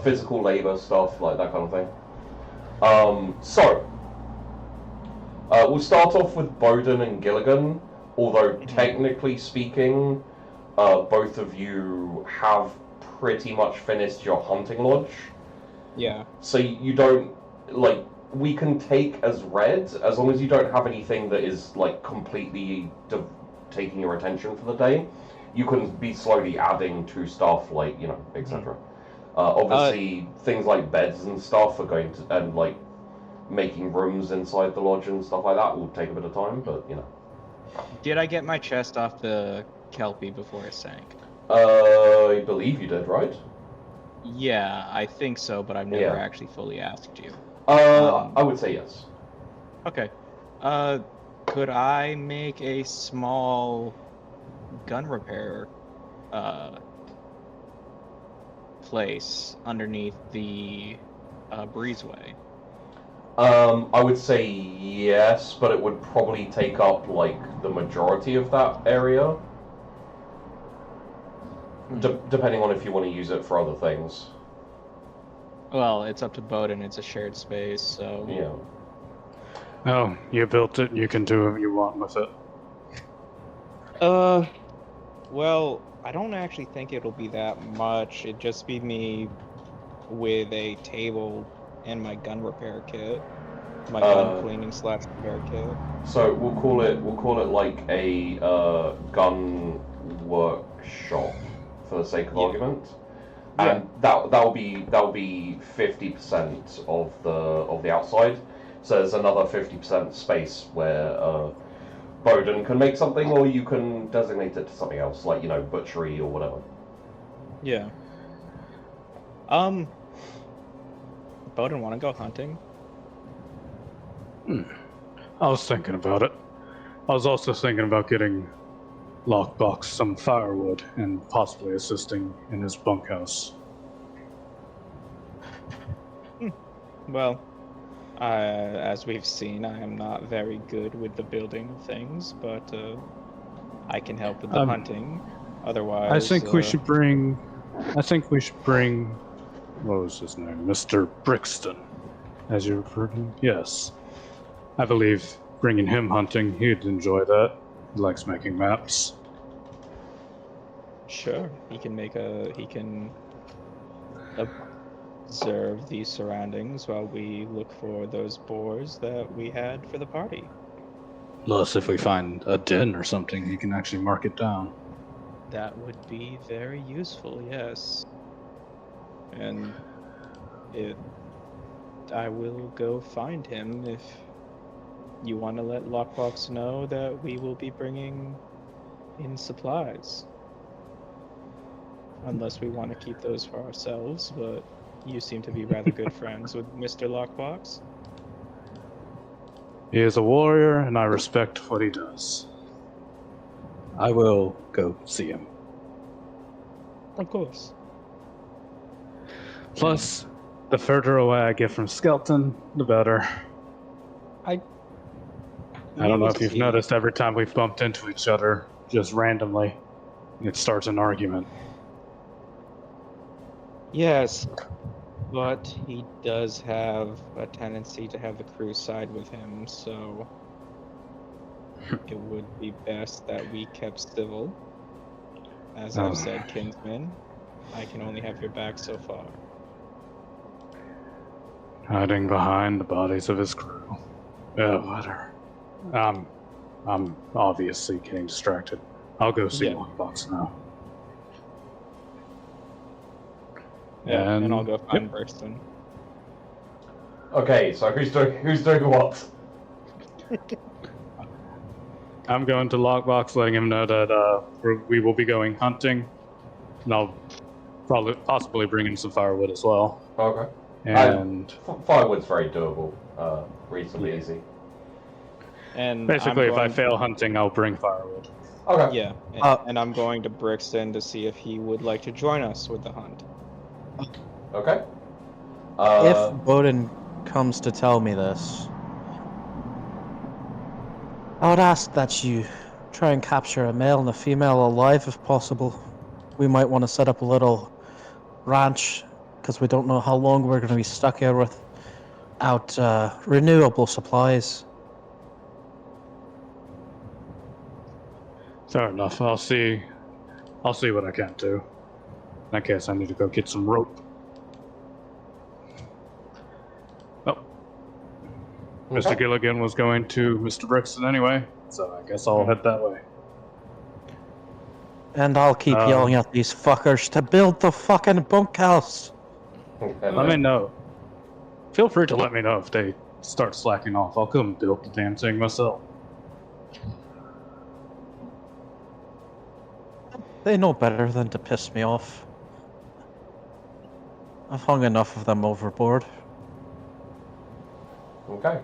physical labor stuff, like that kind of thing. So, we'll start off with Bowden and Gilligan, although technically speaking, both of you have pretty much finished your hunting lodge. Yeah. So you don't, like, we can take as read, as long as you don't have anything that is, like, completely taking your attention for the day. You can be slowly adding to stuff, like, you know, etc. Obviously, things like beds and stuff are going to, and, like, making rooms inside the lodge and stuff like that will take a bit of time, but, you know. Did I get my chest off the Kelpie before it sank? I believe you did, right? Yeah, I think so, but I've never actually fully asked you. I would say yes. Okay. Could I make a small gun repair place underneath the breezeway? I would say yes, but it would probably take up, like, the majority of that area. Depending on if you want to use it for other things. Well, it's up to Bowden. It's a shared space, so... Yeah. Oh, you built it. You can do what you want with it. Well, I don't actually think it'll be that much. It'd just be me with a table and my gun repair kit. My gun cleaning / repair kit. So we'll call it like a gun workshop for the sake of argument. And that'll be 50% of the outside. So there's another 50% space where Bowden can make something, or you can designate it to something else, like, you know, butchery or whatever. Yeah. Bowden, want to go hunting? I was thinking about it. I was also thinking about getting Lockbox some firewood and possibly assisting in his bunkhouse. Well, as we've seen, I am not very good with the building of things, but I can help with the hunting. Otherwise, I think we should bring. What was his name? Mr. Brixton, as you referred to him. Yes, I believe bringing him hunting, he'd enjoy that. He likes making maps. Sure, he can observe the surroundings while we look for those boars that we had for the party. Plus, if we find a den or something, he can actually mark it down. That would be very useful, yes. And I will go find him if you want to let Lockbox know that we will be bringing in supplies. Unless we want to keep those for ourselves, but you seem to be rather good friends with Mr. Lockbox. He is a warrior, and I respect what he does. I will go see him. Of course. Plus, the further away I get from Skelton, the better. I don't know if you've noticed, every time we've bumped into each other, just randomly, it starts an argument. Yes, but he does have a tendency to have the crew side with him, so it would be best that we kept civil. As I've said, kinsman, I can only have your back so far. Hiding behind the bodies of his crew. Oh, whatever. I'm obviously getting distracted. I'll go see Lockbox now. Yeah, and I'll go find Brixton. Okay, so who's doing what? I'm going to Lockbox, letting him know that we will be going hunting, and I'll possibly bring in some firewood as well. Okay. And firewood's very doable, reasonably easy. And basically, if I fail hunting, I'll bring firewood. Okay. Yeah, and I'm going to Brixton to see if he would like to join us with the hunt. Okay. If Bowden comes to tell me this, I would ask that you try and capture a male and a female alive if possible. We might want to set up a little ranch, because we don't know how long we're going to be stuck here without renewable supplies. Fair enough. I'll see what I can do. In that case, I need to go get some rope. Oh. Okay. Mr. Gilligan was going to Mr. Brixton anyway, so I guess I'll head that way. And I'll keep yelling at these fuckers to build the fucking bunkhouse. Let me know. Feel free to let me know if they start slacking off. I'll come build the damn thing myself. They know better than to piss me off. I've hung enough of them overboard. Okay.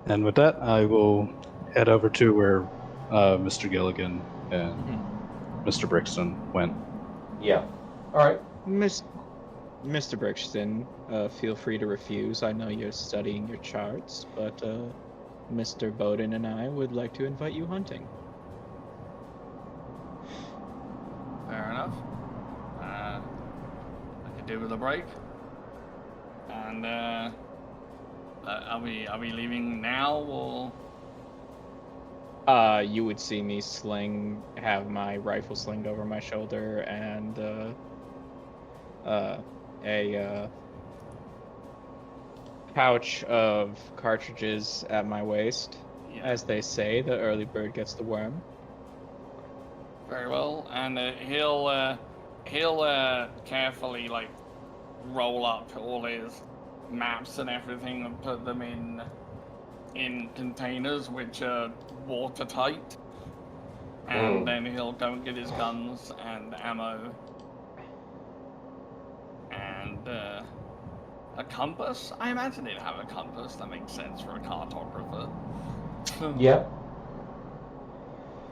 And with that, I will head over to where Mr. Gilligan and Mr. Brixton went. Yeah. All right. Mr. Brixton, feel free to refuse. I know you're studying your charts, but Mr. Bowden and I would like to invite you hunting. Fair enough. I could do with a break. And are we leaving now or? You would see me have my rifle slinged over my shoulder and a pouch of cartridges at my waist. Yeah. As they say, the early bird gets the worm. Very well, and he'll carefully roll up all his maps and everything and put them in containers which are watertight, and then he'll go and get his guns and ammo and a compass. I imagine he'd have a compass. That makes sense for a cartographer. Yeah.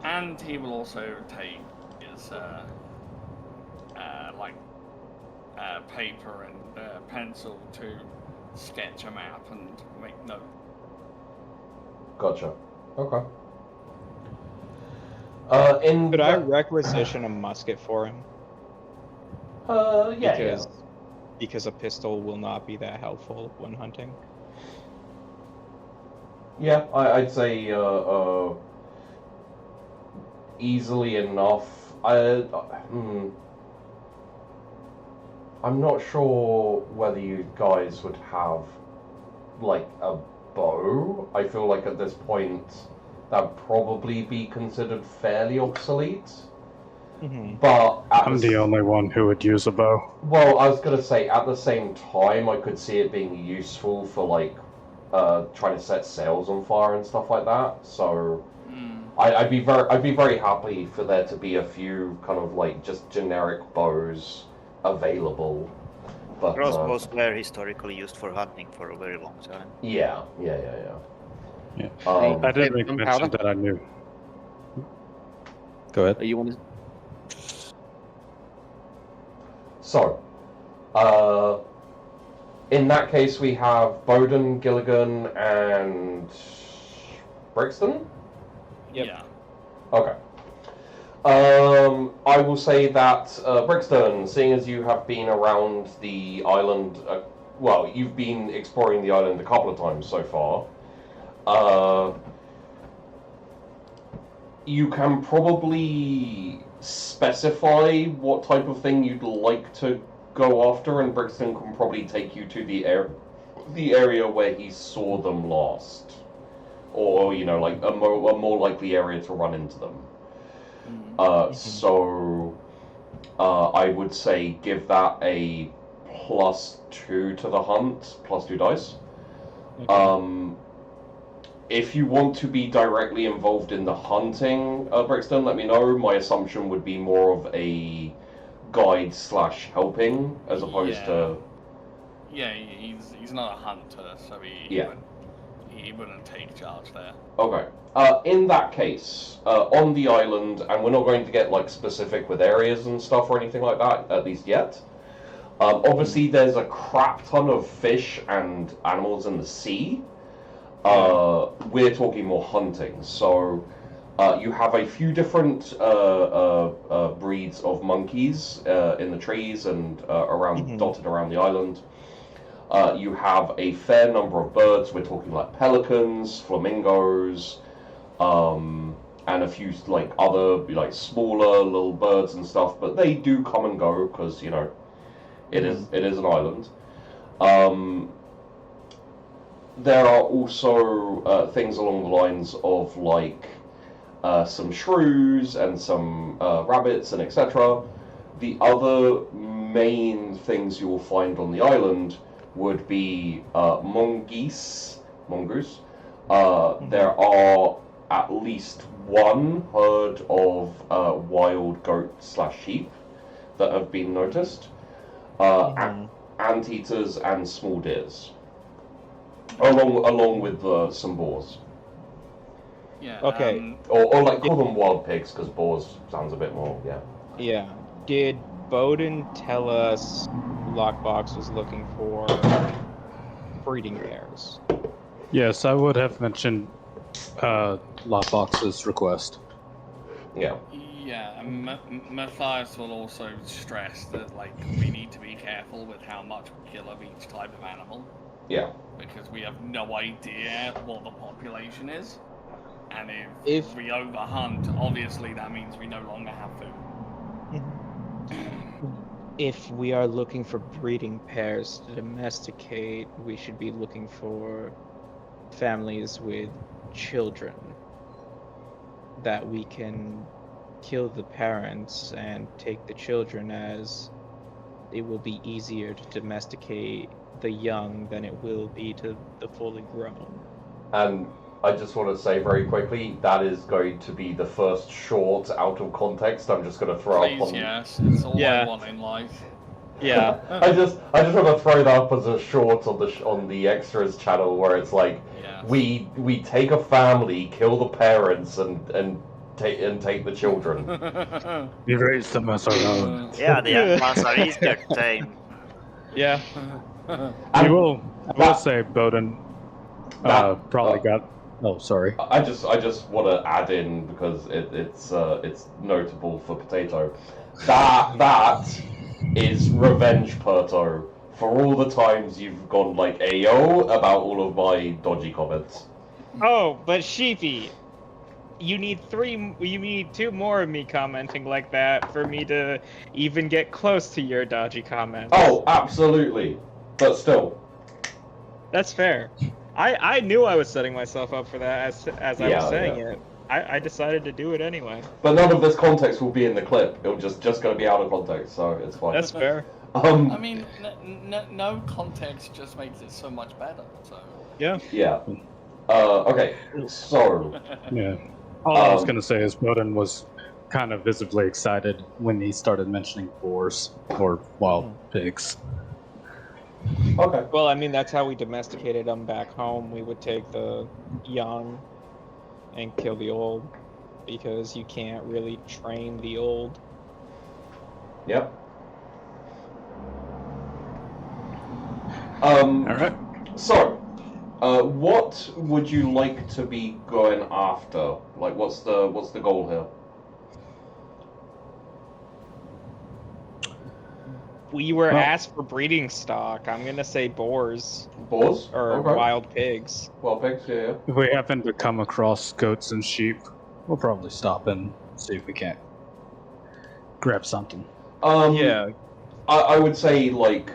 And he will also take his paper and pencil to sketch a map and make notes. Gotcha. Okay. Could I requisition a musket for him? Yeah. Because a pistol will not be that helpful when hunting. Yeah, I'd say easily enough. I'm not sure whether you guys would have a bow. I feel like at this point that would probably be considered fairly obsolete. Mm-hmm. But I'm the only one who would use a bow. Well, I was gonna say at the same time, I could see it being useful for like trying to set sails on fire and stuff like that. So I'd be very happy for there to be a few kind of like just generic bows available. But crossbows were historically used for hunting for a very long time. yeah. I didn't make mention that I knew. Go ahead. Are you want to? So, in that case, we have Bowden, Gilligan, and Brixton. Yep. Yeah. Okay. I will say that Brixton, seeing as you have been around the island, well, you've been exploring the island a couple of times so far. You can probably specify what type of thing you'd like to go after, and Brixton can probably take you to the area where he saw them last, or like a more likely area to run into them. So I would say give that a +2 to the hunt, +2 dice. Okay. If you want to be directly involved in the hunting, Brixton, let me know. My assumption would be more of a guide / helping, as opposed to... Yeah, he's not a hunter, so he wouldn't take charge there. Okay. In that case, on the island, and we're not going to get like specific with areas and stuff or anything like that, at least yet. Obviously, there's a crap ton of fish and animals in the sea. We're talking more hunting, so you have a few different breeds of monkeys in the trees and dotted around the island. You have a fair number of birds. We're talking like pelicans, flamingos, and a few like other like smaller little birds and stuff. But they do come and go because it is an island. There are also things along the lines of like some shrews and some rabbits and etc. The other main things you will find on the island would be mongoose. There are at least one herd of wild goat / sheep that have been noticed. Anteaters and small deers. Along with some boars. Yeah. Okay. Or like call them wild pigs, because boars sounds a bit more, yeah. Yeah. Did Bowden tell us Lockbox was looking for breeding pairs? Yes, I would have mentioned Lockbox's request. Yeah. Yeah, and Matthias will also stress that like we need to be careful with how much we kill of each type of animal. Yeah. Because we have no idea what the population is. And if we overhunt, obviously that means we no longer have food. If we are looking for breeding pairs to domesticate, we should be looking for families with children that we can kill the parents and take the children, as it will be easier to domesticate the young than it will be to the fully grown. And I just want to say very quickly, that is going to be the first short out of context. I'm just going to throw Please, up on... yes, it's all I want in life. Yeah. I just want to throw that up as a short on the extras channel, where it's like, we take a family, kill the parents, and take the children. We raise them as our own. Yeah, the young ones are easier to tame. Yeah. I will say Bowden probably got... Oh, sorry. I just want to add in, because it's notable for Potato. That is revenge, Perto, for all the times you've gone like AO about all of my dodgy comments. Oh, but Sheepy, you need 2 more of me commenting like that for me to even get close to your dodgy comments. Oh, absolutely. But still. That's fair. I knew I was setting myself up for that as I was Yeah, saying yeah. it. I decided to do it anyway. But none of this context will be in the clip. It'll just going to be out of context, so it's fine. That's fair. I mean, no context just makes it so much better. So. Yeah. Yeah. Okay. So. Yeah. All I was going to say is Bowden was kind of visibly excited when he started mentioning boars or wild pigs. Okay. Well, I mean, that's how we domesticated them back home. We would take the young and kill the old because you can't really train the old. Yep. All right. So, what would you like to be going after? Like, what's the goal here? We were asked for breeding stock. I'm gonna say boars. Boars? Or Okay. wild pigs. Wild pigs, yeah. If we happen to come across goats and sheep, we'll probably stop and see if we can't grab something. Yeah. I would say, like,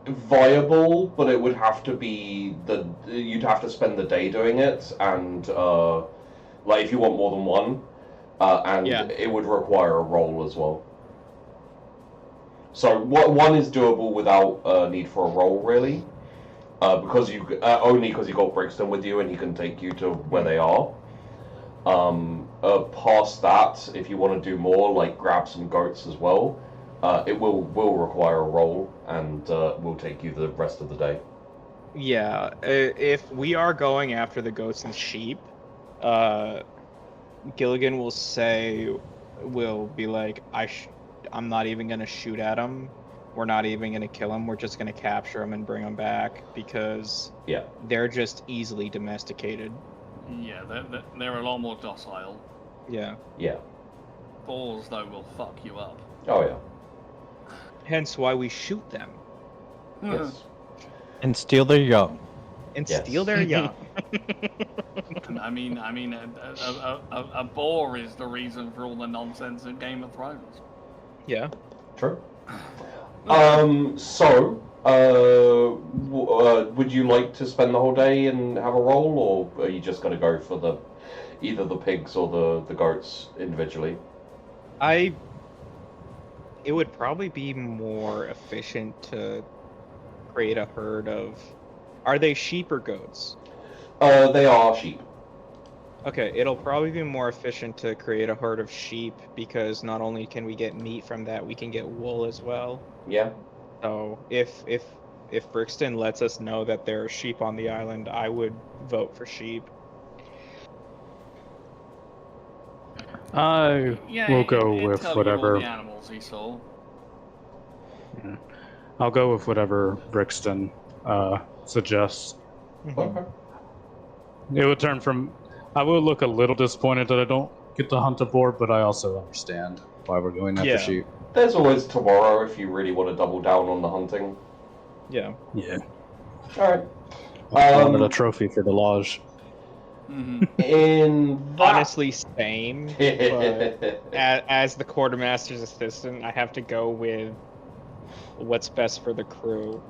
viable, but it would have to be you'd have to spend the day doing it, and like if you want more than one, and it would require a roll as well. So one is doable without need for a roll, really, because you only because you got Brixton with you and he can take you to where they are. Past that, if you want to do more, like grab some goats as well, it will require a roll, and will take you the rest of the day. Yeah, if we are going after the goats and sheep, Gilligan will be like, I'm not even gonna shoot at them. We're not even gonna kill them. We're just gonna capture them and bring them back because they're just easily domesticated. Yeah, they're a lot more docile. Yeah. Yeah. Boars, though, will fuck you up. Oh yeah. Hence why we shoot them. Yes. And steal their young. And steal their young. I mean, a boar is the reason for all the nonsense in Game of Thrones. Yeah. True. So, would you like to spend the whole day and have a roll, or are you just going to go for either the pigs or the goats individually? It would probably be more efficient to create a herd of... Are they sheep or goats? They are sheep. Okay, it'll probably be more efficient to create a herd of sheep because not only can we get meat from that, we can get wool as well. Yeah. So if Brixton lets us know that there are sheep on the island, I would vote for sheep. We'll go with whatever. The animals he saw. Yeah. I'll go with whatever Brixton suggests. Okay. It would turn from. I will look a little disappointed that I don't get to hunt a boar, but I also understand why we're going after sheep. There's always tomorrow if you really want to double down on the hunting. Yeah. Yeah. All right. I wanted a trophy for the lodge. In honestly, same. But as the quartermaster's assistant, I have to go with what's best for the crew.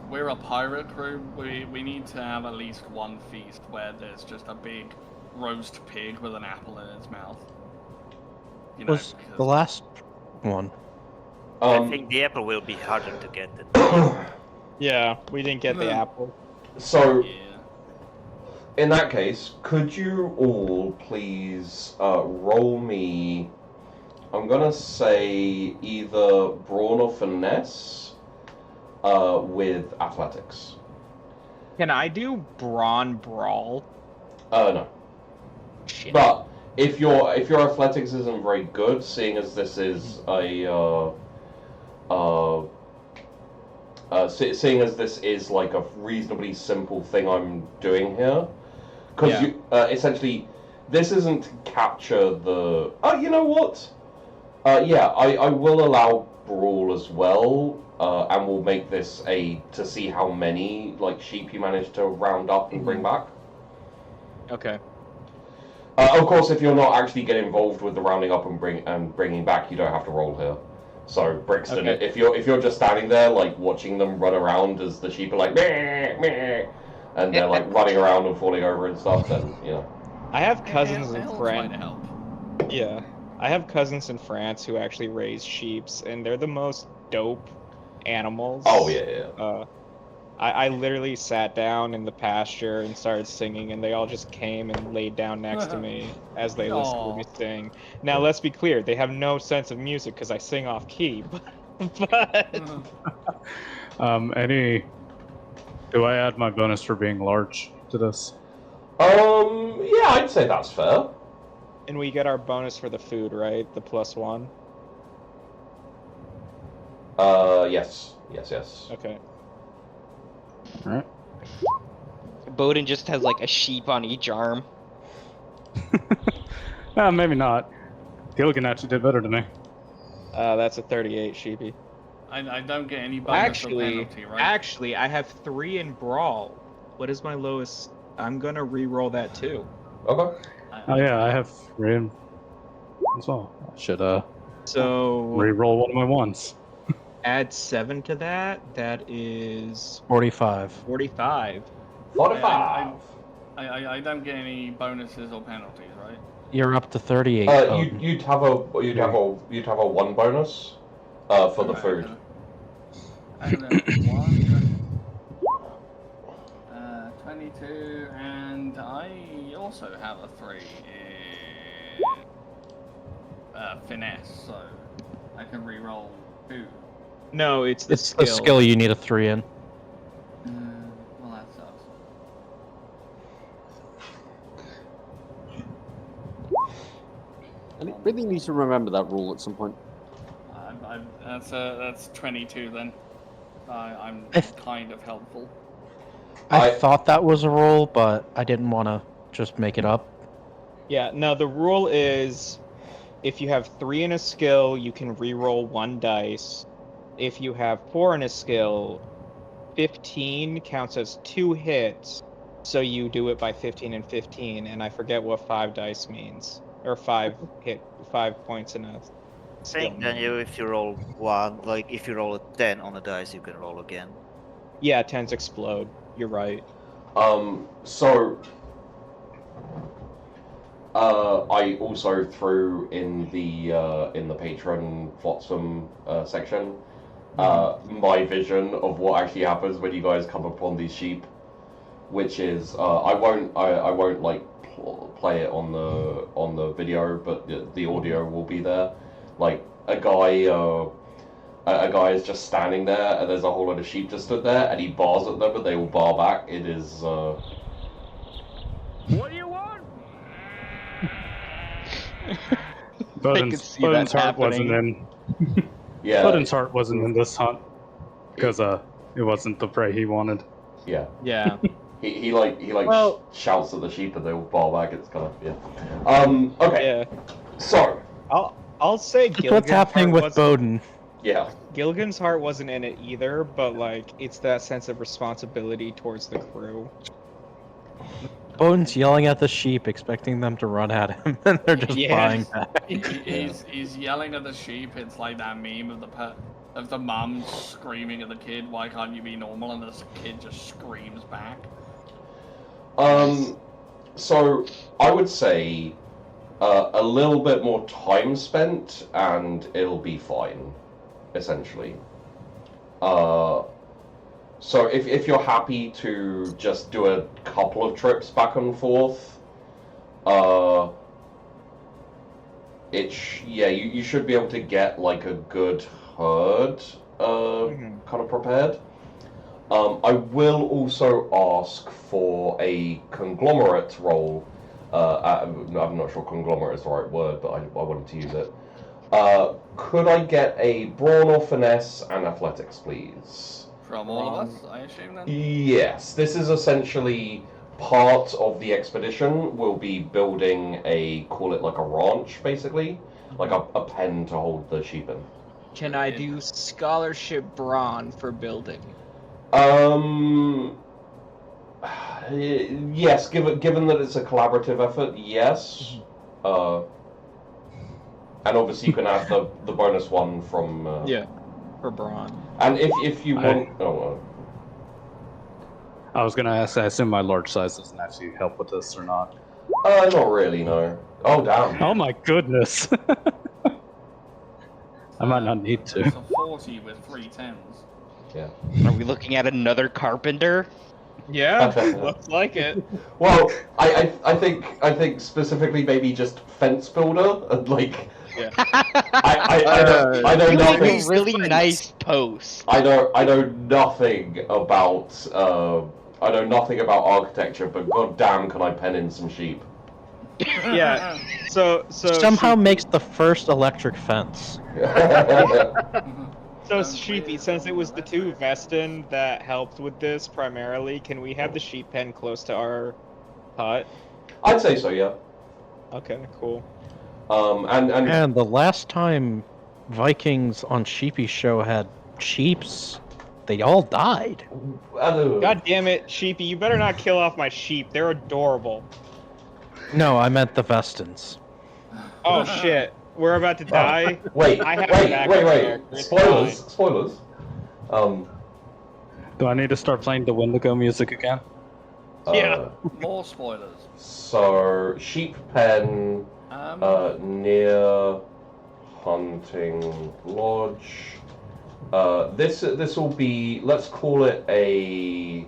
We're a pirate crew. We need to have at least one feast where there's just a big roast pig with an apple in its mouth. You know, was the last one. I think the apple will be harder to get than Yeah, we didn't get the apple. So, in that case, could you all please roll me, I'm gonna say either brawn or finesse with athletics. Can I do brawn brawl? No. Shit. But if your athletics isn't very good, seeing as this is seeing as this is like a reasonably simple thing I'm doing here, because you essentially this isn't to capture the. Oh, you know what? I will allow brawl as well, and we'll make this to see how many like sheep you manage to round up and bring back. Okay. Of course, if you're not actually getting involved with the rounding up and bringing back, you don't have to roll here. So Brixton, Okay. if you're just standing there like watching them run around as the sheep are like meh, meh, and they're like running around and falling over and stuff, then you know. I have cousins in I'll try to France. help. Yeah, I have cousins in France who actually raise sheeps, and they're the most dope animals. Oh yeah. I literally sat down in the pasture and started singing, and they all just came and laid down next to me as they listened to me Aw. sing. Now, let's be clear, they have no sense of music because I sing off key, but Do I add my bonus for being large to this? Yeah, I'd say that's fair. and we get our bonus for the food, right? The +1. Yes. Okay. Alright. Bowden just has like a sheep on each arm. Maybe not. Gilligan actually did better than me. That's a 38, sheepy. I don't get any bonus or penalty, right? Actually, I have 3 in brawl. What is my lowest? I'm gonna re-roll that too. Okay. Oh yeah, I have 3 in as well. I should So re-roll one of my ones. add 7 to that. That is 45. 45. 45. I don't get any bonuses or penalties, right? You're up to 38. You'd have a 1 bonus for the food. And then 1, 22, and I also have a 3 in finesse, so I can re-roll 2. No, it's the It's skill. the skill you need a 3 in. Well, that sucks. And it really needs to remember that rule at some point. That's 22 then. I'm kind of helpful. I thought that was a roll, but I didn't want to just make it up. Yeah, no, the rule is if you have 3 in a skill, you can re-roll 1 dice. If you have 4 in a skill, 15 counts as 2 hits, so you do it by 15 and 15, and I forget what 5 dice means. Or 5 points in a I skill. think then if you roll 1, like if you roll a 10 on the dice, you can roll again. Yeah, 10s explode. You're right. So I also threw in the patron Flotsam section my vision of what actually happens when you guys come upon these sheep, which is I won't like play it on the video, but the audio will be there. Like a guy is just standing there, and there's a whole lot of sheep just stood there, and he bars at them, and they all bar back. It is. What do you want? Bowden's heart wasn't in. Yeah. Bowden's heart wasn't in this hunt because it wasn't the prey he wanted. Yeah. Yeah. He Well- shouts at the sheep, and they all bar back. It's kind of Okay. Yeah. So. I'll say What's Gilligan's happening heart with wasn't- Bowden? Yeah. Gilligan's heart wasn't in it either, but like it's that sense of responsibility towards the crew. Bowden's yelling at the sheep, expecting them to run at him, and they're just Yes. buying back. He's yelling at the sheep. It's like that meme of the mum screaming at the kid, "Why can't you be normal?" And this kid just screams back. So I would say a little bit more time spent, and it'll be fine, essentially. So if you're happy to just do a couple of trips back and forth, you should be able to get like a good herd kind of prepared. I will also ask for a conglomerate roll. I'm not sure conglomerate is the right word, but I wanted to use it. Could I get a brawn or finesse and athletics, please? From all of us, I assume then? Yes, this is essentially part of the expedition. We'll be building call it like a ranch, basically. Like a pen to hold the sheep in. Can I do scholarship brawn for building? Yes, given that it's a collaborative effort, yes. And obviously you can add the bonus one from... Yeah, for Braun. And if you want... I was gonna ask, I assume my large size doesn't actually help with this or not. Not really, no. Oh, damn. Oh my goodness! I might not need to. It's a 40 with 3 10s. Yeah. Are we looking at another carpenter? Yeah, looks like it. Well, I think specifically maybe just fence builder and like... Yeah. I know You make nothing... a really nice post. I know nothing about architecture, but goddamn, can I pen in some sheep? Yeah. So Somehow makes the first electric fence. So Sheepy, since it was the 2 Vestin that helped with this primarily, can we have the sheep pen close to our hut? I'd say so, yeah. Okay, cool. And the last time Vikings on Sheepy's show had sheeps, they all died. God damn it, Sheepy, you better not kill off my sheep. They're adorable. No, I meant the Vestins. Oh shit. We're about to die. Wait. I have backup characters. Spoilers. Do I need to start playing the Wendigo music again? Yeah. More spoilers. So, sheep pen near hunting lodge. This will be, let's call it a...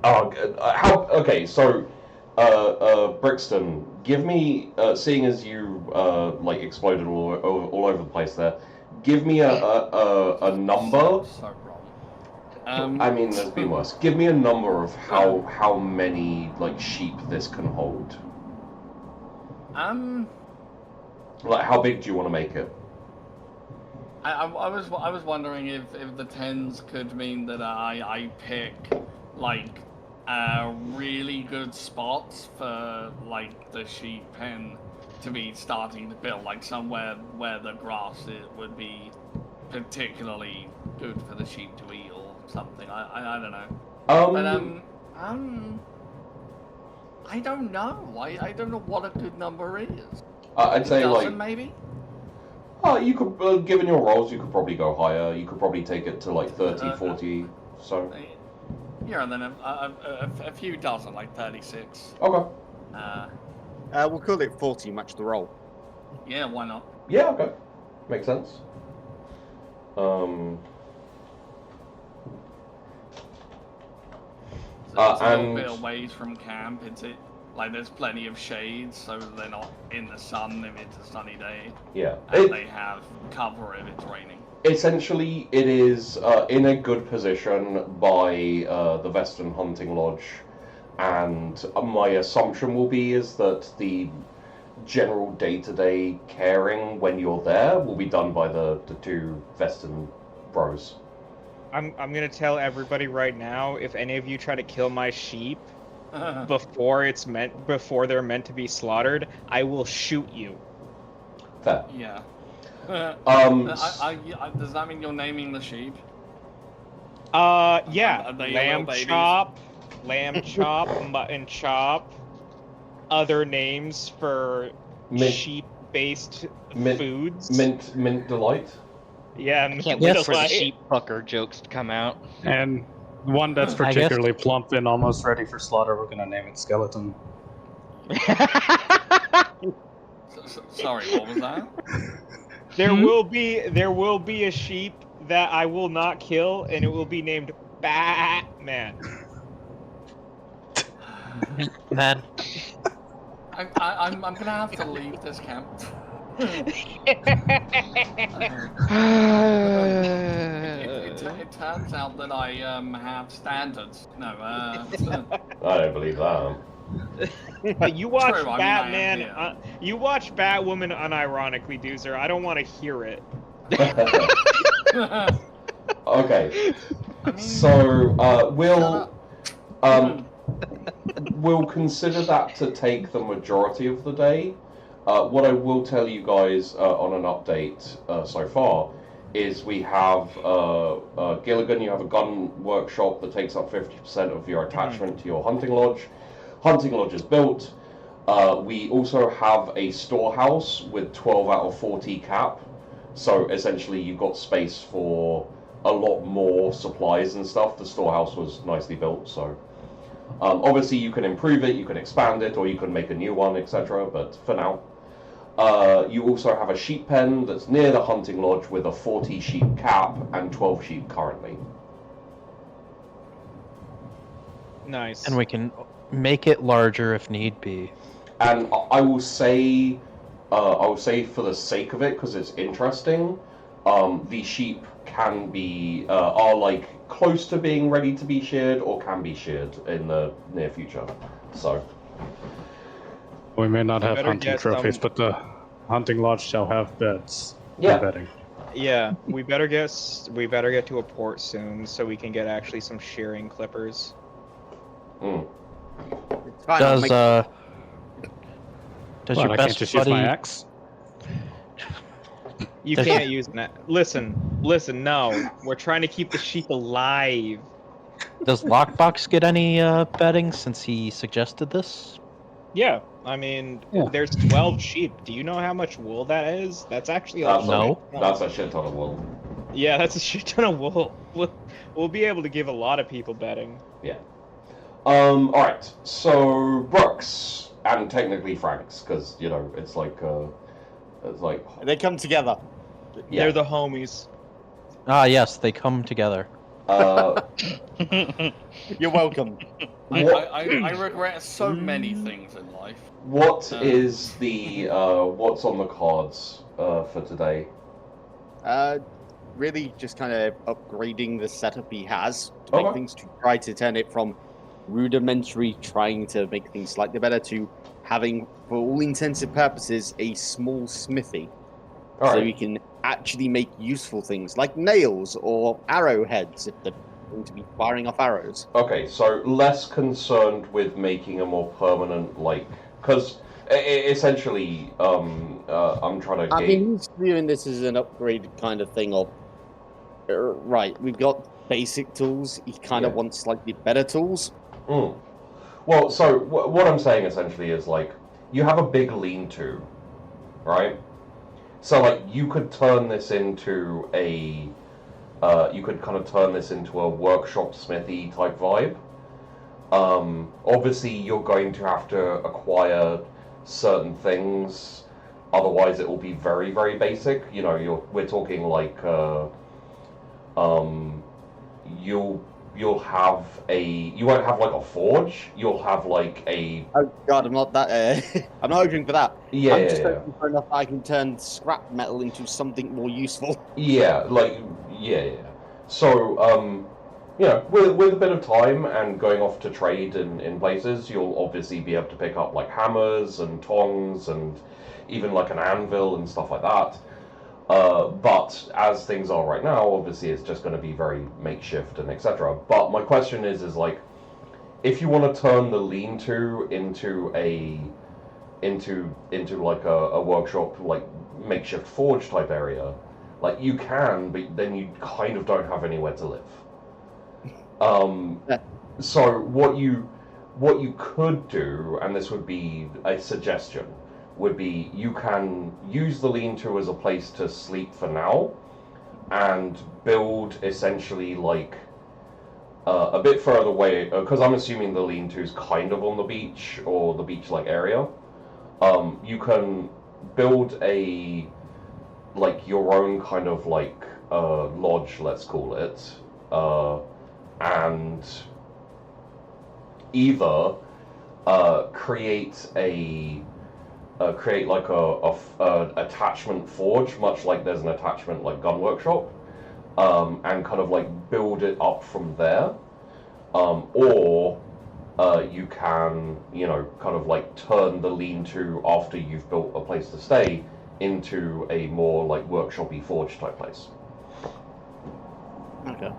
Okay, so Brixton, give me, seeing as you like exploded all over the place there, give me a number. So wrong. I mean, there's been worse. Give me a number of how many like sheep this can hold. Like, how big do you want to make it? I was wondering if the 10s could mean that I pick like really good spots for like the sheep pen to be starting to build, like somewhere where the grass would be particularly good for the sheep to eat or something. I don't know. I don't know. I don't know what a good number is. I'd say like maybe. You could, given your rolls, you could probably go higher. You could probably take it to like 30, 40. So. Yeah, and then a few dozen, like 36. Okay. We'll call it 40, match the roll. Yeah, why not? Yeah, okay. Makes sense. It's a little bit away from camp. It's like there's plenty of shade, so they're not in the sun if it's a sunny day. Yeah. And they have cover if it's raining. Essentially, it is in a good position by the Veston Hunting Lodge, and my assumption will be is that the general day-to-day caring when you're there will be done by the 2 Veston bros. I'm gonna tell everybody right now, if any of you try to kill my sheep before they're meant to be slaughtered, I will shoot you. Fair. Yeah. Does that mean you're naming the sheep? Yeah. Lamb chop, mutton chop, other names for sheep-based foods. Mint delight. Yeah, I can't wait for the sheep fucker jokes to come out. And one that's particularly plump and almost ready for slaughter, we're gonna name it Skeleton. Sorry, what was that? There will be a sheep that I will not kill, and it will be named Batman. Man. I'm gonna have to leave this camp. It turns out that I have standards. No, I don't believe that. You watch True, Batman. I mean, you watch Batwoman unironically, Doozer. I don't want to hear it. Okay. So we'll consider that to take the majority of the day. What I will tell you guys on an update so far is we have Gilligan, you have a gun workshop that takes up 50% of your attachment to your hunting lodge. Hunting lodge is built. We also have a storehouse with 12 out of 40 cap. So essentially you've got space for a lot more supplies and stuff. The storehouse was nicely built, so... obviously you can improve it, you can expand it, or you can make a new one, etc. But for now. You also have a sheep pen that's near the hunting lodge with a 40 sheep cap and 12 sheep currently. Nice. And we can make it larger if need be. And I will say for the sake of it, because it's interesting, the sheep can be are like close to being ready to be sheared or can be sheared in the near future. So We may not We have better hunting get trophies, some- but the hunting lodge shall have beds. Yeah. And bedding. Yeah, we better get to a port soon so we can get actually some shearing clippers. It's fine. Does I'll does What, your I best can't just buddy use my axe? You Does- can't use that. Listen, no. We're trying to keep the sheep alive. does Lockbox get any bedding since he suggested this? Yeah, I mean, Yeah. there's 12 sheep. Do you know how much wool that is? That's actually a No. That's a shit ton of wool. Yeah, that's a shit ton of wool. We'll be able to give a lot of people bedding. Yeah. Alright, so Brooks, and technically Franks, because, you know, it's like, They come together. yeah. They're the homies. Ah, yes, they come together. You're welcome. I regret so many things in life. What is the, what's on the cards, for today? Really just kind of upgrading the setup he has to make Okay. things, to try to turn it from rudimentary trying to make things slightly better to having, for all intents and purposes, a small smithy. So Alright. you can actually make useful things like nails or arrowheads if they're going to be firing off arrows. Okay, so less concerned with making a more permanent, like, because essentially, I'm trying to I gauge. mean, he's viewing this as an upgraded kind of thing of, right, we've got basic tools, he kind of Yeah. wants slightly better tools. Well, so what I'm saying essentially is like, you have a big lean-to, right? So like, you could turn this into a, you could kind of turn this into a workshop smithy type vibe. Obviously, you're going to have to acquire certain things, otherwise it will be very, very basic. You know, we're talking like, you won't have like a forge. You'll have like a Oh god, I'm not that, I'm not hoping for that. yeah, I'm yeah, just yeah. hoping for enough that I can turn scrap metal into something more useful. Yeah, like yeah. So you know, with a bit of time and going off to trade in places, you'll obviously be able to pick up like hammers and tongs and even like an anvil and stuff like that. But as things are right now, obviously it's just going to be very makeshift and etc. But my question is like, if you want to turn the lean-to into like a workshop, like makeshift forge type area, like you can, but then you kind of don't have anywhere to live. So what you could do, and this would be a suggestion, would be you can use the lean-to as a place to sleep for now, and build essentially like a bit further away, because I'm assuming the lean-to is kind of on the beach or the beach-like area. You can build a like your own kind of like lodge, let's call it, and either create like a attachment forge, much like there's an attachment like gun workshop, and kind of like build it up from there, or you can, you know, kind of like turn the lean-to after you've built a place to stay into a more like workshopy forge type place. Okay.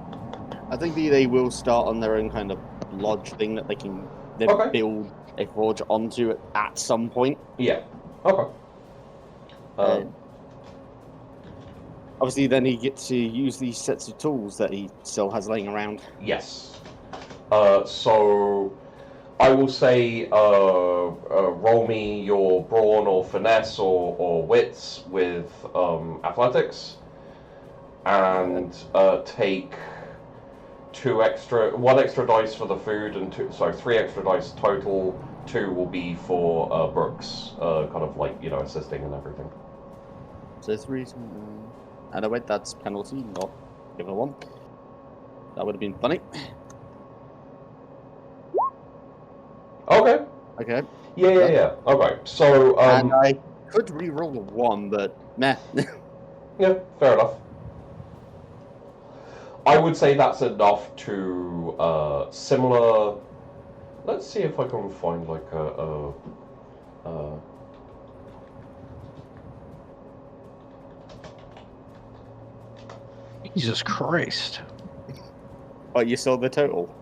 I think they will start on their own kind of lodge thing that they can then Okay. build a forge onto at some point. Yeah. Okay. Obviously, then he gets to use these sets of tools that he still has laying around. Yes. So I will say, roll me your brawn or finesse or wits with athletics, and take one extra dice for the food, and three extra dice total. 2 will be for Brooks, kind of like assisting and everything. So 3. And wait, that's penalty, not the other one. That would have been funny. Okay. Okay. Yeah. Okay. So and I could re-roll a 1, but meh. Yeah, fair enough. I would say that's enough to similar. Let's see if I can find like a Jesus Christ. Oh, you saw the total?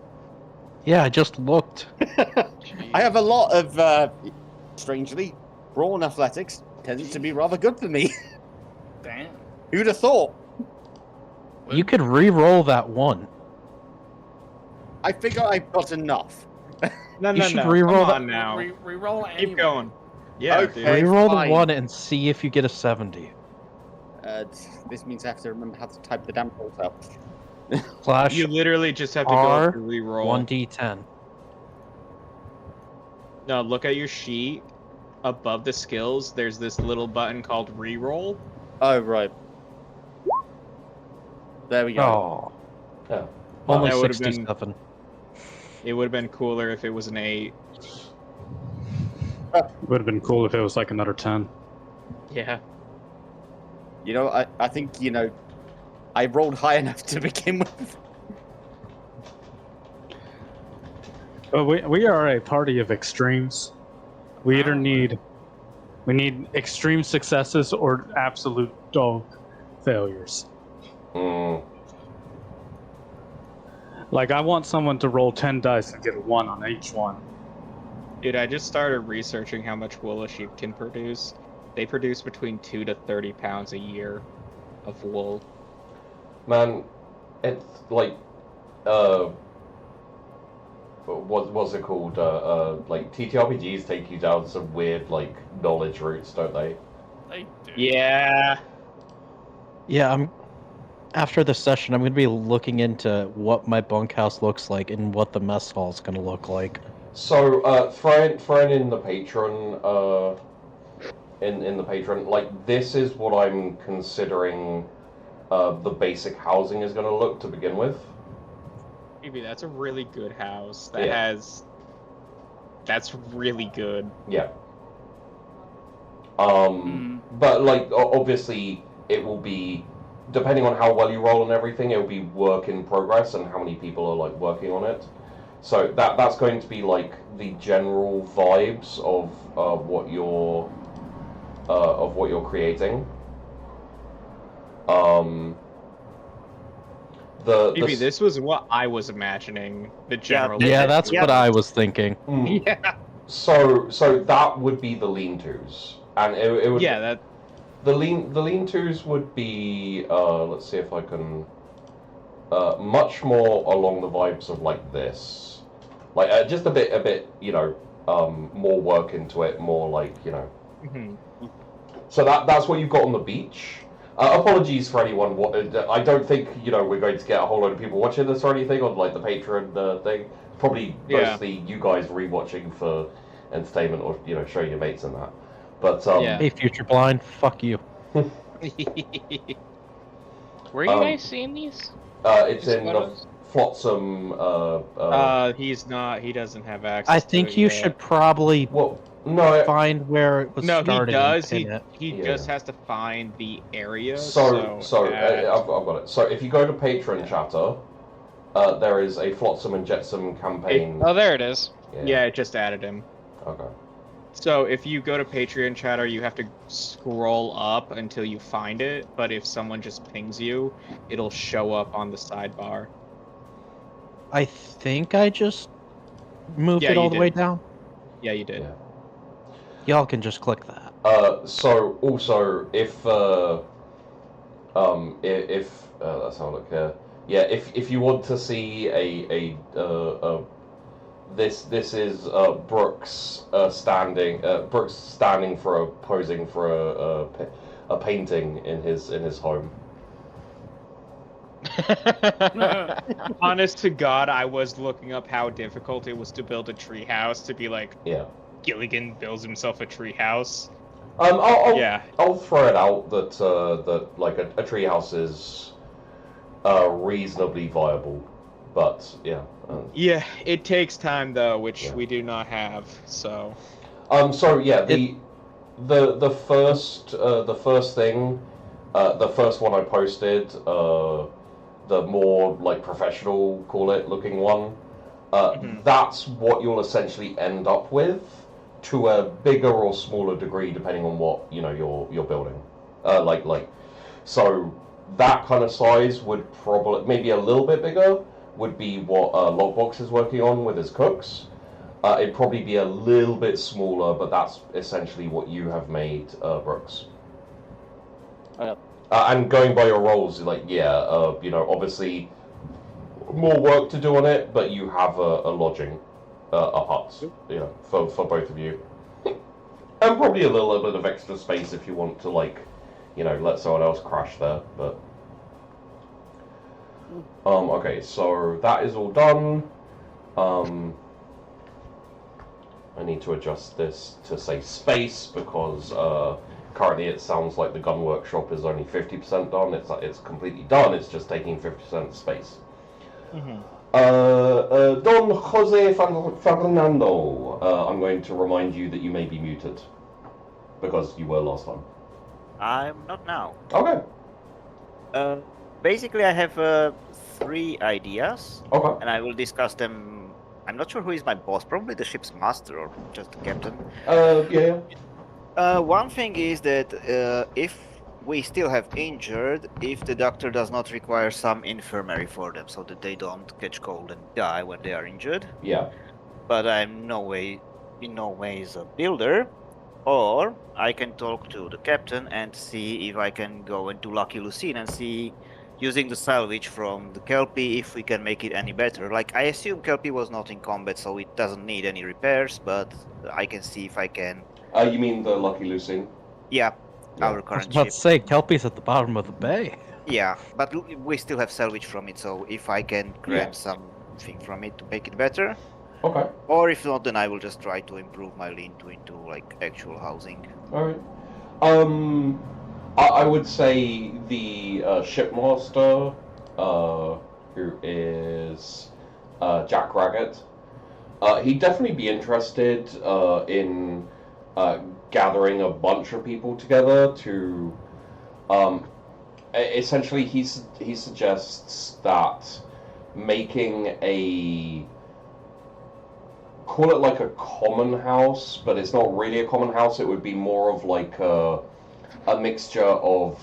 Yeah, I just looked. I have a lot of, strangely, brawn athletics tends to be rather good for me. Damn. Who'd have thought? You could re-roll that 1. I figure I've got enough. No, You no, should no. re-roll Come that. on now. Re-roll it Keep anyway. going. Yeah, Okay. dude. Re-roll the fine. 1 and see if you get a 70. This means I have to remember how to type the damn rolls out. Slash You literally just have to go R to re-roll. 1d10. No, look at your sheet. Above the skills, there's this little button called re-roll. Oh, right. There we go. Oh. Yeah. Only That would've been- 67. It would have been cooler if it was an 8. It would have been cool if it was like another 10. Yeah. You know, I think, I rolled high enough to begin with. We are a party of extremes. We either need extreme successes or absolute dog failures. Mm. Like, I want someone to roll 10 dice and get a 1 on each one. Dude, I just started researching how much wool a sheep can produce. They produce between 2 to 30 pounds a year of wool. Man, it's like what's it called? Like TTRPGs take you down some weird like knowledge routes, don't they? They do. Yeah. Yeah, after this session, I'm going to be looking into what my bunkhouse looks like and what the mess hall is going to look like. So, throwing in the patron, in the patron, like this is what I'm considering, the basic housing is going to look to begin with. Maybe that's a really good house. That Yeah. That's really good. Yeah. But like obviously it will be, depending on how well you roll and everything, it will be work in progress and how many people are like working on it. So that's going to be like the general vibes of what you're creating. Maybe this was what I was imagining. The general. Yeah, that's what I was thinking. Yeah. So that would be the lean-tos, and it would. Yeah, that. The lean-tos would be. Let's see if I can. Much more along the vibes of like this, like just a bit, more work into it, more like Mm-hmm. So that's what you've got on the beach. Apologies for anyone. I don't think we're going to get a whole load of people watching this or anything on like the Patreon thing. Probably mostly you guys rewatching for entertainment or showing your mates and that. But Hey, Future Blind, fuck you. Where are you guys seeing these? It's These in the photos? Flotsam. He's not. He doesn't have access. I to think it you yet. should probably no, find where it was No, he starting. does. and He pin it. he just has to find the area. So add- I've got it. So if you go to Patreon chatter, there is a Flotsam and Jetsam campaign. Oh, there it is. yeah, it just added him. Okay. So if you go to Patreon chatter, you have to scroll up until you find it. But if someone just pings you, it'll show up on the sidebar. I think I just moved Yeah, it all you the way did. down. Yeah, you did. Yeah. Y'all can just click that. So also if let's have a look here. Yeah, if you want to see a This is Brooks standing for posing for a painting in his home. Honest to God, I was looking up how difficult it was to build a treehouse to be like, Yeah. Gilligan builds himself a treehouse. I'll throw it out that like a treehouse is reasonably viable, but yeah. Yeah, it takes time though, which Yeah. we do not have. So. So yeah, the first thing, the first one I posted, the more like professional, call it, looking one, that's what you'll essentially end up with, to a bigger or smaller degree depending on what you're building. So that kind of size would probably, maybe a little bit bigger, would be what Logbox is working on with his cooks. It'd probably be a little bit smaller, but that's essentially what you have made, Brooks. And going by your roles, like, obviously more work to do on it, but you have a lodging, a hut, for both of you. And probably a little bit of extra space if you want to, like, let someone else crash there, but... okay, so that is all done. I need to adjust this to say space, because currently it sounds like the gun workshop is only 50% done. It's completely done, it's just taking 50% space. Don Jose Fernando, I'm going to remind you that you may be muted, because you were last time. I'm not now. Okay. Basically, I have 3 ideas, Okay. and I will discuss them. I'm not sure who is my boss, probably the ship's master or just the captain. Yeah. One thing is that if we still have injured, if the doctor does not require some infirmary for them so that they don't catch cold and die when they are injured. Yeah. But I'm in no way a builder. Or I can talk to the captain and see if I can go into Lucky Lucine and see, using the salvage from the Kelpie, if we can make it any better. Like, I assume Kelpie was not in combat, so it doesn't need any repairs, but I can see if I can... You mean the Lucky Lucine? Yeah, our I was current about ship. to say, Kelpie's at the bottom of the bay. Yeah, but we still have salvage from it, so if I can grab something from it to make it better. Okay. Or if not, then I will just try to improve my lean-to into, like, actual housing. Alright. I would say the shipmaster, who is Jack Raggett, he'd definitely be interested in gathering a bunch of people together to... essentially, he suggests that making a... call it like a common house, but it's not really a common house. It would be more of like a mixture of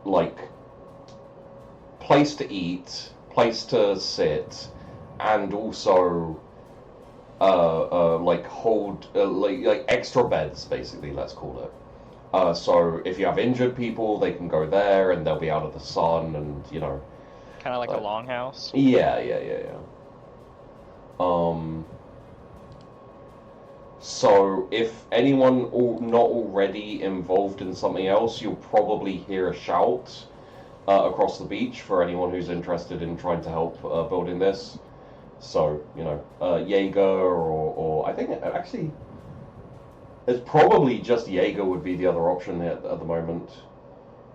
like place to eat, place to sit, and also like hold like extra beds, basically. Let's call it. So if you have injured people, they can go there and they'll be out of the sun, and kind of like a longhouse. Yeah. So if anyone not already involved in something else, you'll probably hear a shout across the beach for anyone who's interested in trying to help building this. So, Jaeger or I think actually it's probably just Jaeger would be the other option at the moment.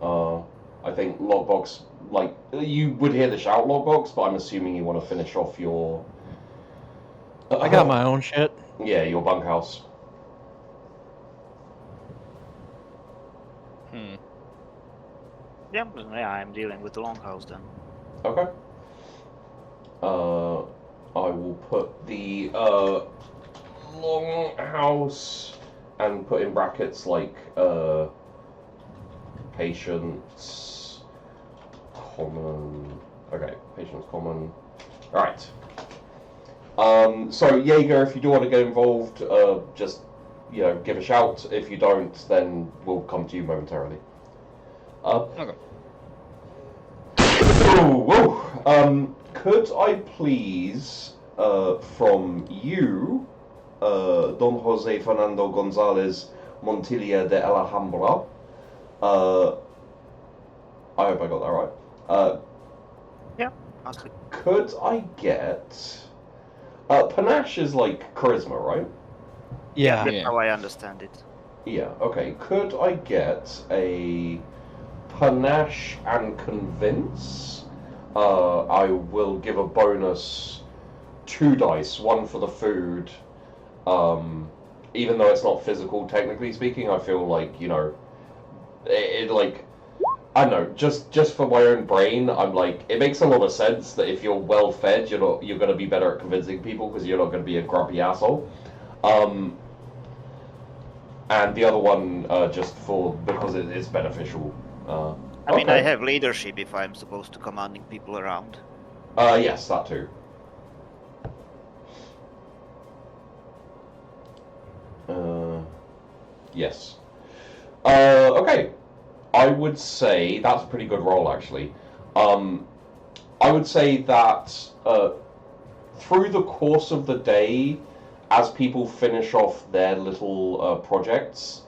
I think Lockbox, like, you would hear the shout Lockbox, but I'm assuming you want to finish off your... I got my own shit. Yeah, your bunkhouse. Yeah, I'm dealing with the longhouse then. Okay. I will put the longhouse and put in brackets like patience common. Okay, patience common. All right. So Jaeger, if you do want to get involved, just give a shout. If you don't, then we'll come to you momentarily. Okay. Could I please from you, Don Jose Fernando Gonzalez Montilla de Alhambra. I hope I got that right. Yeah. Okay. Could I get... panache is like charisma, right? Yeah. That's how I understand it. Yeah, okay. Could I get a panache and convince? I will give a bonus 2 dice, 1 for the food. Even though it's not physical, technically speaking, I feel like, you know, it like, I don't know, just for my own brain, I'm like, it makes a lot of sense that if you're well fed, you're going to be better at convincing people because you're not going to be a grumpy asshole. And the other one, just because it's beneficial. I mean, okay. I have leadership if I'm supposed to commanding people around. Yes, that too. Yes. Okay. I would say that's a pretty good roll, actually. I would say that through the course of the day, as people finish off their little projects,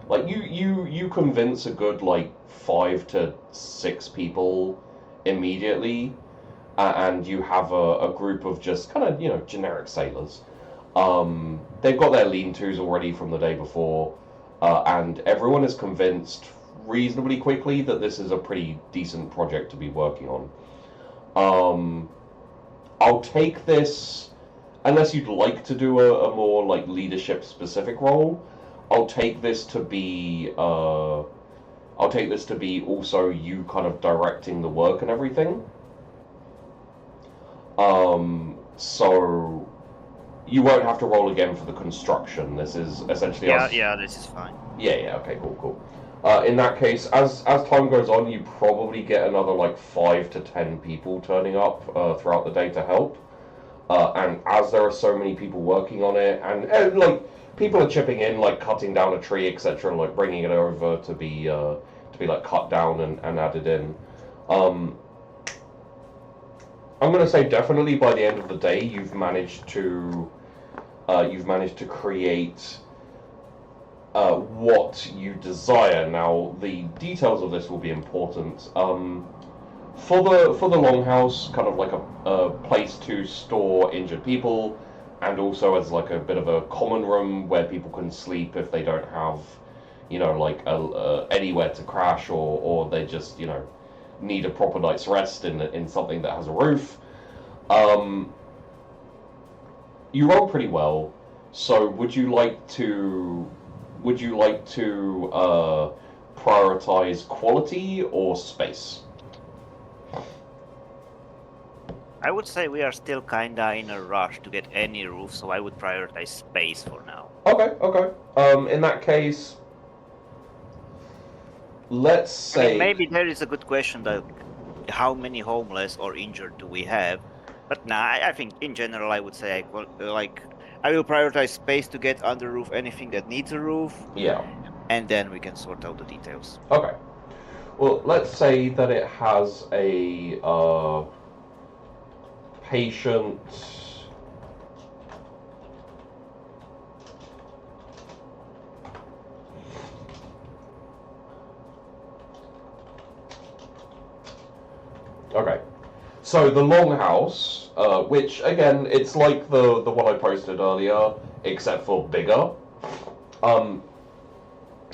like you convince a good like 5 to 6 people immediately, and you have a group of just kind of, you know, generic sailors. They've got their lean-tos already from the day before, and everyone is convinced reasonably quickly that this is a pretty decent project to be working on. I'll take this, unless you'd like to do a more like leadership specific role. I'll take this to be also you kind of directing the work and everything. So you won't have to roll again for the construction. This is essentially Yeah, this is fine. Yeah, okay, cool. In that case, as time goes on, you probably get another like 5 to 10 people turning up throughout the day to help. And as there are so many people working on it, and like people are chipping in, like cutting down a tree, etc., like bringing it over to be like cut down and added in. I'm going to say definitely by the end of the day, you've managed to create what you desire. Now, the details of this will be important. For the longhouse, kind of like a place to store injured people, and also as like a bit of a common room where people can sleep if they don't have, you know, like anywhere to crash, or they just, you know, need a proper night's rest in something that has a roof. You roll pretty well. So would you like to prioritize quality or space? I would say we are still kinda in a rush to get any roof, so I would prioritize space for now. Okay. In that case, let's say... I mean, maybe there is a good question that how many homeless or injured do we have? But nah, I think in general I would say I will prioritize space to get under roof anything that needs a roof. Yeah. And then we can sort out the details. Okay. Well, let's say that it has a patient... Okay. So the longhouse, which again, it's like the one I posted earlier, except for bigger.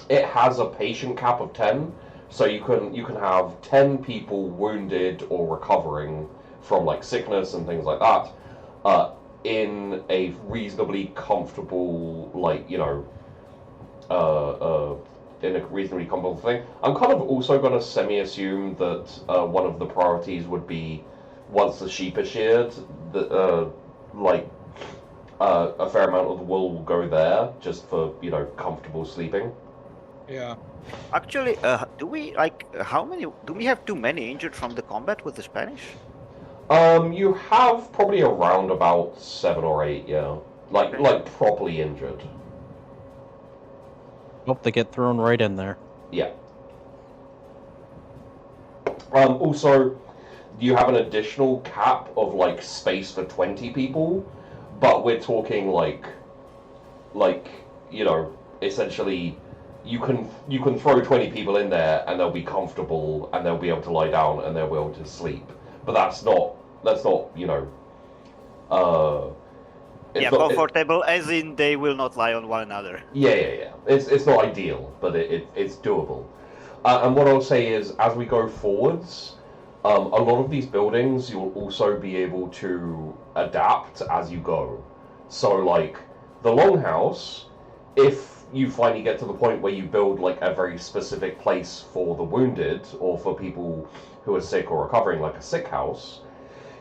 It has a patient cap of 10, so you can have 10 people wounded or recovering from like sickness and things like that, in a reasonably comfortable, like, you know, in a reasonably comfortable thing. I'm kind of also going to semi-assume that one of the priorities would be, once the sheep are sheared, that a fair amount of the wool will go there, just for, you know, comfortable sleeping. Yeah. Actually, do we have too many injured from the combat with the Spanish? You have probably around about 7 or 8, yeah. Like properly injured. Hope they get thrown right in there. Yeah. Also, you have an additional cap of like space for 20 people, but we're talking like essentially you can throw 20 people in there and they'll be comfortable and they'll be able to lie down and they'll be able to sleep. But that's not it's not, comfortable as in they will not lie on one another. Yeah. It's not ideal, but it's doable. And what I'll say is, as we go forwards, a lot of these buildings you'll also be able to adapt as you go. So, like the longhouse, if you finally get to the point where you build like a very specific place for the wounded or for people who are sick or recovering, like a sick house,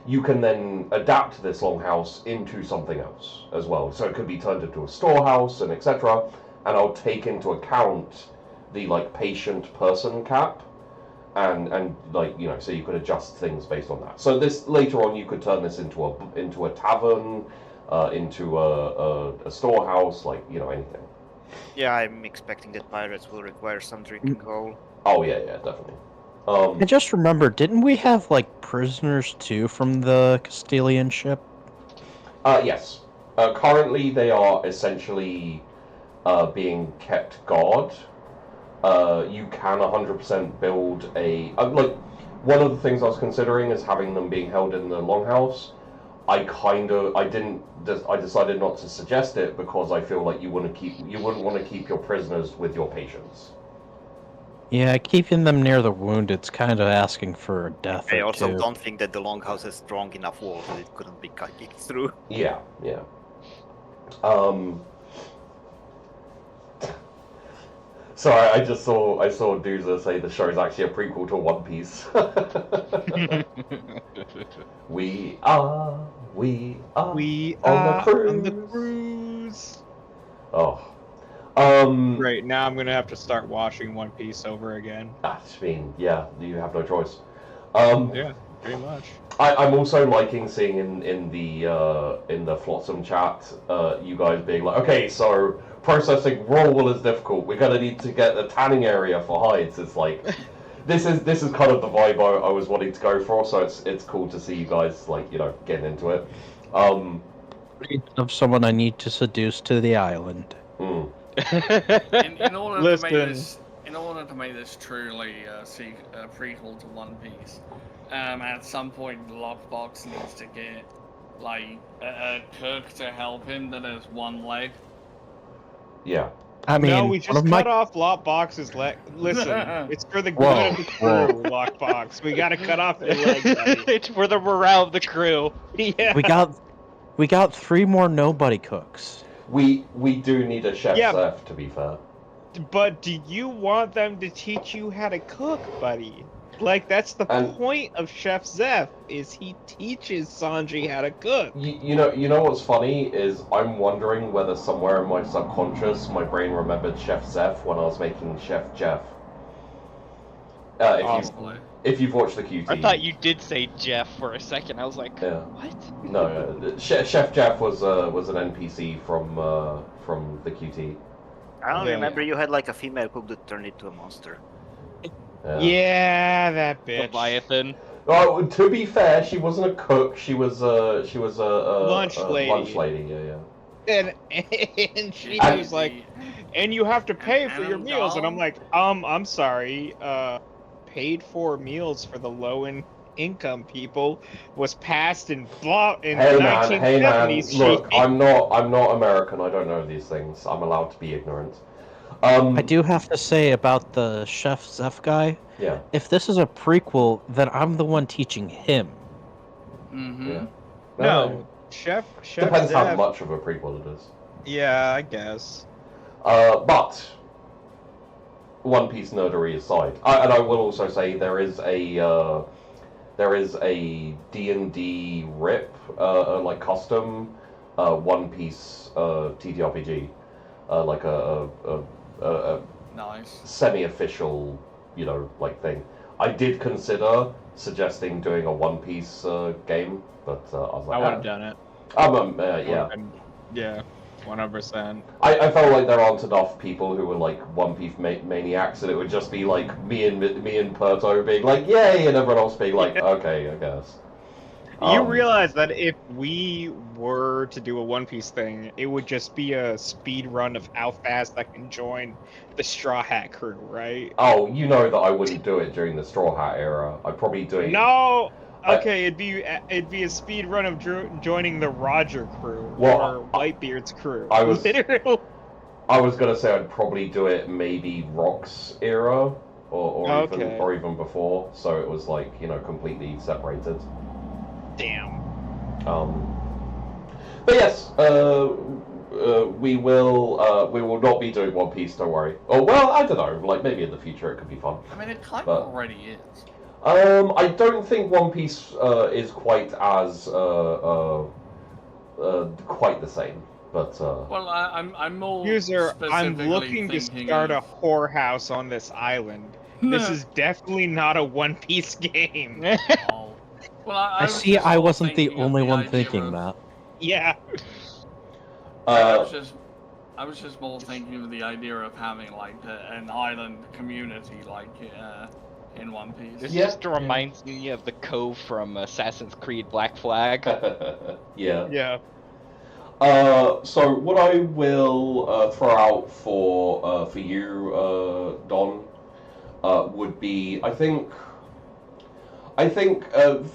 you can then adapt this longhouse into something else as well. So it could be turned into a storehouse and etc. And I'll take into account the like patient person cap, and like so you could adjust things based on that. So this later on you could turn this into a tavern, into a storehouse, like anything. Yeah, I'm expecting that pirates will require some drinking coal. Oh yeah, definitely. I just remember, didn't we have like prisoners too from the Castilian ship? Yes. Currently, they are essentially being kept guard. You can 100% build a like. One of the things I was considering is having them being held in the longhouse. I decided not to suggest it because I feel like you wouldn't want to keep your prisoners with your patients. Yeah, keeping them near the wounded's kind of asking for death. I also too. don't think that the longhouse has strong enough walls that it couldn't be kicked through. Yeah. So I saw Doozer say the show is actually a prequel to One Piece. we are on the cruise. Oh. Right, now I'm gonna have to start watching One Piece over again. I mean, yeah, you have no choice. Yeah, pretty much. I'm also liking seeing in the Flotsam chat, you guys being like, okay, so processing raw wool is difficult. We're gonna need to get a tanning area for hides. It's like this is kind of the vibe I was wanting to go for. So it's cool to see you guys like getting into it. Of someone I need to seduce to the island. In order to make this truly a prequel to One Piece, at some point Lockbox needs to get like a cook to help him that has one leg. Yeah. I mean, no, we just cut off Lockbox's leg. Listen, it's for the good of the crew, Lockbox. We gotta cut off your leg, buddy. It's for the morale of the crew. Yeah. We got 3 more nobody cooks. We do need a chef chef, to be fair. But do you want them to teach you how to cook, buddy? Like, that's the point of Chef Zeph, is he teaches Sanji how to cook. You know what's funny is I'm wondering whether somewhere in my subconscious my brain remembered Chef Zeph when I was making Chef Jeff. If you've watched the QT. I thought you did say Jeff for a second. I was like, what? No, Chef Jeff was an NPC from the QT. I don't remember you had like a female cook that turned into a monster. Yeah, that bitch. Leviathan. Oh, to be fair, she wasn't a cook. She was a lunch lady. Lunch lady, yeah. And she was like, and you have to pay for your meals, and I'm like, I'm sorry, paid for meals for the low income people was passed in the 1970s. Hey man, look, I'm not American. I don't know these things. I'm allowed to be ignorant. I do have to say about the Chef Zeph guy. Yeah. If this is a prequel, then I'm the one teaching him. Mm-hmm. Yeah. No, Chef depends Zeph. how much of a prequel it is. Yeah, I guess. But One Piece nerdery aside, and I will also say there is a D&D RIP like custom One Piece TTRPG, like a nice semi-official like thing. I did consider suggesting doing a One Piece game, but I was like, I would have done it. yeah. Yeah. 100%. I felt like there aren't enough people who were like One Piece maniacs, and it would just be like me and Perto being like, "Yay!" and everyone else being like, "Okay, I guess." You realize that if we were to do a One Piece thing, it would just be a speed run of how fast I can join the Straw Hat crew, right? Oh, you know that I wouldn't do it during the Straw Hat era. I'd probably do it. No. Okay, it'd be a speed run of joining the Roger crew or Whitebeard's crew. I was Literally. I was gonna say I'd probably do it maybe Rock's era or even before, so it was like, you know, completely separated. Damn. But yes, we will not be doing One Piece. Don't worry. Oh well, I don't know. Like maybe in the future it could be fun. I mean, it kind of already is. I don't think One Piece is quite as quite the same. But well, I'm more User, I'm specifically looking to thinking start of... a whorehouse on this island. This is definitely not a One Piece game. Oh. Well, I see. I wasn't the thinking of only one idea thinking of- that. Yeah. I was just more thinking of the idea of having like an island community, like in One Piece. This just reminds me of the Cove from Assassin's Creed Black Flag. Yeah. Yeah. So what I will throw out for you, Don, would be I think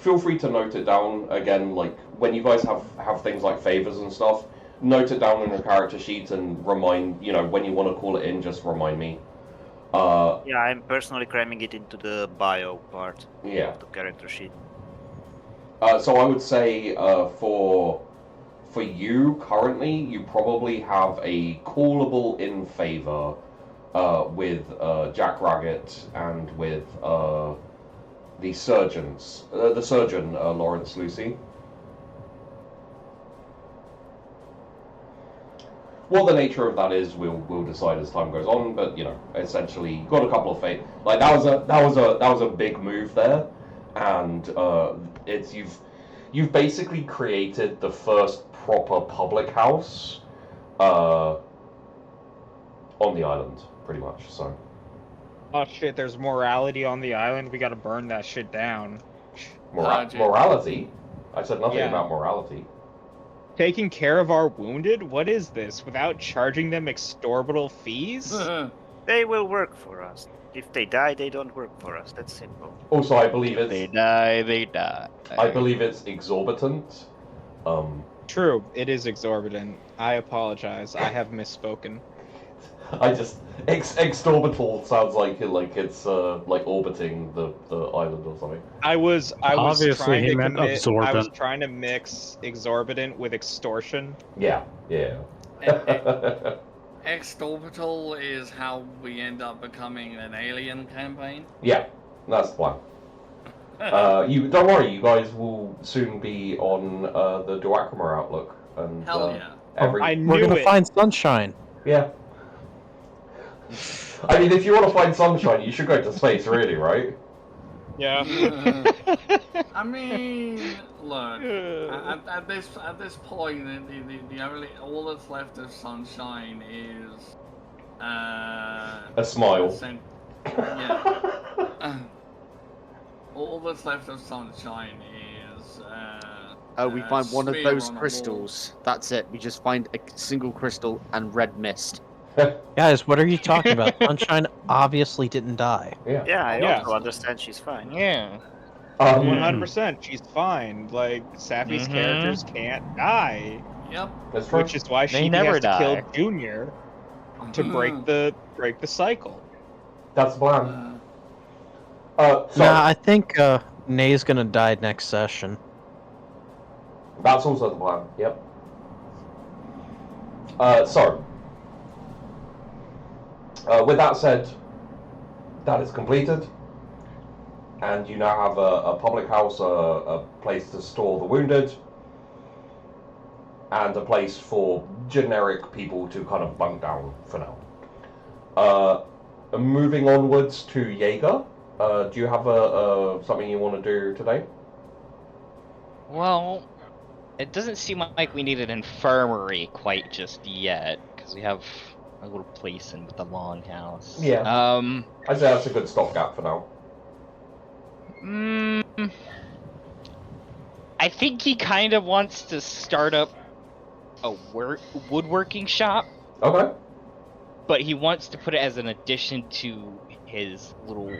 feel free to note it down again. Like when you guys have things like favors and stuff, note it down in your character sheet and remind, you know, when you want to call it in, just remind me. Yeah, I'm personally cramming it into the bio part Yeah. of the character sheet. So I would say for you currently, you probably have a callable in favor with Jack Raggett and with the surgeon Lawrence Lucy. What the nature of that is, we'll decide as time goes on. But you know, essentially, you got a couple of like that was a big move there, and you've basically created the first proper public house on the island, pretty much. So. Oh shit, there's morality on the island. We gotta burn that shit down. Morality? I said nothing Yeah. about morality. Taking care of our wounded? What is this? Without charging them exorbitant fees? They will work for us. If they die, they don't work for us. That's simple. Also, I believe it's... They die. I believe it's exorbitant. True, it is exorbitant. I apologize. I have misspoken. I just... exorbital sounds like it's like orbiting the island or something. I was Obviously, trying he to meant I was absorbent. trying to mix exorbitant with extortion. Yeah. Exorbital is how we end up becoming an alien campaign. Yeah, that's the plan. You don't worry, you guys will soon be on the Duakrama Outlook, and Hell yeah. We're gonna find sunshine. Yeah. I mean, if you want to find sunshine, you should go to space, really, right? Yeah. I mean, look. At this point, the only all that's left of sunshine is a smile. Yeah. All that's left of sunshine is. We find one of sphere those on a wall. crystals. That's it. We just find a single crystal and red mist. Guys, what are you talking about? Sunshine obviously didn't die. Yeah, I Yeah. also understand she's fine. Yeah. 100%. She's fine. Like Sappy's characters can't die, Yep. That's true. which is why They she never has to die. kill Junior to break the cycle. That's the plan. Nah, So, I think Nay's gonna die next session. that's also the plan, yep. With that said, that is completed, and you now have a public house, a place to store the wounded, and a place for generic people to kind of bunk down for now. Moving onwards to Jaeger, do you have something you want to do today? Well, It doesn't seem like we need an infirmary quite just yet, because we have a little place in with the longhouse. Yeah. I'd say that's a good stopgap for now. I think he kind of wants to start up a woodworking shop. Okay. But he wants to put it as an addition to his little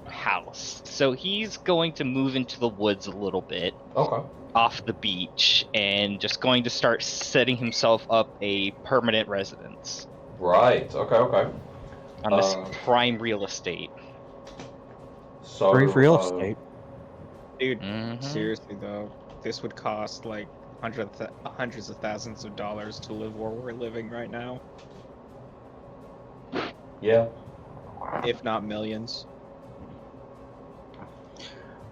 house. So he's going to move into the woods a little bit. Okay. Off the beach, and just going to start setting himself up a permanent residence. Right. Okay. On this prime real estate. So Prime real estate. Dude, seriously though, this would cost like hundreds of thousands of dollars to live where we're living right now. Yeah. If not millions.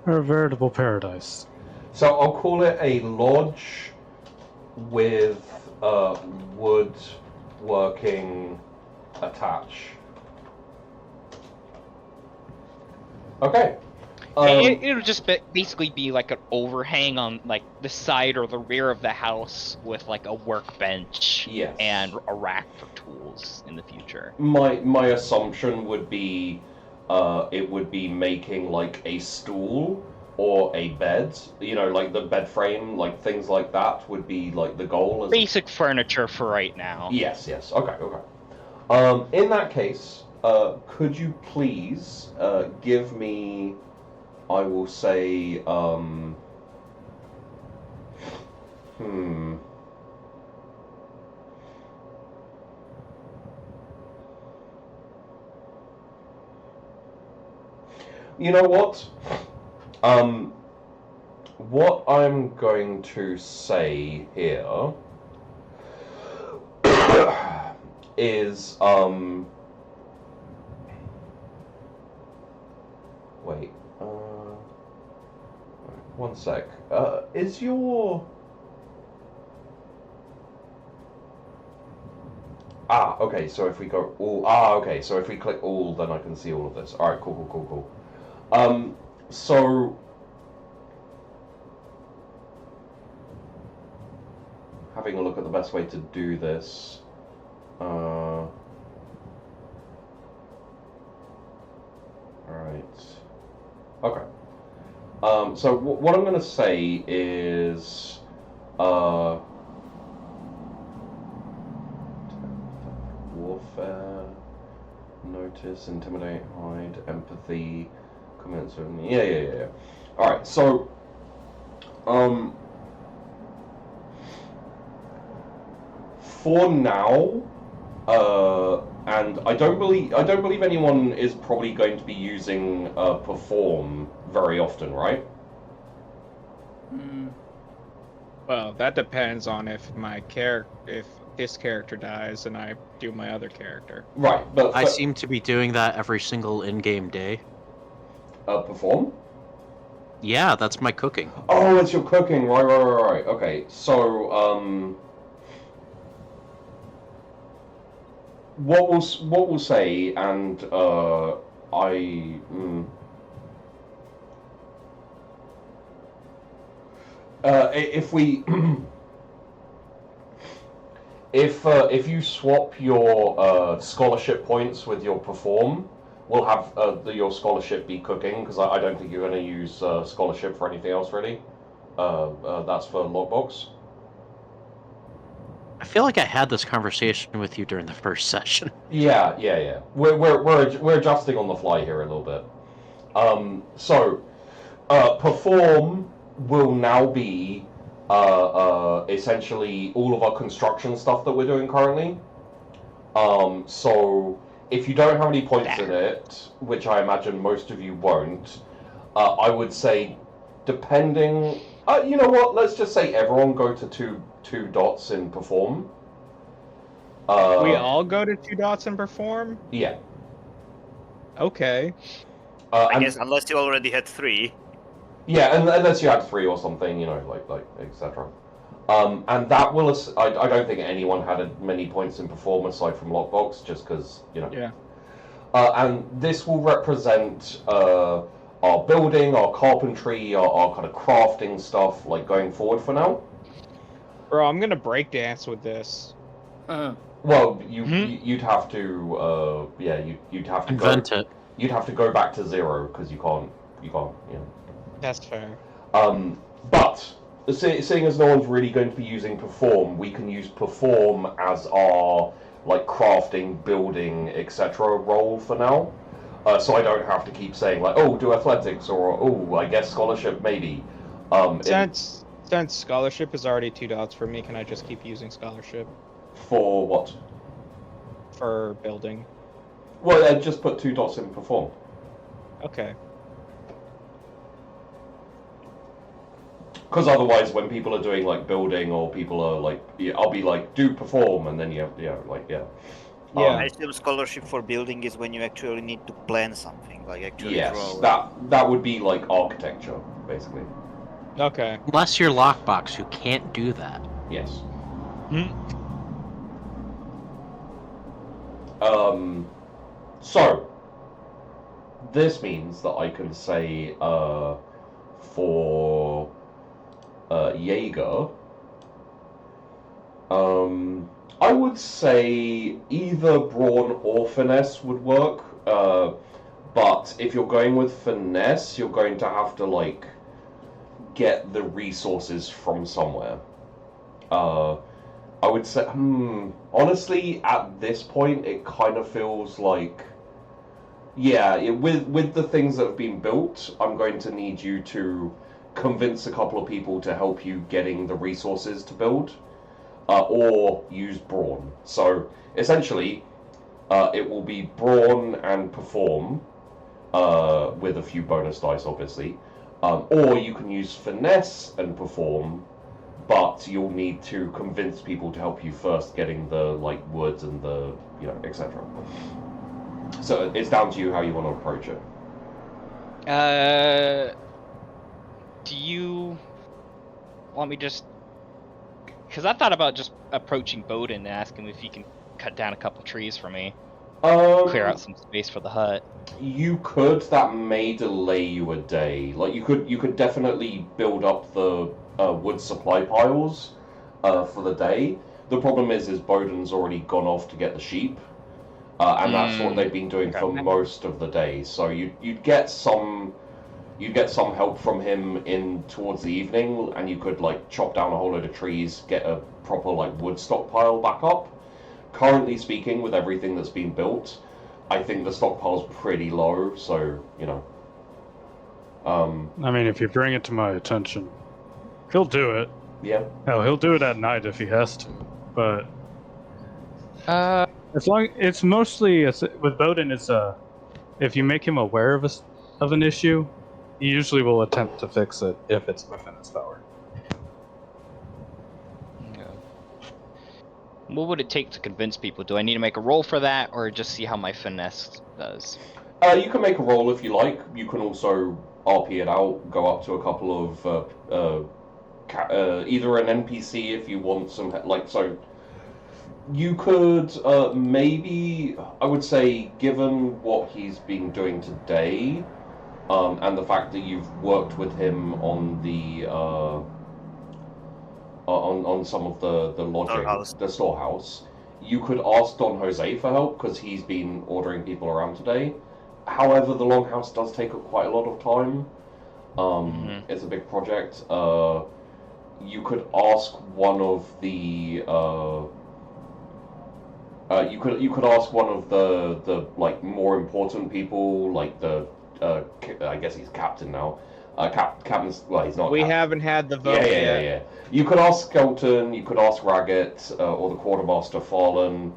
A veritable paradise. So I'll call it a lodge with woodworking attached. Okay. It'll just basically be like an overhang on like the side or the rear of the house with like a workbench and a rack for tools in the future. My assumption would be it would be making like a stool or a bed, you know, like the bed frame, like things like that would be like the goal. Basic furniture for right now. Yes. Okay. In that case, could you please give me, I will say, You know what? What I'm going to say here is, wait, one sec. Is your... okay, so if we go all... okay, so if we click all, then I can see all of this. Alright, cool. So... having a look at the best way to do this... Alright. Okay. So what I'm going to say is... warfare... notice, intimidate, hide, empathy... comments with me. Yeah. Alright, so... for now... and I don't believe anyone is probably going to be using perform very often, right? Well, that depends on if if this character dies and I do my other character. Right, but I seem to be doing that every single in-game day. Perform? Yeah, that's my cooking. Oh, it's your cooking, right. Okay, so what we'll say, and if we if you swap your scholarship points with your perform, we'll have your scholarship be cooking, because I don't think you're going to use scholarship for anything else really. That's for logbox. I feel like I had this conversation with you during the first session. Yeah. We're adjusting on the fly here a little bit. So perform will now be essentially all of our construction stuff that we're doing currently. So if you don't have any points in it, which I imagine most of you won't, I would say, depending... you know what? Let's just say everyone go to two dots in perform. We all go to 2 dots and perform? Yeah. Okay. I guess unless you already had 3. Yeah, and unless you had 3 or something, you know, like etc. And that will... I don't think anyone had many points in perform aside from lockbox, just because, you know. Yeah. And this will represent our building, our carpentry, our kind of crafting stuff, like going forward for now. Bro, I'm gonna break dance with this. Well, you'd have to, you'd have to Invent it. You'd have to go back to 0 because you can't, That's fair. But seeing as no one's really going to be using perform, we can use perform as our like crafting, building, etc. role for now. So I don't have to keep saying like, oh, do athletics or oh, I guess scholarship maybe. Since scholarship is already 2 dots for me, can I just keep using scholarship For what? for building? Well, just put 2 dots in perform. Okay. Because otherwise, when people are doing like building or people are like, I'll be like, do perform, and then Yeah, I assume scholarship for building is when you actually need to plan something, like actually yes, draw. that would be like architecture, basically. Okay. Unless you're lockbox, you can't do that. Yes. So this means that I can say for Jaeger, I would say either brawn or finesse would work. But if you're going with finesse, you're going to have to like get the resources from somewhere. I would say, honestly, at this point, it kind of feels like, with the things that have been built, I'm going to need you to convince a couple of people to help you getting the resources to build, or use brawn. So essentially, it will be brawn and perform, with a few bonus dice, obviously, or you can use finesse and perform. But you'll need to convince people to help you first getting the like woods and the etc. So it's down to you how you want to approach it. Do you want me just? Because I thought about just approaching Bowden and asking him if he can cut down a couple trees for me, clear out some space for the hut. You could. That may delay you a day. Like you could definitely build up the wood supply piles for the day. The problem is Bowden's already gone off to get the sheep, and that's what they've been doing for most of the day. So you'd get some help from him in towards the evening, and you could like chop down a whole load of trees, get a proper like wood stockpile back up. Currently speaking, with everything that's been built, I think the stockpile's pretty low. So I mean, if you bring it to my attention, he'll do it. Yeah. Hell, he'll do it at night if he has to. But as long it's mostly with Bowden, it's if you make him aware of an issue, he usually will attempt to fix it if it's within his power. What would it take to convince people? Do I need to make a roll for that, or just see how my finesse does? You can make a roll if you like. You can also RP it out, go up to a couple of either an NPC if you want some so. You could maybe, I would say, given what he's been doing today, and the fact that you've worked with him on the on some of the lodging, the storehouse, you could ask Don Jose for help because he's been ordering people around today. However, the longhouse does take up quite a lot of time. It's a big project. You could ask one of the you could ask one of the like more important people, like the I guess he's captain now. Captain's, well, he's not. We haven't had the vote yet. Yeah. You could ask Skelton, you could ask Raggett, or the quartermaster Fallen,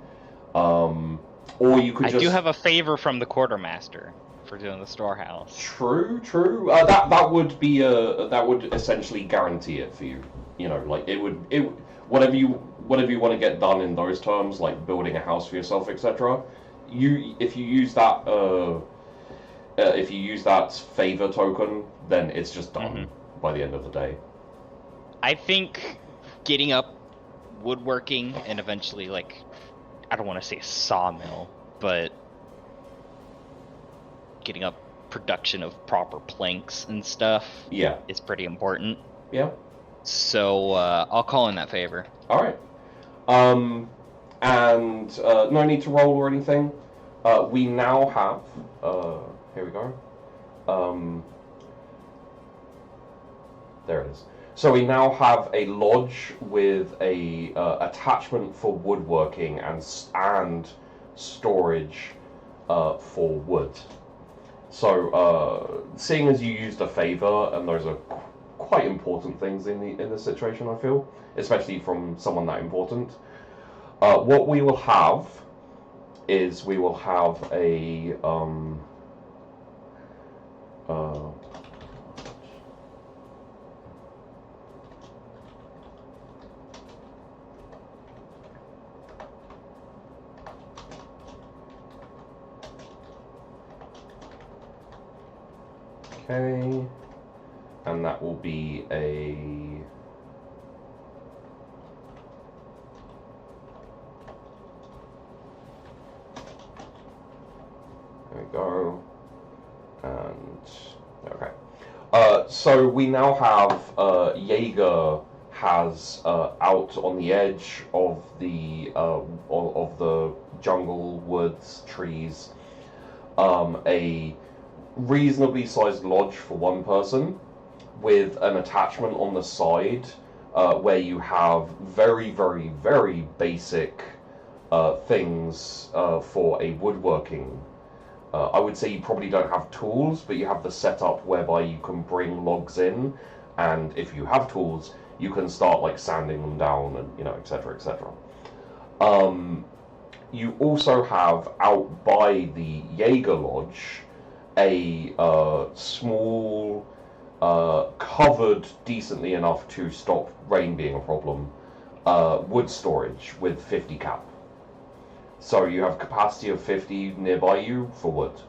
or you could. I do have a favor from the quartermaster for doing the storehouse. True. That would be that would essentially guarantee it for you. Like it would whatever you want to get done in those terms, like building a house for yourself, etc. If you use that favor token, then it's just done by the end of the day. I think getting up woodworking and eventually, like, I don't want to say a sawmill, but getting up production of proper planks and stuff, is pretty important. Yeah. So I'll call in that favor. All right. And no need to roll or anything. We now have. Here we go. There it is. So we now have a lodge with a attachment for woodworking and storage for wood. So seeing as you used a favor, and those are quite important things in the situation, I feel, especially from someone that important. What we will have is we will have a okay, and that will be a there we go, and okay. So we now have Jaeger has out on the edge of the jungle, woods, trees, a reasonably sized lodge for one person with an attachment on the side where you have very, very, very basic things for a woodworking. I would say you probably don't have tools, but you have the setup whereby you can bring logs in, and if you have tools, you can start like sanding them down and etc. etc. You also have out by the Jaeger Lodge a small covered decently enough to stop rain being a problem wood storage with 50 cap. So you have capacity of 50 nearby you for wood.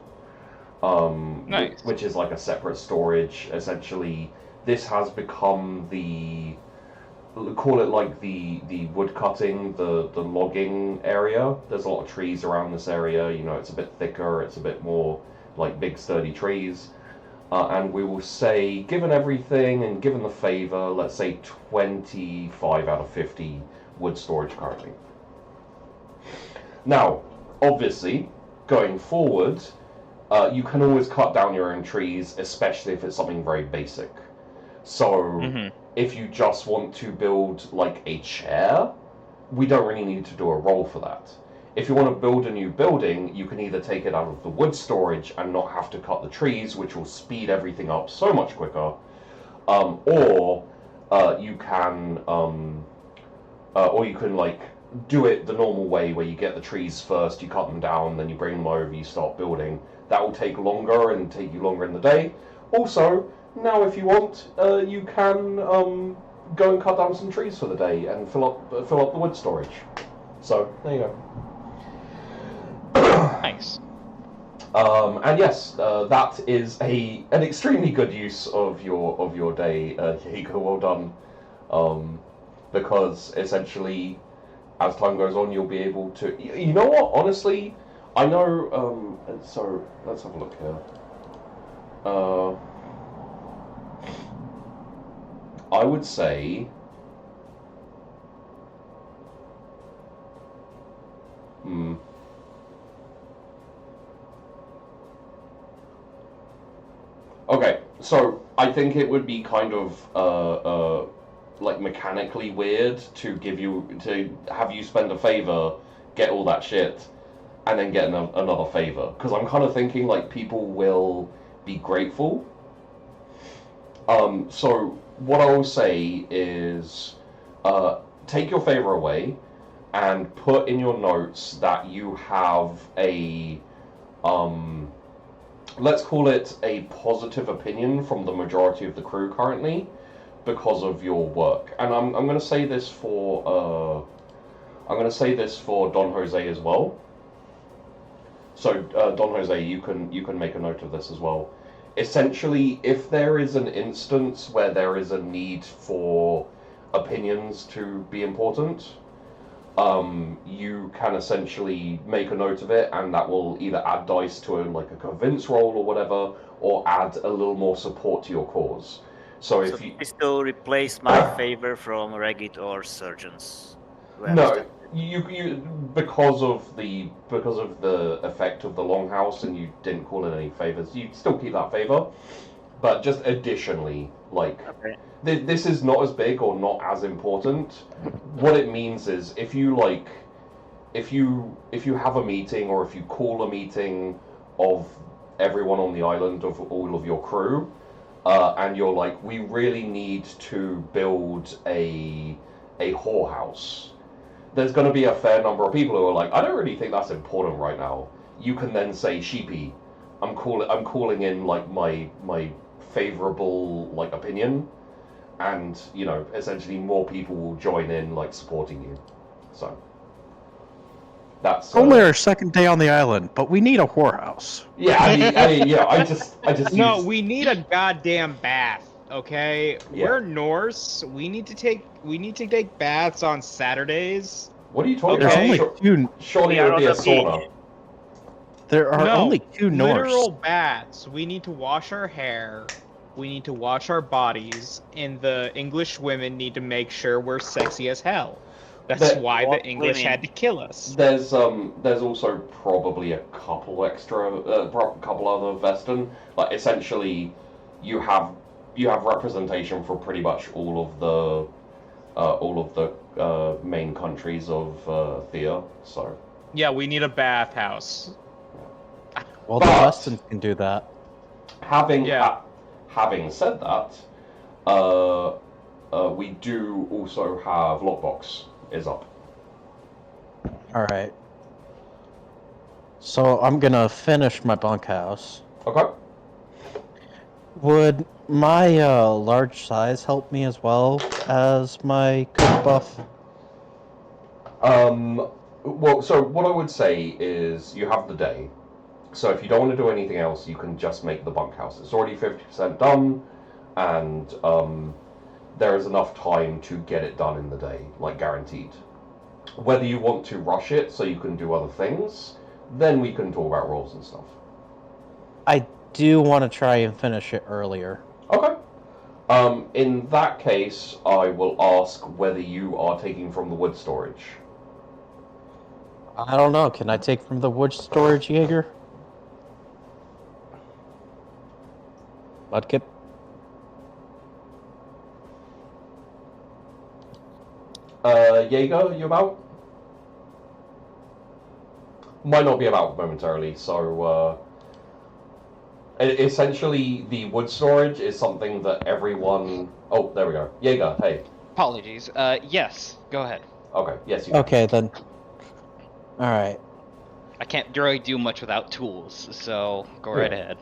Nice. Which is like a separate storage. Essentially, this has become call it like the wood cutting, the logging area. There's a lot of trees around this area. It's a bit thicker. It's a bit more like big sturdy trees. And we will say, given everything and given the favor, let's say 25 out of 50 wood storage currently. Now, obviously, going forward, you can always cut down your own trees, especially if it's something very basic. So, if you just want to build like a chair, we don't really need to do a roll for that. If you want to build a new building, you can either take it out of the wood storage and not have to cut the trees, which will speed everything up so much quicker, or you can like do it the normal way where you get the trees first, you cut them down, then you bring them over, you start building. That will take longer and take you longer in the day. Also, now if you want, you can go and cut down some trees for the day and fill up the wood storage. So there you go. Nice. And yes, that is an extremely good use of your day, Jaeger. Well done. Because essentially, as time goes on, you'll be able to. You know what? Honestly, I know. So let's have a look here. I would say. Okay, so I think it would be kind of like mechanically weird to have you spend a favor, get all that shit, and then get another favor. Because I'm kind of thinking like people will be grateful. So what I will say is, take your favor away, and put in your notes that you have a let's call it a positive opinion from the majority of the crew currently because of your work. And I'm going to say this for Don Jose as well. So Don Jose, you can make a note of this as well. Essentially, if there is an instance where there is a need for opinions to be important, you can essentially make a note of it, and that will either add dice to a convince roll or whatever, or add a little more support to your cause. So So if you this to replace my favor from Regit or Surgeons. Do I no, understand? you because of the effect of the longhouse, and you didn't call in any favors, you still keep that favor, but just additionally, like Okay. this is not as big or not as important. What it means is if you have a meeting, or if you call a meeting of everyone on the island, of all of your crew, and you're like, we really need to build a whorehouse. There's going to be a fair number of people who are like, I don't really think that's important right now. You can then say, Sheepy, I'm calling in like my favorable like opinion, and essentially more people will join in like supporting you. So that's Only our second day on the island, but we need a whorehouse. yeah. I just No, used, we need a goddamn bath. Okay, Yeah. we're Norse. We need to take baths on Saturdays. What are you talking There's Okay. only about? two. Surely We it are would be on a the beach. sauna. There are No, only two Norse. literal baths. We need to wash our hair. We need to wash our bodies, and the English women need to make sure we're sexy as hell. That's That- why the What English women? had to kill us. There's also probably a couple couple other Western. Like essentially, you have representation for pretty much all of the main countries of Thea. So Yeah, we need a bathhouse. Well, the But- Westons can do that. having Yeah. having said that, we do also have Lockbox is up. All right. So I'm gonna finish my bunkhouse. Okay. Would my large size help me as well as my cook buff? Well, so what I would say is you have the day. So if you don't want to do anything else, you can just make the bunkhouse. It's already 50% done, and there is enough time to get it done in the day, like guaranteed. Whether you want to rush it so you can do other things, then we can talk about rolls and stuff. I do want to try and finish it earlier. Okay. In that case, I will ask whether you are taking from the wood storage. I don't know. Can I take from the wood storage, Jaeger? Mudkip? Jaeger, you about? Might not be about momentarily, so essentially the wood storage is something that everyone... Oh, there we go. Jaeger, hey. Apologies. Yes, go ahead. Okay, yes, you can. Okay, then. Alright. I can't really do much without tools, so go right Yeah. ahead.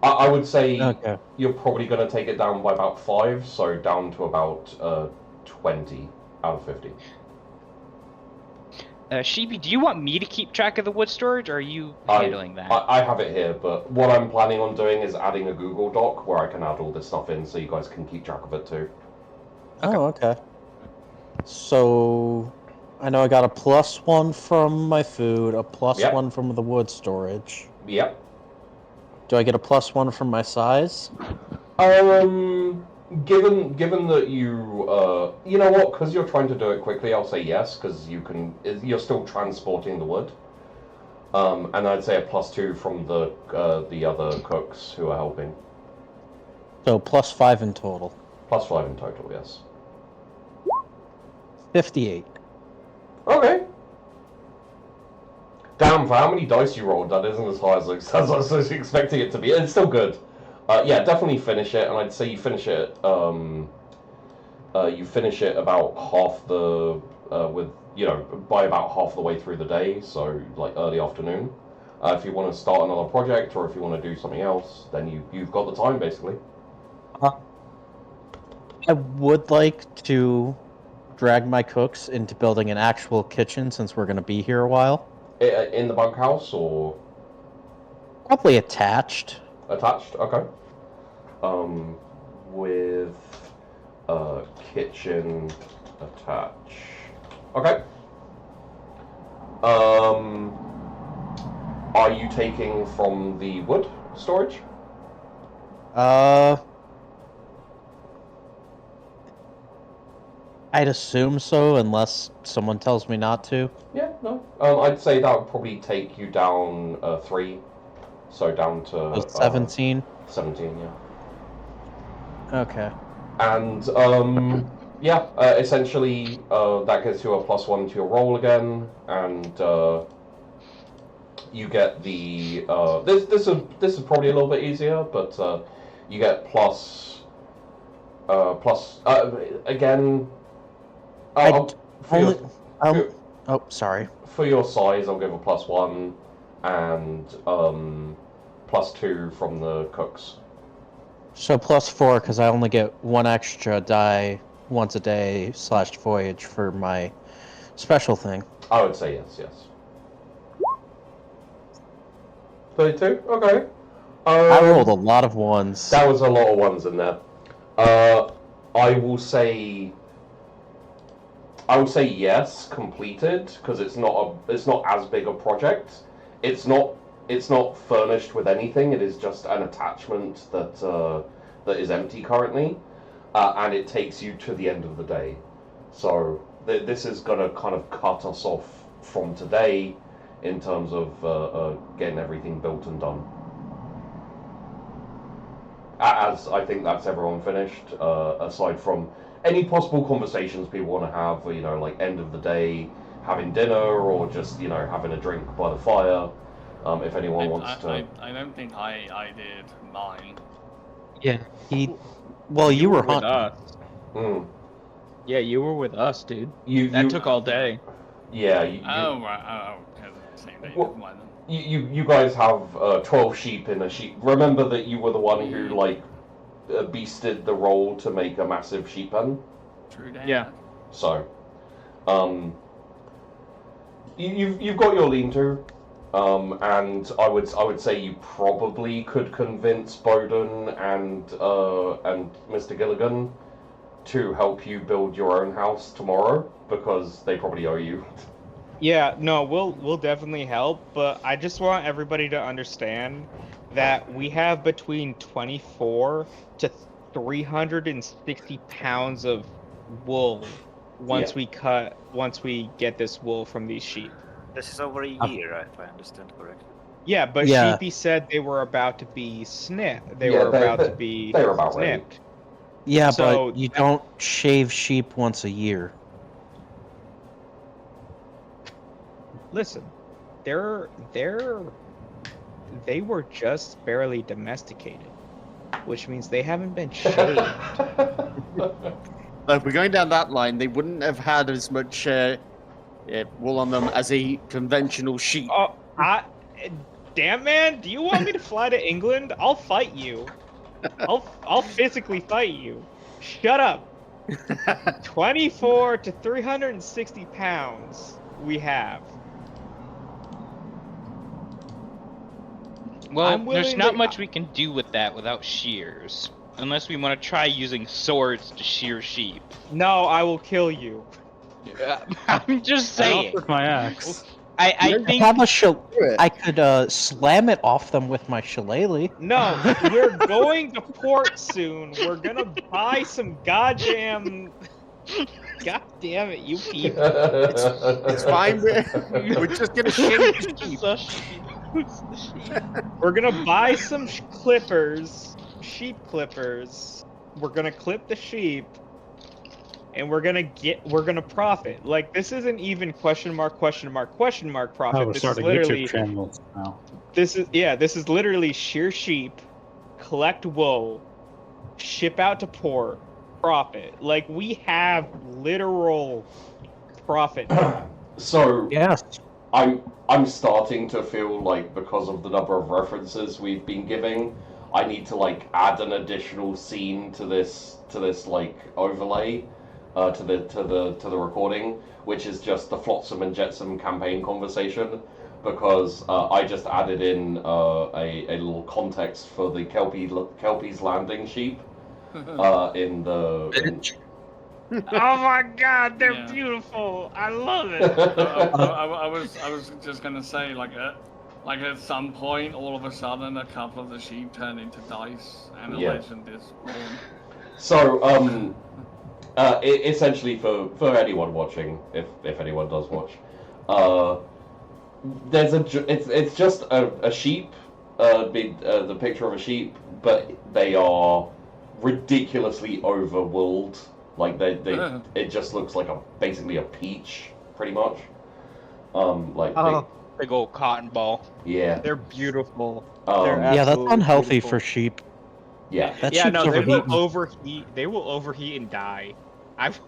I would say Okay. you're probably going to take it down by about 5, so down to about 20 out of 50. Sheepy, do you want me to keep track of the wood storage, or are you I- handling that? I have it here, but what I'm planning on doing is adding a Google Doc where I can add all this stuff in so you guys can keep track of it too. Oh, okay. So, I know I got a +1 from my food, a +1 from the wood storage. Yep. Do I get a +1 from my size? Given that you know what, because you're trying to do it quickly, I'll say yes, because you're still transporting the wood. And I'd say a +2 from the other cooks who are helping. So, +5 in total. +5 in total, yes. 58. Okay. Damn, for how many dice you rolled, that isn't as high as I was expecting it to be. It's still good. Yeah, definitely finish it, and I'd say you finish it. You finish it about half the by about half the way through the day, so like early afternoon. If you want to start another project or if you want to do something else, then you've got the time basically. I would like to drag my cooks into building an actual kitchen since we're going to be here a while. In the bunkhouse or Probably attached. attached? Okay. With kitchen attached. Okay. Are you taking from the wood storage? I'd assume so, unless someone tells me not to. Yeah, no. I'd say that would probably take you down 3. So down to 17. 17, yeah. Okay. And yeah, essentially that gives you a +1 to your roll again, and you get the this is probably a little bit easier, but you get plus again. Sorry. For your size, I'll give a +1, and +2 from the cooks. So +4 because I only get 1 extra die once a day / voyage for my special thing. I would say yes. 32. Okay. I rolled a lot of 1s. That was a lot of 1s in there. I will say yes, completed, because it's not as big a project. It's not furnished with anything. It is just an attachment that is empty currently, and it takes you to the end of the day. So this is gonna kind of cut us off from today in terms of getting everything built and done. As I think that's everyone finished, aside from any possible conversations people want to have, like end of the day, having dinner, or just, having a drink by the fire, if anyone wants to. I don't think I did mine. Yeah, Well, you were with hunting. us. Mm. Yeah, you were with us, dude. You took all day. Yeah. Right. Same day. Well, Never mind then. You guys have 12 sheep in a sheep. Remember that you were the one who beasted the roll to make a massive sheep pen. True day. Yeah. So, you've got your lean-to, and I would say you probably could convince Bowden and Mr. Gilligan to help you build your own house tomorrow, because they probably owe you. Yeah, no, we'll definitely help, but I just want everybody to understand that we have between 24 to 360 pounds of wool once we get this wool from these sheep. This is over a year, if I understand correctly. Yeah, but Yeah. Sheepy said they were about to be snipped. They were about ready. snipped. Yeah, So- but you don't shave sheep once a year. Listen, they were just barely domesticated, which means they haven't been shaved. If we're going down that line, they wouldn't have had as much wool on them as a conventional sheep. Oh, damn man, do you want me to fly to England? I'll fight you. I'll physically fight you. Shut up. 24 to 360 pounds we have. Well, I'm there's willing not to- much we can do with that without shears. Unless we want to try using swords to shear sheep. No, I will kill you. I'm just I saying. offered my axe. I think Have I could slam it off them with my shillelagh. No, we're going to port soon. We're gonna buy some goddamn. God damn it, you people. It's fine. We're just gonna shave the sheep. It's a sheep. It's the sheep. We're gonna buy some clippers, sheep clippers. We're gonna clip the sheep, and we're gonna profit. Like, this isn't even question mark profit. Oh, we're This is starting literally YouTube channels now. this is literally shear sheep, collect wool, ship out to port, profit. Like, we have literal profit. So Yes. I'm starting to feel like, because of the number of references we've been giving, I need to add an additional scene to this overlay to the recording, which is just the Flotsam and Jetsam campaign conversation, because I just added in a little context for the Kelpie's landing sheep Oh my god, they're Yeah. beautiful. I love it. I was just gonna say, at some point, all of a sudden, a couple of the sheep turn into dice, and a Yeah. legend is born. So Essentially, for anyone watching, if anyone does watch, it's just a sheep, the picture of a sheep, but they are ridiculously overwooled. Like it just looks like basically a peach, pretty much. Big old cotton ball. Yeah, They're beautiful. Yeah, that's absolutely unhealthy beautiful. for sheep. yeah. That Yeah, sheep's no, they will overheating. overheat. They will overheat and die. I've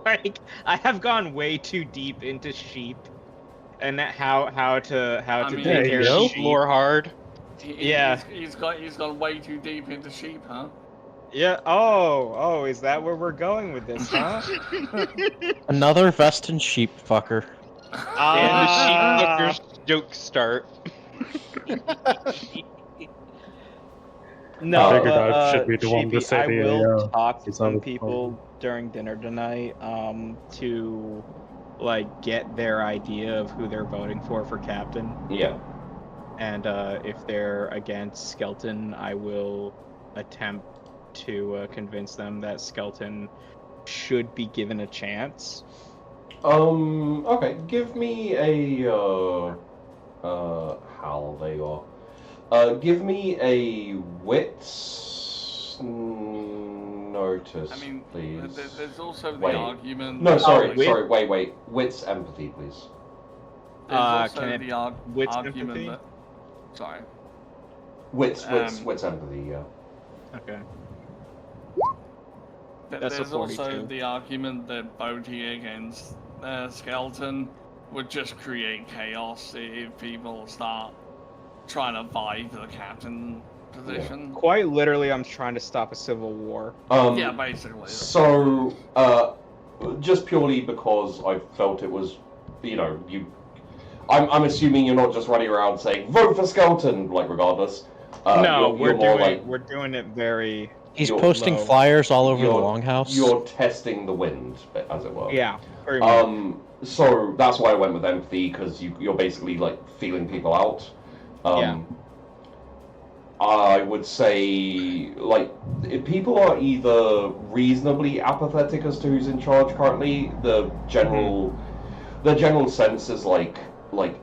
like I have gone way too deep into sheep and how to mean, take care of yo. sheep. Lore hard. He's gone way too deep into sheep, huh? Yeah. Oh, is that where we're going with this, huh? Another Vestin sheep fucker. And the sheep fuckers joke start. No, I figured I should be the one to Sheepy, say I the will talk to since I some was people during dinner tonight, to like get their idea of who they're voting for captain. Yeah. And if they're against Skelton, I will attempt to convince them that Skelton should be given a chance. Okay. Give me a how they are. Give me a wits notice, I mean, please. there's also the Wait. argument. No, sorry, wit? wait. Wits empathy, please. There's also can it the wits argument empathy? that. Sorry. Wits empathy, yeah. Okay. There's That's a also 42. the argument that voting against Skeleton would just create chaos if people start trying to vie for the captain position. Quite literally, I'm trying to stop a civil war. Yeah, basically. So, just purely because I felt it was, I'm assuming you're not just running around saying vote for Skeleton, like regardless. No, you're we're doing it very. He's You're posting low. flyers all over the You're- longhouse. You're testing the wind, as it were. Yeah, very much. So that's why I went with empathy, because you're basically like feeling people out. Yeah. I would say, like, if people are either reasonably apathetic as to who's in charge currently, the general sense is like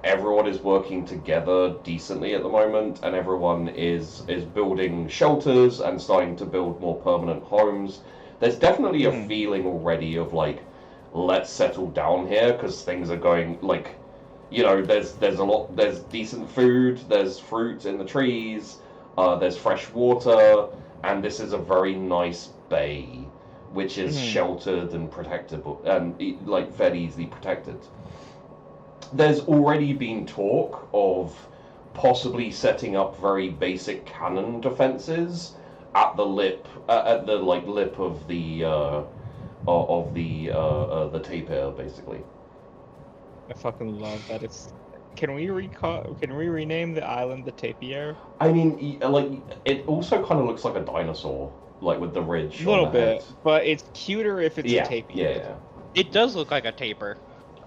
everyone is working together decently at the moment, and everyone is building shelters and starting to build more permanent homes. There's definitely a feeling already of like, let's settle down here because things are going like, there's decent food, there's fruit in the trees, there's fresh water, and this is a very nice bay, which is sheltered and protectable and like fairly easily protected. There's already been talk of possibly setting up very basic cannon defenses at the lip of the tapir, basically. I fucking love that. Can we rename the island the Tapir? I mean, like, it also kind of looks like a dinosaur, like with the ridge. A little on the bit, head. but it's cuter if it's a tapir. Yeah. It does look like a taper.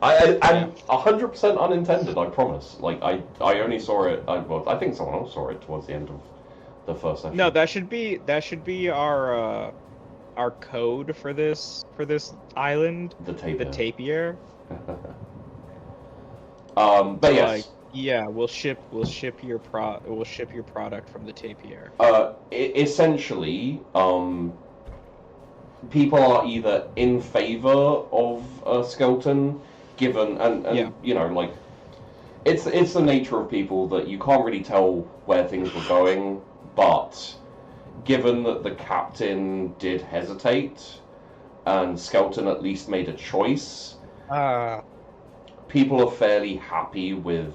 And 100% unintended, I promise. Like, I only saw it. I think someone else saw it towards the end of the first session. No, that should be our code for this island. The tapir. The tapir. But yes. Like, yeah, we'll ship your product from the tapir. Essentially, people are either in favor of Skeleton, given and like it's the nature of people that you can't really tell where things were going, but given that the captain did hesitate and Skeleton at least made a choice, people are fairly happy with,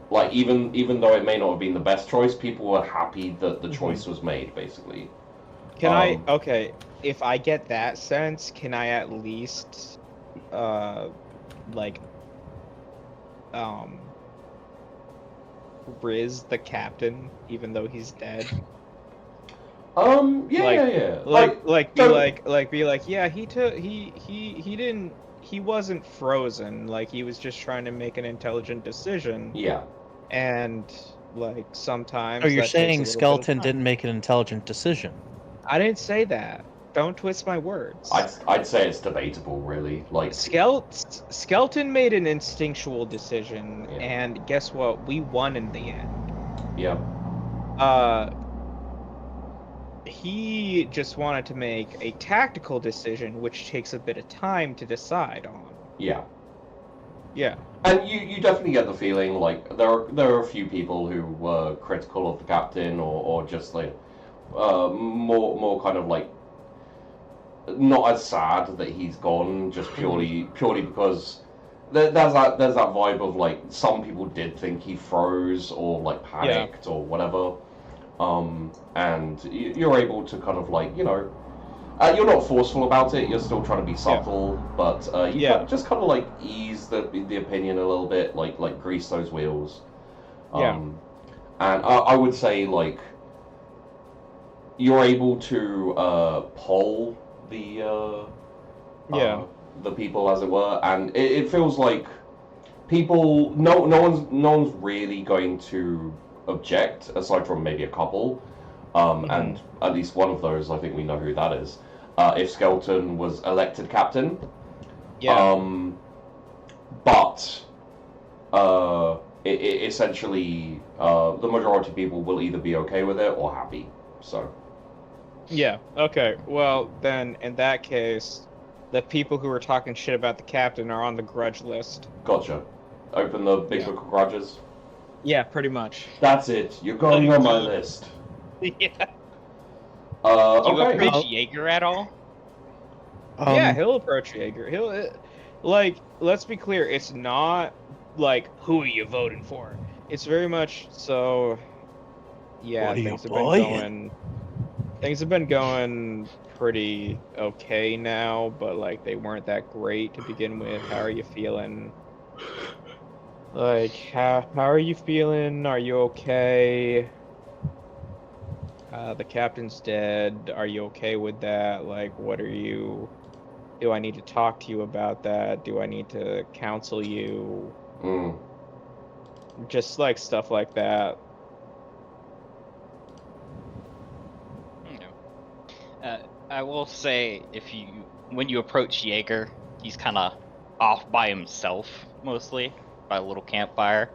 like, even though it may not have been the best choice, people were happy that the choice was made, basically. Okay, if I get that sense, can I at least riz the captain even though he's dead? He wasn't frozen, like he was just trying to make an intelligent decision. Yeah. And like sometimes So you're that takes a saying little bit of Skeleton time. didn't make an intelligent decision? I didn't say that. Don't twist my words. I'd say it's debatable, really. Like Skelton made an instinctual decision, Yeah. and guess what? We won in the end. yeah, He just wanted to make a tactical decision, which takes a bit of time to decide on. yeah. Yeah. And you definitely get the feeling like there are a few people who were critical of the captain or just like more kind of like not as sad that he's gone, just purely because there's that vibe of like some people did think he froze or like panicked or whatever, and you're able to kind of like you're not forceful about it. You're still trying to be subtle, but you just kind of like ease the opinion a little bit, like grease those wheels. And I would say like you're able to poll the people, as it were, and it feels like people. No one's really going to object aside from maybe a couple. And at least one of those, I think we know who that is. If Skelton was elected captain. Yeah. But essentially, the majority of people will either be okay with it or happy. So. Yeah. Okay. Well, then in that case, the people who were talking shit about the captain are on the grudge list. Gotcha. Open the big book of grudges. Yeah, pretty much. That's it. You're going on my list. Yeah. Do you Okay. approach Jaeger at all? Yeah, he'll approach Jaeger. Let's be clear, it's not like, who are you voting for? It's very much so, yeah, things have been going pretty okay now, but like they weren't that great to begin with. How are you feeling? Like, how are you feeling? Are you okay? The captain's dead. Are you okay with that? Like, what are you... Do I need to talk to you about that? Do I need to counsel you? Just, like, stuff like that. I will say, when you approach Jaeger, he's kind of off by himself, mostly, by a little campfire.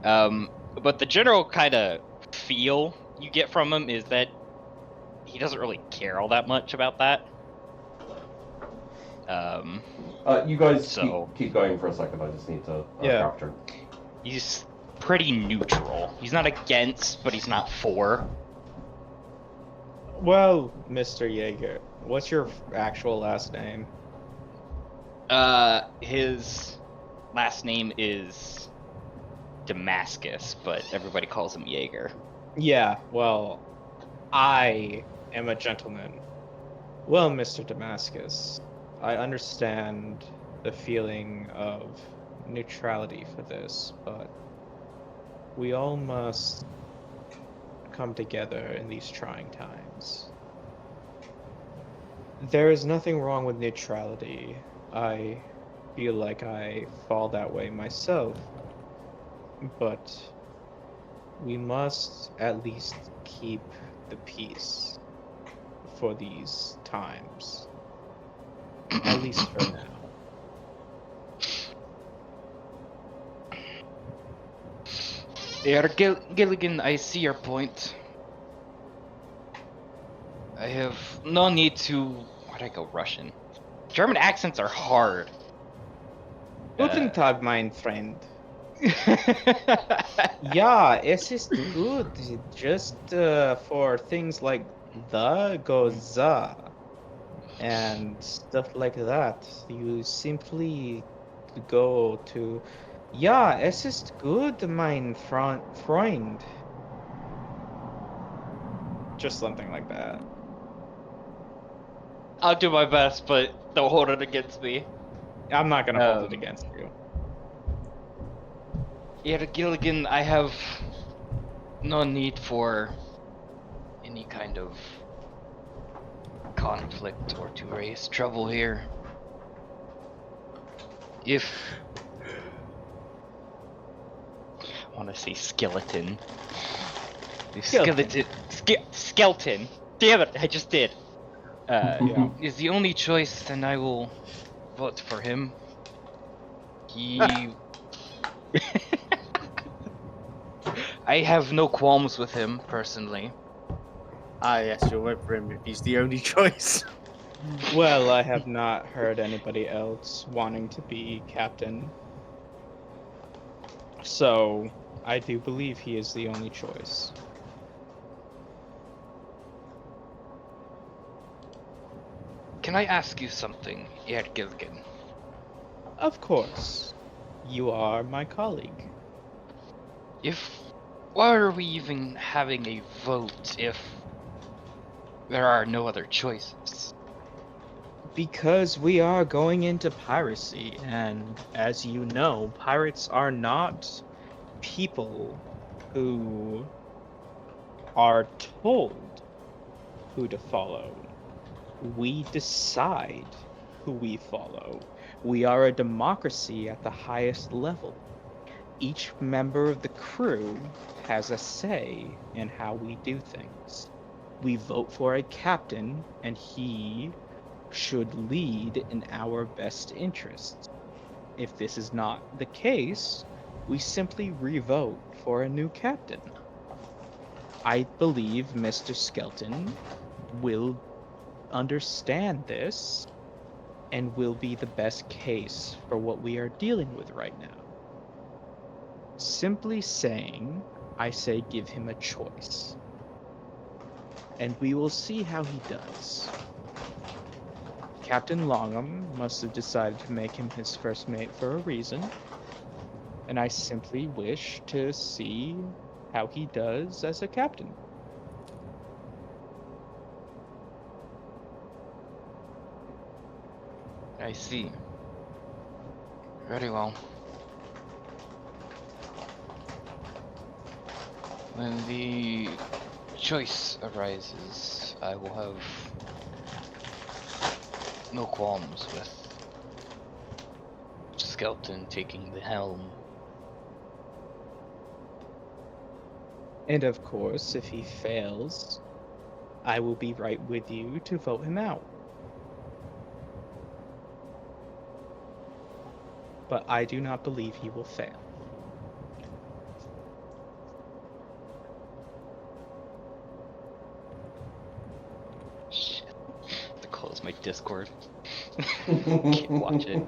But the general kind of feel you get from him is that he doesn't really care all that much about that. You guys keep going for a second. I just need to capture. He's pretty neutral. He's not against, but he's not for. Well, Mr. Jaeger, what's your actual last name? His last name is Damascus, but everybody calls him Jaeger. Yeah, well, I am a gentleman. Well, Mr. Damascus, I understand the feeling of neutrality for this, but we all must come together in these trying times. There is nothing wrong with neutrality. I feel like I fall that way myself, but we must at least keep the peace for these times. At least for now. Gilligan, I see your point. I have no need to... Why'd I go Russian? German accents are hard. Guten Tag, mein Freund. Yeah, es ist good. Just for things like the go za and stuff like that. You simply go to... Ja, es ist gut, mein Freund. Just something like that. I'll do my best, but don't hold it against me. I'm not gonna hold it against you. Yeah, Gilligan, I have no need for any kind of conflict or to raise trouble here. If... I want to say skeleton. Skeleton. Skeleton. Damn it, I just did. is the only choice, then I will vote for him. He. I have no qualms with him personally. Ah, yes, you'll vote for him if he's the only choice. Well, I have not heard anybody else wanting to be captain. So, I do believe he is the only choice. Can I ask you something, Gilligan? Of course. You are my colleague. Why are we even having a vote if there are no other choices? Because we are going into piracy, and as you know, pirates are not people who are told who to follow. We decide who we follow. We are a democracy at the highest level. Each member of the crew has a say in how we do things. We vote for a captain, and he should lead in our best interests. If this is not the case, we simply revote for a new captain. I believe Mr. Skelton will understand this and will be the best case for what we are dealing with right now. Simply saying, I say give him a choice. And we will see how he does. Captain Longham must have decided to make him his first mate for a reason, and I simply wish to see how he does as a captain. I see. Very well. When the choice arises, I will have no qualms with Skelton taking the helm. And of course, if he fails, I will be right with you to vote him out. But I do not believe he will fail. Shit. I have to close my Discord. Can't watch it.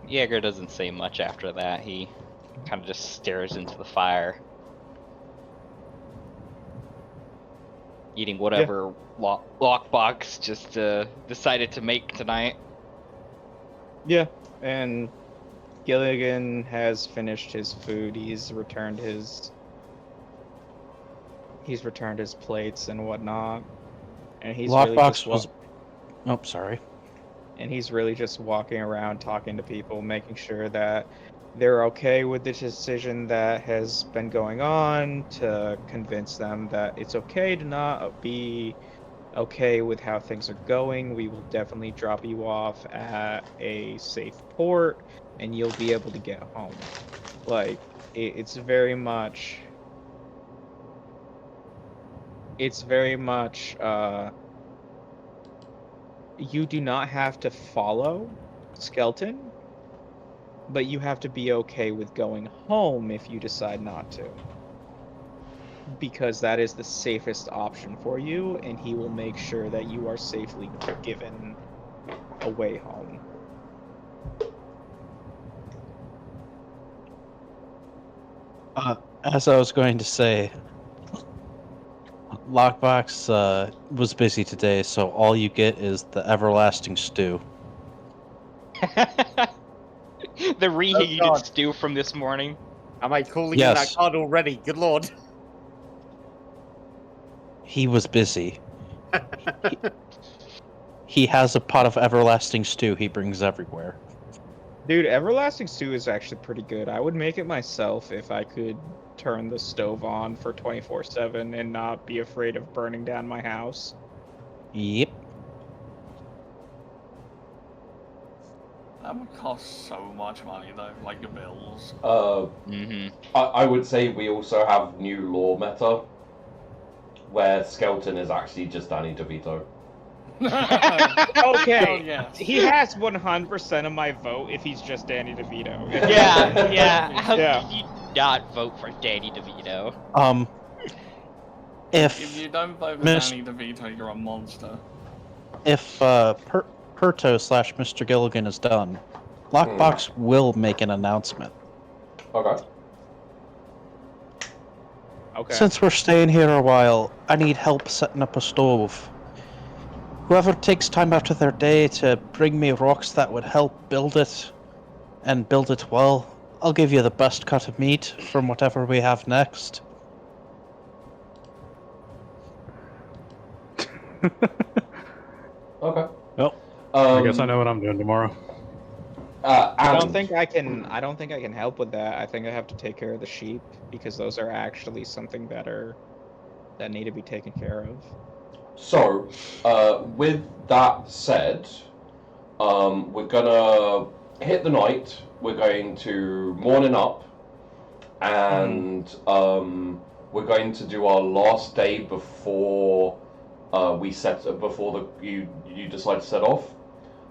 Jaeger doesn't say much after that. He kind of just stares into the fire, eating whatever lockbox just decided to make tonight. Yeah, and Gilligan has finished his food. He's returned his plates and whatnot, and he's really just Lockbox was. Oh, sorry. and he's really just walking around talking to people, making sure that they're okay with the decision that has been going on, to convince them that it's okay to not be okay with how things are going. We will definitely drop you off at a safe port, and you'll be able to get home. Like, it's very much you do not have to follow Skelton, but you have to be okay with going home if you decide not to. Because that is the safest option for you, and he will make sure that you are safely given a way home. As I was going to say, Lockbox was busy today, so all you get is the everlasting stew. The reheated God. stew from this morning. Am I calling in that Yes. card already? Good lord. He was busy. He has a pot of everlasting stew he brings everywhere. Dude, everlasting stew is actually pretty good. I would make it myself if I could turn the stove on for 24/7 and not be afraid of burning down my house. Yep. That would cost so much money, though, like your bills. I would say we also have new lore meta, where Skelton is actually just Danny DeVito. Okay, yes. he has 100% of my vote if he's just Danny DeVito. Yeah. How Yeah. could you not vote for Danny DeVito? If you don't vote for Miss- Danny DeVito, you're a monster. If Perto / Mr. Gilligan is done, Lockbox will make an announcement. Okay. Okay. Since we're staying here a while, I need help setting up a stove. Whoever takes time out of their day to bring me rocks that would help build it, and build it well, I'll give you the best cut of meat from whatever we have next. Okay. Well, I guess I know what I'm doing tomorrow. I don't think I can help with that. I think I have to take care of the sheep because those are actually something that need to be taken care of. So, with that said, we're gonna hit the night. We're going to morning up, and we're going to do our last day before you decide to set off.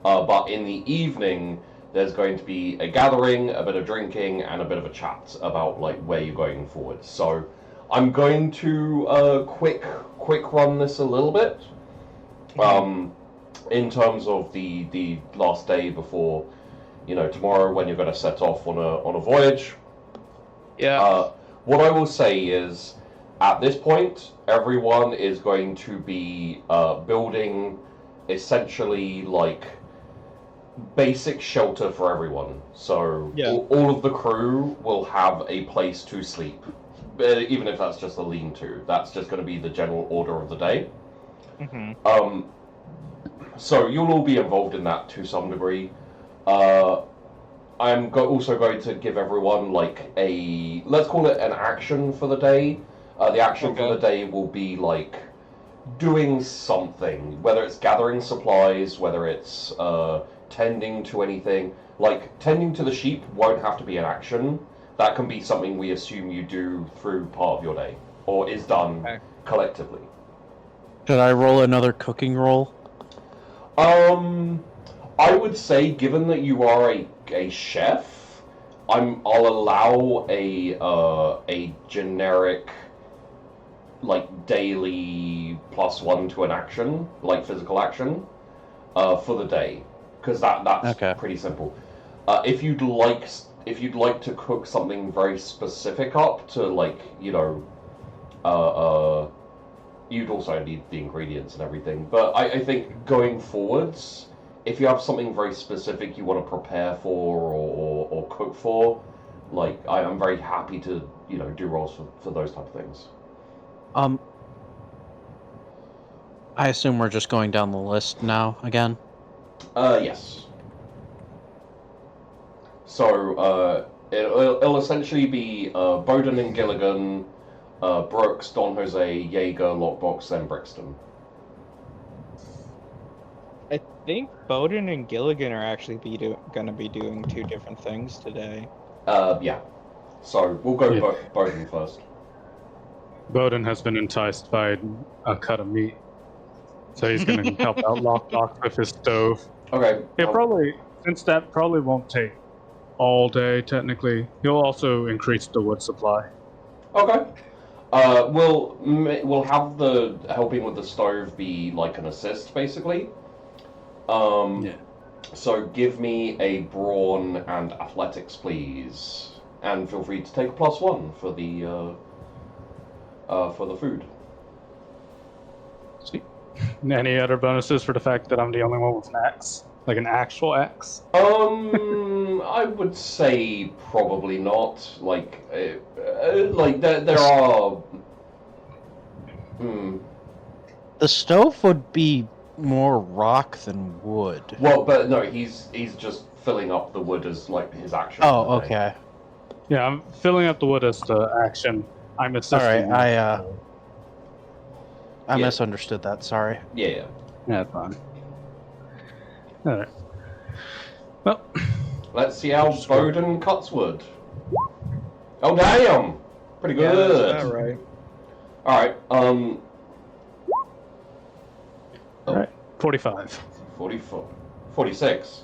But in the evening, there's going to be a gathering, a bit of drinking, and a bit of a chat about like where you're going forward. So, I'm going to quick run this a little bit. In terms of the last day before, tomorrow when you're going to set off on a voyage. Yeah. What I will say is, at this point, everyone is going to be building essentially like basic shelter for everyone. So all of the crew will have a place to sleep, even if that's just a lean-to. That's just going to be the general order of the day. So you'll all be involved in that to some degree. I'm also going to give everyone like let's call it an action for the day. The action for the day will be like doing something, whether it's gathering supplies, whether it's tending to anything. Like tending to the sheep won't have to be an action. That can be something we assume you do through part of your day, or is done collectively. Should I roll another cooking roll? I would say, given that you are a chef, I'll allow a generic like daily +1 to an action, like physical action, for the day, because that's pretty simple. If you'd like to cook something very specific up to like you'd also need the ingredients and everything. But I think going forwards, if you have something very specific you want to prepare for or cook for, like I'm very happy to do rolls for those type of things. I assume we're just going down the list now again? Yes. So it'll essentially be Bowden and Gilligan, Brooks, Don Jose, Jaeger, Lockbox, then Brixton. I think Bowden and Gilligan are actually going to be doing two different things today. Yeah. So we'll go Bowden first. Bowden has been enticed by a cut of meat, so he's going to help out Lockbox with his stove. Okay. Since that probably won't take all day, technically, he'll also increase the wood supply. Okay. We'll have the helping with the stove be like an assist, basically. So give me a brawn and athletics, please, and feel free to take a +1 for the food. Sweet. Any other bonuses for the fact that I'm the only one with an axe, like an actual axe? I would say probably not. Like there are. The stove would be more rock than wood. Well, but no, he's just filling up the wood as like his action. Oh, okay. Yeah, I'm filling up the wood as the action. I'm assisting. All right, I misunderstood that. Sorry. Yeah. Yeah, fine. All right. Well, Let's see how Bowden cuts wood. Oh damn! Pretty Yeah, good. that's about right. Alright, Alright, 45. 44. 46.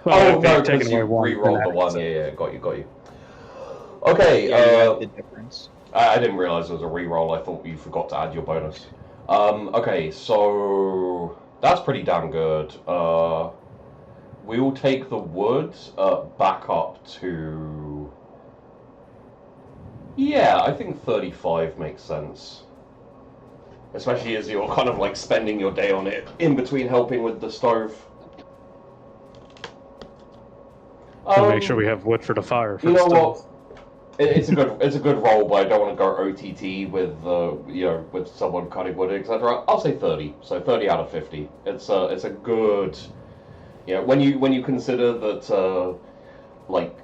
Well, Oh if no, you've taken because you away one, re-rolled then the one. that's- Yeah, got you. Okay, Yeah, you have the difference. I didn't realize it was a re-roll. I thought you forgot to add your bonus. Okay, so that's pretty damn good. We will take the wood back up to... Yeah, I think 35 makes sense. Especially as you're kind of like spending your day on it in between helping with the stove. So make sure we have wood for the fire. You know first. what? It's a good roll, but I don't want to go OTT with with someone cutting wood, etc. I'll say 30. So 30 out of 50. It's a good. When you consider that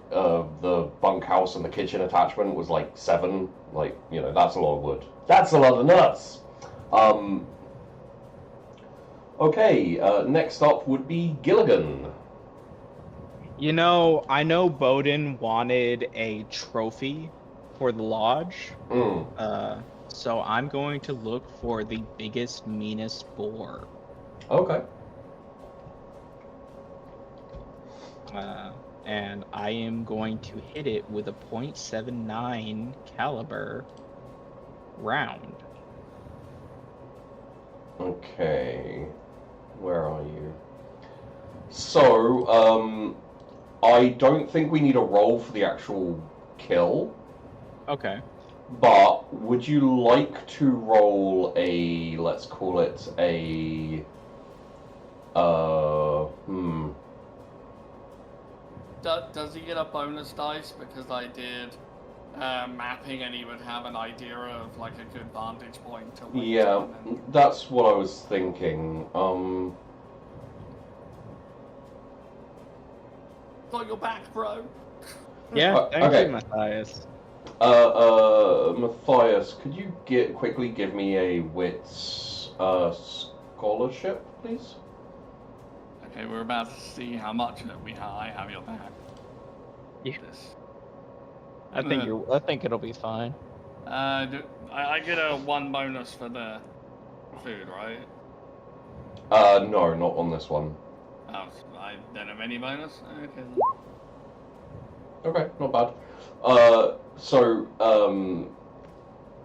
the bunkhouse and the kitchen attachment was like 7, that's a lot of wood. That's a lot of nuts. Okay, next up would be Gilligan. I know Bowden wanted a trophy for the lodge. So I'm going to look for the biggest, meanest boar. Okay. And I am going to hit it with a .79 caliber round. Okay. Where are you? So, I don't think we need a roll for the actual kill. Okay. But would you like to roll a, let's call it a, Does he get a bonus dice? Because I did mapping and he would have an idea of like a good vantage point to wait yeah, on and... that's what I was thinking. Got your back, bro. Yeah, thank okay. you, Matthias. Matthias, could you quickly give me a wits scholarship, please? Okay, we're about to see how much of it I have your back. Yeah. This. I think it'll be fine. I get a 1 bonus for the food, right? No, not on this one. Oh, I don't have any bonus? Okay. Okay, not bad. So,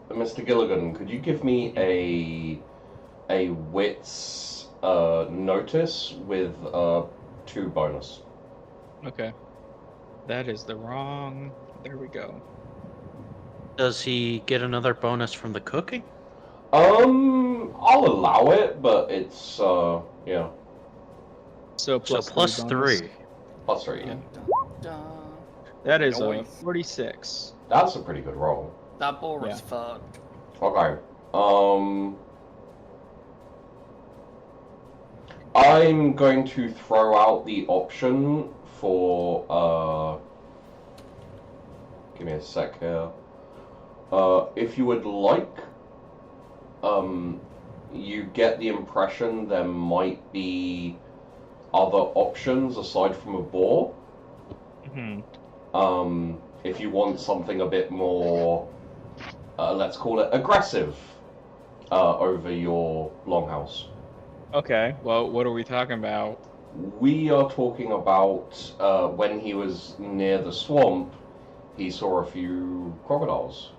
Mr. Gilligan, could you give me a wits notice with 2 bonus? Okay. That is the wrong... There we go. Does he get another bonus from the cooking? I'll allow it, but it's yeah. So plus plus 3. Plus 3, yeah. That is Nice. 46. That's a pretty good roll. That boar Yeah. is fucked. Okay. I'm going to throw out the option for give me a sec here. If you would like, you get the impression there might be other options aside from a boar. If you want something a bit more, let's call it aggressive, over your longhouse. Okay, well, what are we talking about? We are talking about when he was near the swamp, he saw a few crocodiles.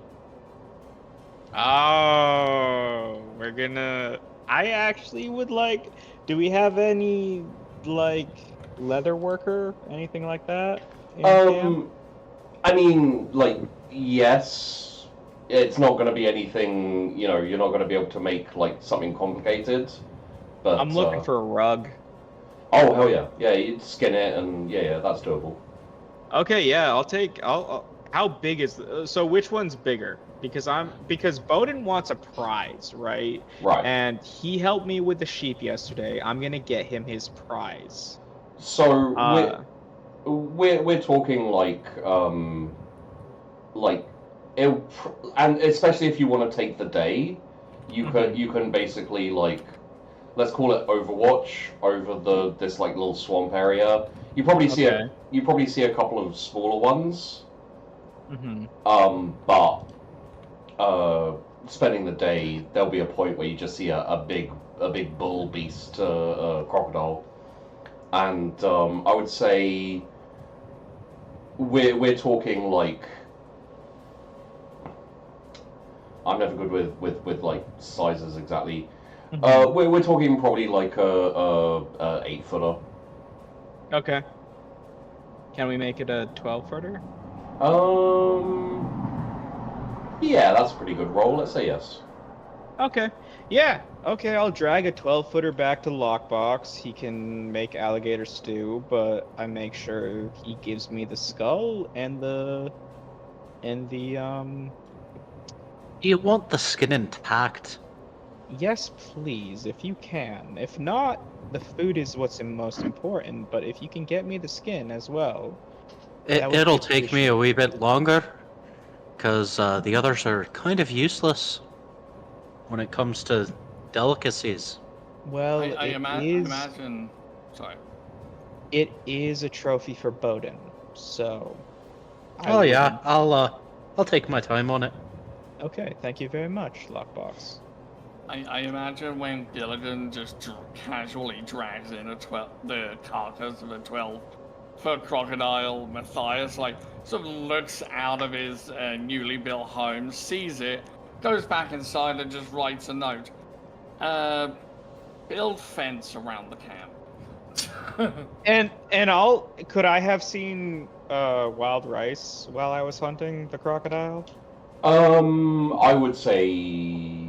Oh, we're gonna... I actually would like... Do we have any, like, leather worker? Anything like that? in camp? I mean, like, yes, it's not going to be anything, you're not going to be able to make, like, something complicated, but... I'm looking for a rug. Oh, hell yeah. Yeah, you'd skin it, and yeah, that's doable. Okay, yeah, I'll how big is so which one's bigger? Because Bowden wants a prize, right? Right. And he helped me with the sheep yesterday. I'm gonna get him his prize. So, we're talking, like, and especially if you want to take the day, you can basically, like, let's call it Overwatch over this like little swamp area. You probably see a couple of smaller ones. Mm-hmm. But spending the day, there'll be a point where you just see a big bull beast, crocodile, and I would say we're talking like, I'm never good with like sizes exactly. Mm-hmm. We're talking probably like a 8-footer. Okay. Can we make it a 12-footer? Yeah, that's a pretty good roll. Let's say yes. Okay. Yeah. Okay, I'll drag a 12-footer back to Lockbox. He can make alligator stew, but I make sure he gives me the skull and the Do you want the skin intact? Yes, please, if you can. If not, the food is what's most important, but if you can get me the skin as well. It'll take me a wee bit longer, because the others are kind of useless when it comes to delicacies. Well, I imagine. Sorry. It is a trophy for Bowden, so. Oh yeah, I'll take my time on it. Okay, thank you very much, Lockbox. I imagine when Gilligan just casually drags in the carcass of a 12-foot crocodile, Matthias sort of looks out of his newly built home, sees it, goes back inside and just writes a note. Build fence around the camp. And could I have seen wild rice while I was hunting the crocodile? I would say.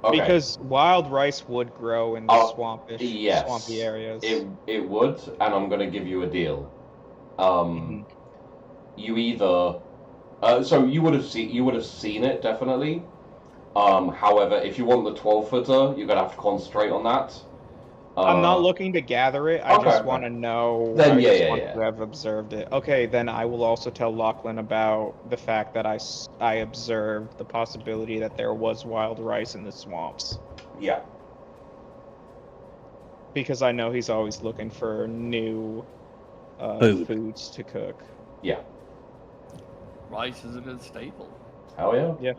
Okay. Because wild rice would grow in the swampy areas. It would, and I'm going to give you a deal. You either, so you would have seen it definitely. However, if you want the 12-footer, you're going to have to concentrate on that. I'm not looking to gather it. I just want to know. Then to have observed it. Okay, then I will also tell Lachlan about the fact that I observed the possibility that there was wild rice in the swamps. Yeah. Because I know he's always looking for new foods to cook. Yeah. Rice is a good staple. Hell yeah. Yeah.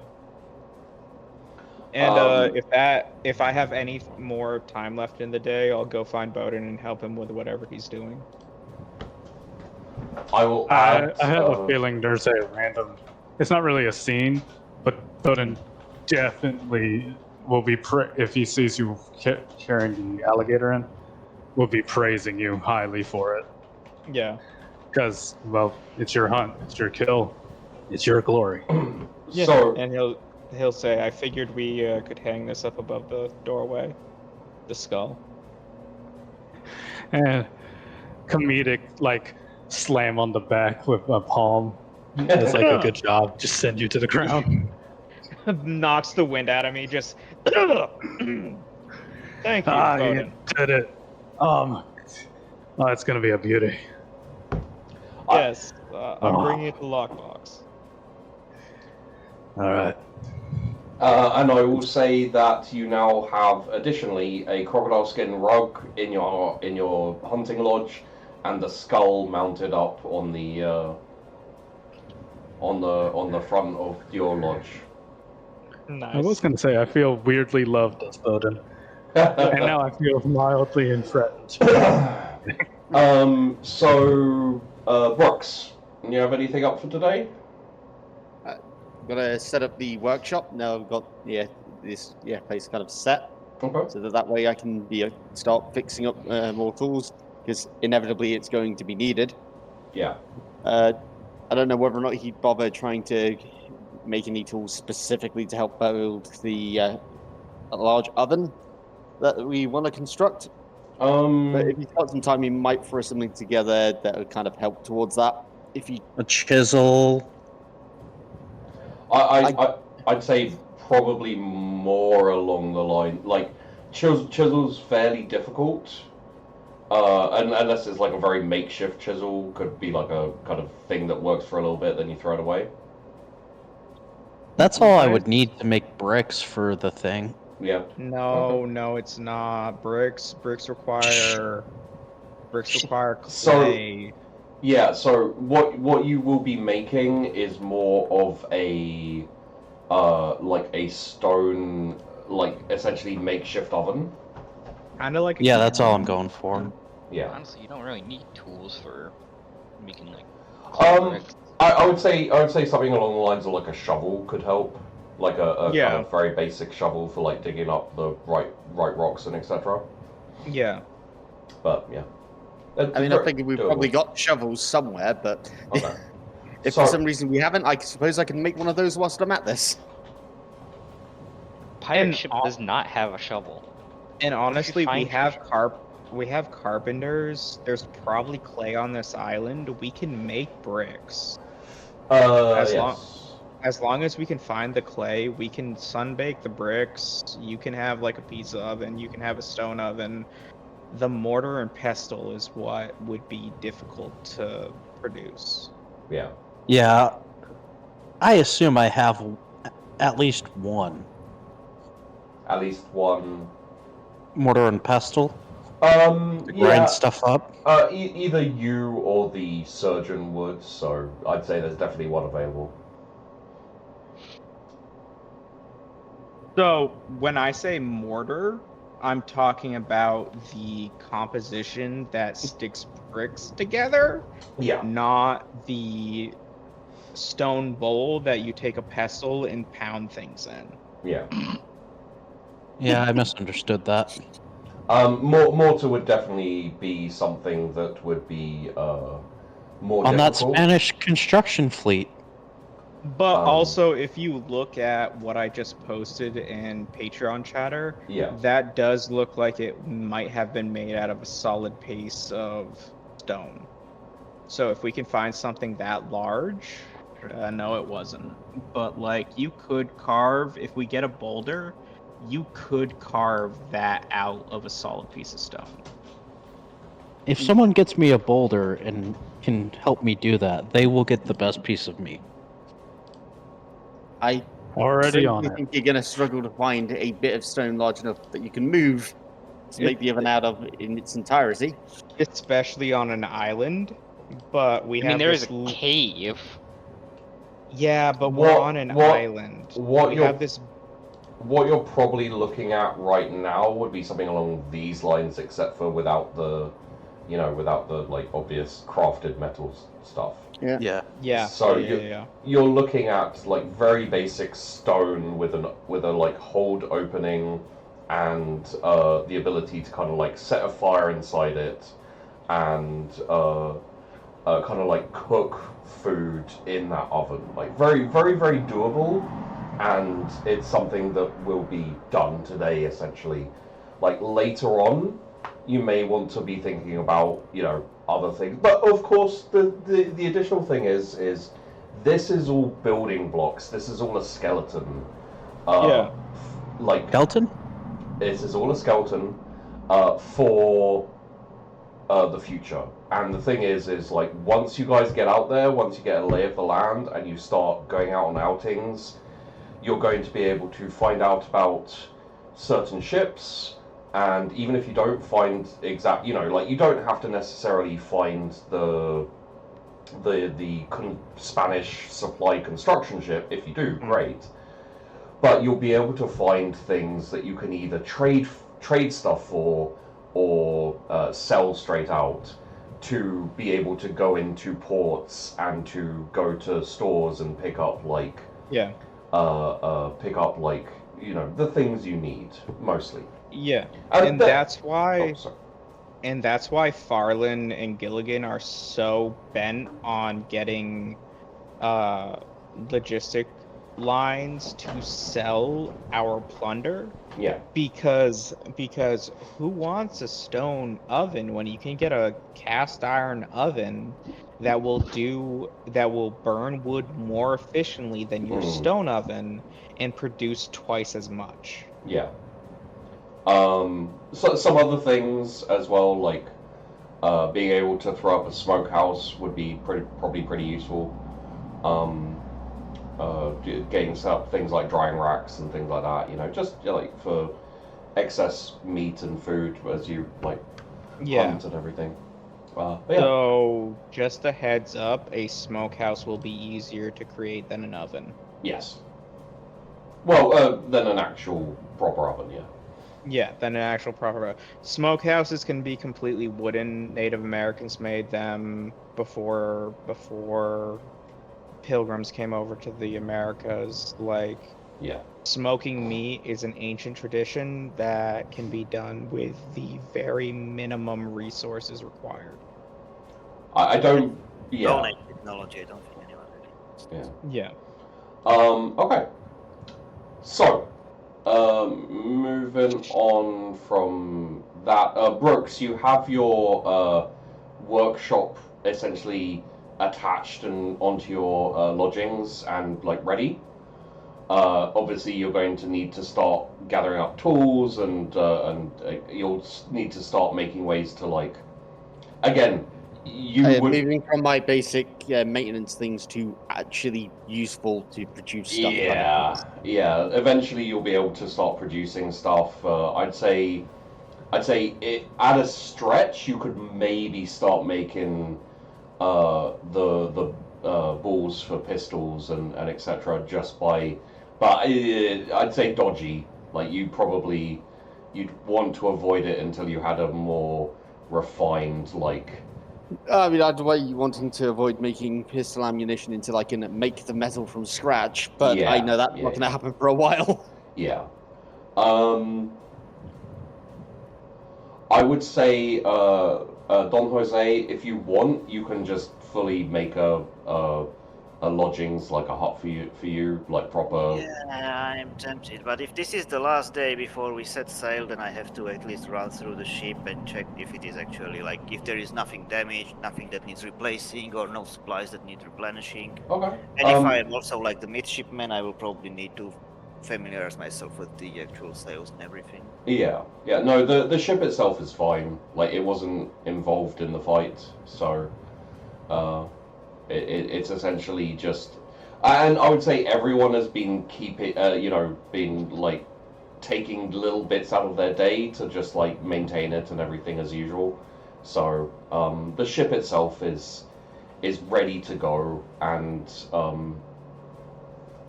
And if I have any more time left in the day, I'll go find Bowden and help him with whatever he's doing. I will. I have a feeling there's a random. It's not really a scene, but Bowden definitely will be if he sees you carrying the alligator in, will be praising you highly for it. Yeah. Because it's your hunt, it's your kill, it's your glory. Yeah. So, and he'll say, I figured we could hang this up above the doorway. The skull. And comedic, slam on the back with a palm. It's a good job. Just send you to the ground. Knocks the wind out of me, just... Thank you, you did it. It's going to be a beauty. Yes, I'm bringing it to Lockbox. All right. And I will say that you now have additionally a crocodile skin rug in your hunting lodge, and the skull mounted up on the front of your lodge. Nice. I was going to say I feel weirdly loved as Bowden, and now I feel mildly threatened. So Brooks, you have anything up for today? I'm gonna set up the workshop. Now I've got this place kind of set, so that way I can start fixing up more tools, because inevitably it's going to be needed. Yeah. I don't know whether or not he'd bother trying to make any tools specifically to help build the large oven that we want to construct. But if he's got some time, he might throw something together that would kind of help towards that. A chisel. I'd say probably more along the line, chisel's fairly difficult, unless it's a very makeshift chisel. Could be a kind of thing that works for a little bit, then you throw it away. That's all I would need to make bricks for the thing. Yeah. No, it's not. Bricks require So- clay. Yeah, so what you will be making is more of a like a stone, like essentially makeshift oven. Kind of like a Yeah, that's all I'm kitchen. going for. Yeah. Honestly, you don't really need tools for making like bricks. I would say something along the lines of like a shovel could help, like a Yeah. kind of very basic shovel for like digging up the right rocks and etc. Yeah. But yeah. I mean, I think we've probably got shovels somewhere, but Okay. if So- for some reason we haven't, I suppose I can make one of those whilst I'm at this. Pirate And ship all- does not have a shovel. And honestly, we find have treasure. we have carpenters. There's probably clay on this island. We can make bricks. As long- Yes. As long as we can find the clay, we can sunbake the bricks. You can have like a pizza oven. You can have a stone oven. The mortar and pestle is what would be difficult to produce. Yeah. Yeah, I assume I have at least one At least one. mortar and pestle to Yeah. grind stuff up. Either you or the surgeon would, so I'd say there's definitely one available. So when I say mortar, I'm talking about the composition that sticks bricks together, Yeah. not the stone bowl that you take a pestle and pound things in. Yeah. Yeah, I misunderstood that. Mortar would definitely be something that would be more On that difficult. Spanish construction fleet. But Um, also, if you look at what I just posted in Patreon chatter, Yeah. that does look like it might have been made out of a solid piece of stone. So if we can find something that large, no, it wasn't. But like, you could carve, if we get a boulder, you could carve that out of a solid piece of stone. If someone gets me a boulder and can help me do that, they will get the best piece of me. I Already certainly on it. think you're going to struggle to find a bit of stone large enough that you can move to make the oven out of in its entirety. Especially on an island. But we I mean, have there is this a cave. Yeah, but we're What- on an what- island. what we you're- have this. What you're probably looking at right now would be something along these lines, except for without the like obvious crafted metals stuff. Yeah. Yeah. So yeah. You're looking at like very basic stone with a like hold opening and the ability to kind of like set a fire inside it and kind of like cook food in that oven. Like very, very, very doable, and it's something that will be done today essentially. Like later on, you may want to be thinking about, other things. But of course, the additional thing is this is all building blocks. This is all a skeleton. Yeah. Like Skeleton? this is all a skeleton for the future. And the thing is like once you guys get out there, once you get a lay of the land, and you start going out on outings, you're going to be able to find out about certain ships. And even if you don't find exact, you don't have to necessarily find the Spanish supply construction ship. If you do, great. But you'll be able to find things that you can either trade stuff for or sell straight out to be able to go into ports and to go to stores and pick up the things you need mostly. Yeah. And And that- that's why. Oh, sorry. And that's why Farland and Gilligan are so bent on getting logistic lines to sell our plunder, Yeah. because who wants a stone oven when you can get a cast iron oven that will burn wood more efficiently than your stone oven and produce twice as much. Yeah. So some other things as well, like being able to throw up a smokehouse would be probably pretty useful. getting set up things like drying racks and things like that. You know, just like for excess meat and food as you like hunt and everything. Yeah. So, just a heads up, a smokehouse will be easier to create than an oven. Yes. Well, than an actual proper oven, yeah. Yeah, than an actual proper smokehouses can be completely wooden. Native Americans made them before pilgrims came over to the Americas. Like, smoking meat is an ancient tradition that can be done with the very minimum resources required. I don't. Yeah. Donate technology. I don't think anyone really. Yeah. Okay. So, moving on from that, Brooks, you have your workshop essentially attached and onto your lodgings and like ready. Obviously, you're going to need to start gathering up tools, and you'll need to start making ways to like. Again, moving from my basic maintenance things to actually useful to produce stuff. Yeah. Eventually, you'll be able to start producing stuff. I'd say it, at a stretch, you could maybe start making the balls for pistols and etc. just by, but I'd say dodgy. Like you'd want to avoid it until you had a more refined like. I mean, I'd be wanting to avoid making pistol ammunition until I can make the metal from scratch, but I know that's not going to happen for a while. Yeah. I would say, Don Jose, if you want, you can just fully make a lodgings, like a hut for you, like proper. Yeah, I'm tempted, but if this is the last day before we set sail, then I have to at least run through the ship and check if it is actually like if there is nothing damaged, nothing that needs replacing, or no supplies that need replenishing. Okay. And if I am also like the midshipman, I will probably need to familiarize myself with the actual sails and everything. Yeah. No, the ship itself is fine. Like it wasn't involved in the fight, so. It's essentially just, and I would say everyone has been been like taking little bits out of their day to just like maintain it and everything as usual. So the ship itself is ready to go, and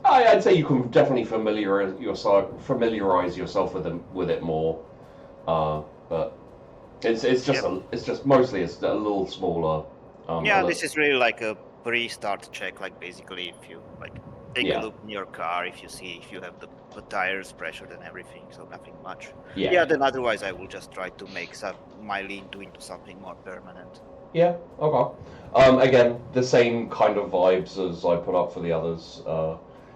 I'd say you can definitely familiarize yourself with it more. But it's just mostly it's a little smaller. This is really like a pre-start check. Like basically, if you like take a look in your car, if you see if you have the tires pressured and everything, so nothing much. Then otherwise I will just try to make my lean-to into something more permanent. Yeah. Okay. Again, the same kind of vibes as I put up for the others.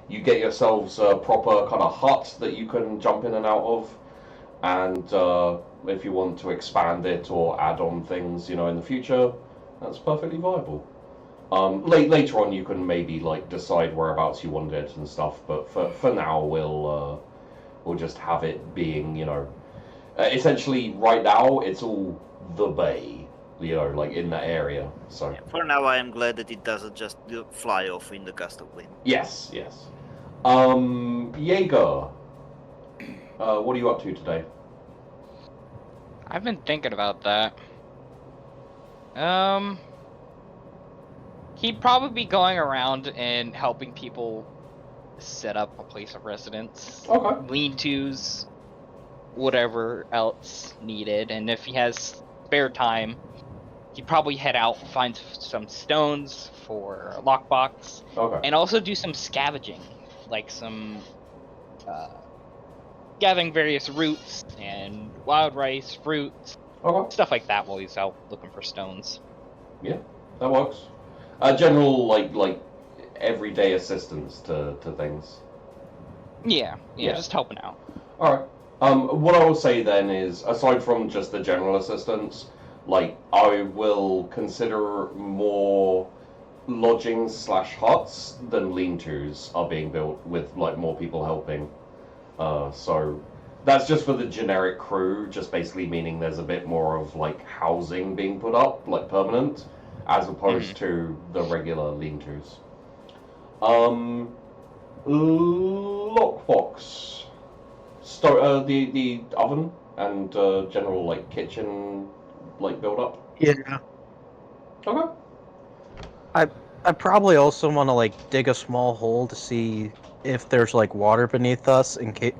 You get yourselves a proper kind of hut that you can jump in and out of, and if you want to expand it or add on things, in the future. That's perfectly viable. Later on, you can maybe like decide whereabouts you want it and stuff. But for now, we'll just have it being, essentially right now it's all the bay, like in that area. So for now, I am glad that it doesn't just fly off in the gust of wind. Yes. Jaeger, what are you up to today? I've been thinking about that. He'd probably be going around and helping people set up a place of residence. Okay. Lean-tos, whatever else needed. And if he has spare time, he'd probably head out and find some stones for a lockbox. Okay. And also do some scavenging, like some gathering various roots and wild rice, fruits. Okay. Stuff like that while he's out looking for stones. Yeah, that works. General like everyday assistance to things. Yeah, just helping out. All right. What I will say then is, aside from just the general assistance, like I will consider more lodgings/huts than lean-tos are being built with like more people helping. So. That's just for the generic crew, just basically meaning there's a bit more of like housing being put up, like permanent, as opposed to the regular lean-tos. Lockbox. The oven and general like kitchen like build up. Yeah. Okay. I probably also want to like dig a small hole to see if there's like water beneath us in case,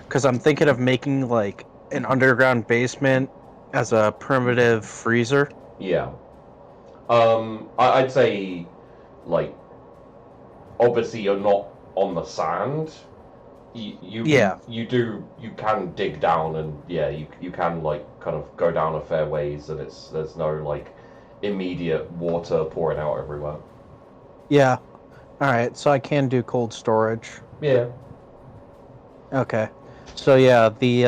because I'm thinking of making like an underground basement as a primitive freezer. Yeah. I'd say, like, obviously you're not on the sand. You can dig down and you can like kind of go down a fair ways and there's no like immediate water pouring out everywhere. Yeah. All right. So I can do cold storage. Yeah. Okay. So yeah, the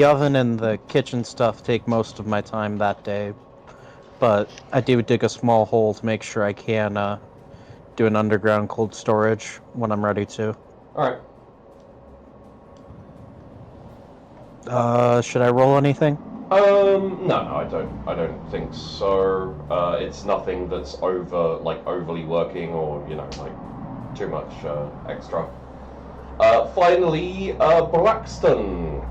oven and the kitchen stuff take most of my time that day, but I do dig a small hole to make sure I can do an underground cold storage when I'm ready to. All right. Should I roll anything? No, I don't think so. It's nothing that's overly working or like too much extra. Finally, Braxton.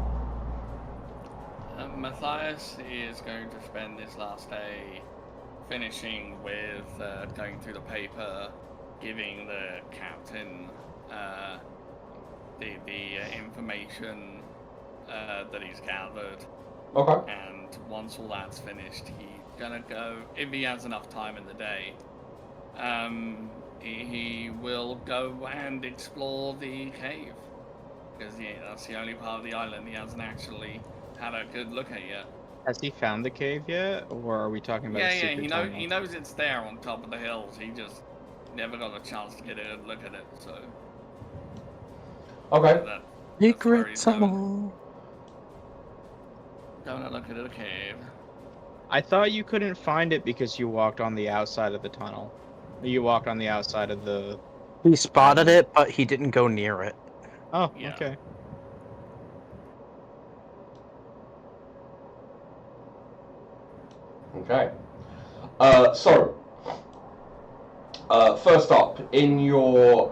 Matthias is going to spend this last day finishing with going through the paper, giving the captain the information that he's gathered. Okay. And once all that's finished, he's gonna go, if he has enough time in the day, he will go and explore the cave. Because that's the only part of the island he hasn't actually had a good look at yet. Has he found the cave yet, or are we talking about? He knows it's there on top of the hills. He just never got a chance to get a good look at it. So. Okay. Secret tunnel. Gonna look at the cave. I thought you couldn't find it because you walked on the outside of the tunnel. You walked on the outside of the. He spotted it, but he didn't go near it. Oh, Yeah. okay. Okay. So, first up, in your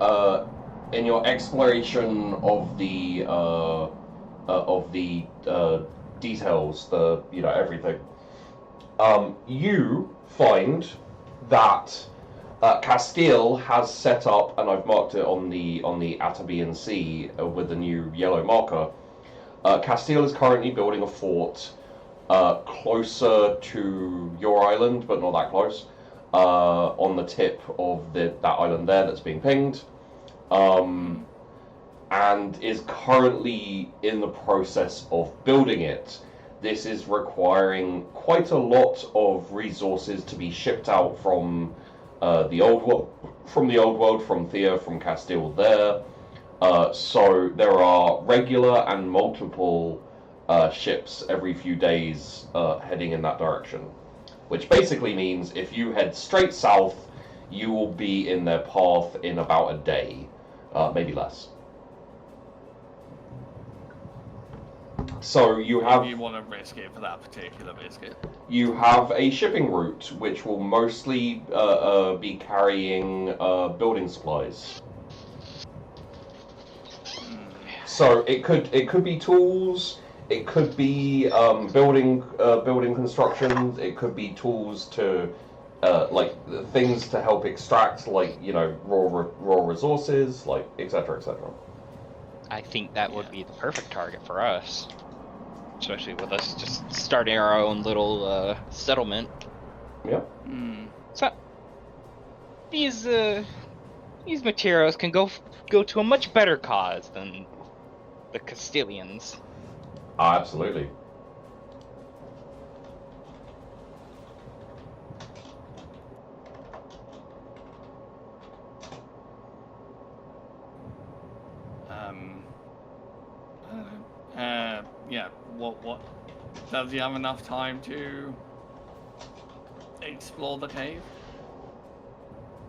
exploration of the details, everything, you find that Castile has set up, and I've marked it on the Atabean Sea with the new yellow marker. Castile is currently building a fort closer to your island, but not that close, on the tip of that island there that's being pinged, and is currently in the process of building it. This is requiring quite a lot of resources to be shipped out from the old world, from Thea, from Castile there. So there are regular and multiple ships every few days heading in that direction, which basically means if you head straight south, you will be in their path in about a day, maybe less. So you have. If you want to risk it for that particular biscuit. You have a shipping route which will mostly be carrying building supplies. So it could be tools. It could be building constructions. It could be tools to like things to help extract, like raw resources, like etc. etc. I think that would be the perfect target for us, especially with us just starting our own little settlement. Yeah. So these materials can go to a much better cause than the Castilians. Absolutely. Yeah. What? Does he have enough time to explore the cave?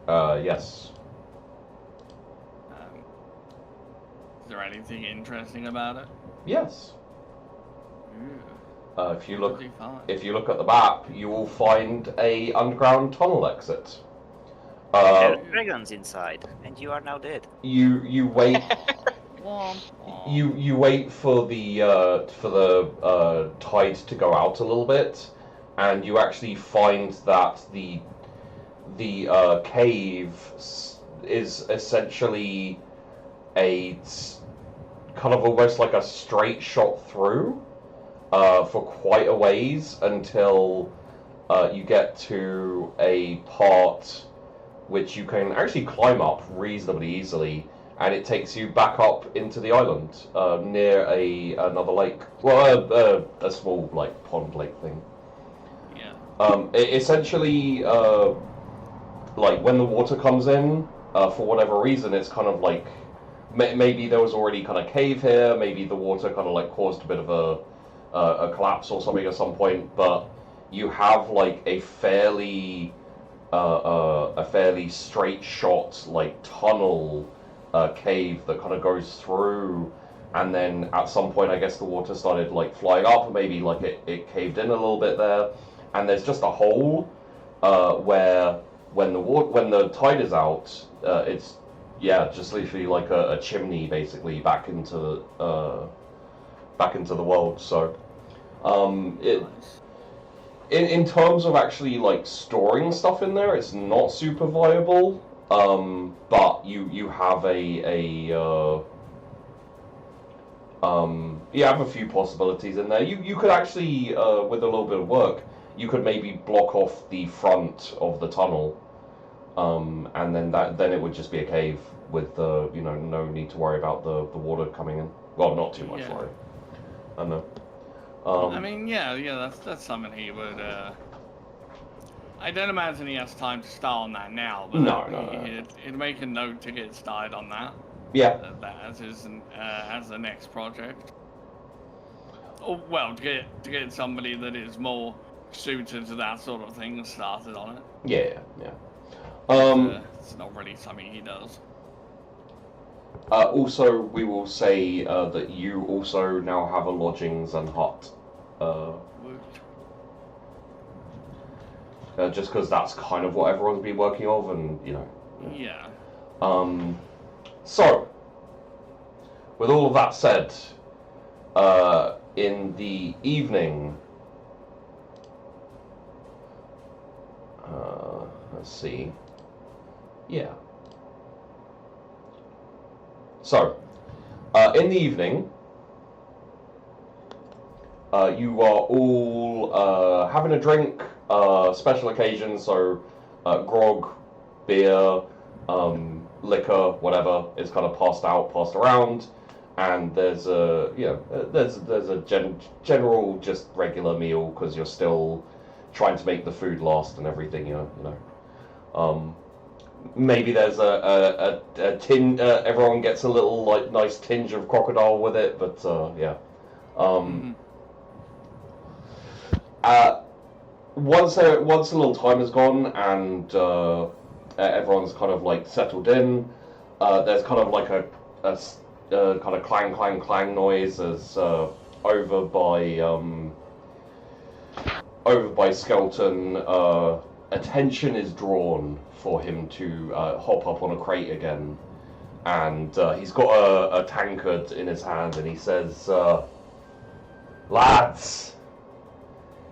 Yes. Is there anything interesting about it? Yes. Ooh. If you look Pretty fine. at the map, you will find a underground tunnel exit. There Uh, are dragons inside, and you are now dead. you wait. You wait for the tide to go out a little bit, and you actually find that the cave is essentially kind of almost like a straight shot through for quite a ways until you get to a part which you can actually climb up reasonably easily, and it takes you back up into the island near another lake. Well, a small like pond lake thing. Yeah. Essentially, like when the water comes in, for whatever reason, it's kind of like maybe there was already kind of cave here. Maybe the water kind of like caused a bit of a collapse or something at some point. But you have like a fairly straight shot like tunnel cave that kind of goes through, and then at some point I guess the water started like flying up, maybe like it caved in a little bit there, and there's just a hole where when the tide is out, it's just literally like a chimney basically back into the world. So in terms of actually like storing stuff in there, it's not super viable. But you have you have a few possibilities in there. You could actually with a little bit of work, you could maybe block off the front of the tunnel, and then it would just be a cave with no need to worry about the water coming in. Well, not too much worry. I know. I mean, that's something he would. I don't imagine he has time to start on that now, but no. He'd make a note to get started on that. Yeah. That as the next project. Or well, to get somebody that is more suited to that sort of thing started on it. Yeah. It's not really something he does. Also, we will say that you also now have a lodgings and hut. Just because that's kind of what everyone's been working on, and Yeah. So, with all of that said, in the evening, let's see. Yeah. So, in the evening, you are all having a drink, special occasion, so grog, beer, liquor, whatever is kind of passed around, and there's a general just regular meal because you're still trying to make the food last and everything, maybe there's a tin. Everyone gets a little like nice tinge of crocodile with it, but yeah. Once a little time has gone and everyone's kind of like settled in, there's kind of like a kind of clang clang clang noise as over by Skelton. Attention is drawn for him to hop up on a crate again, and he's got a tankard in his hand, and he says, "Lads,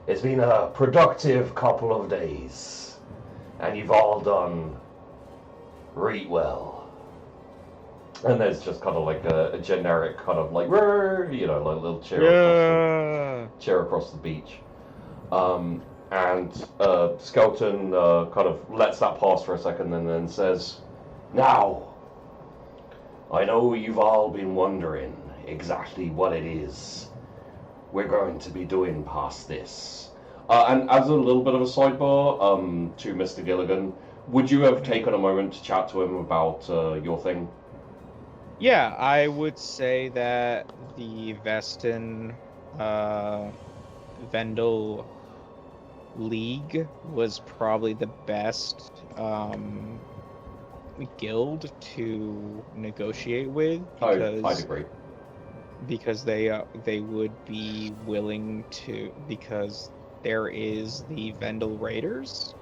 it's been a productive couple of days, and you've all done reet well." And there's just kind of like a generic kind of like, like a little cheer across the beach. And Skelton kind of lets that pass for a second and then says, "Now, I know you've all been wondering exactly what it is we're going to be doing past this." And as a little bit of a sidebar to Mr. Gilligan, would you have taken a moment to chat to him about your thing? Yeah, I would say that the Vestin Vendel League was probably the best guild to negotiate with because I'd agree. Because they would be willing to, because there is the Vendel Raiders.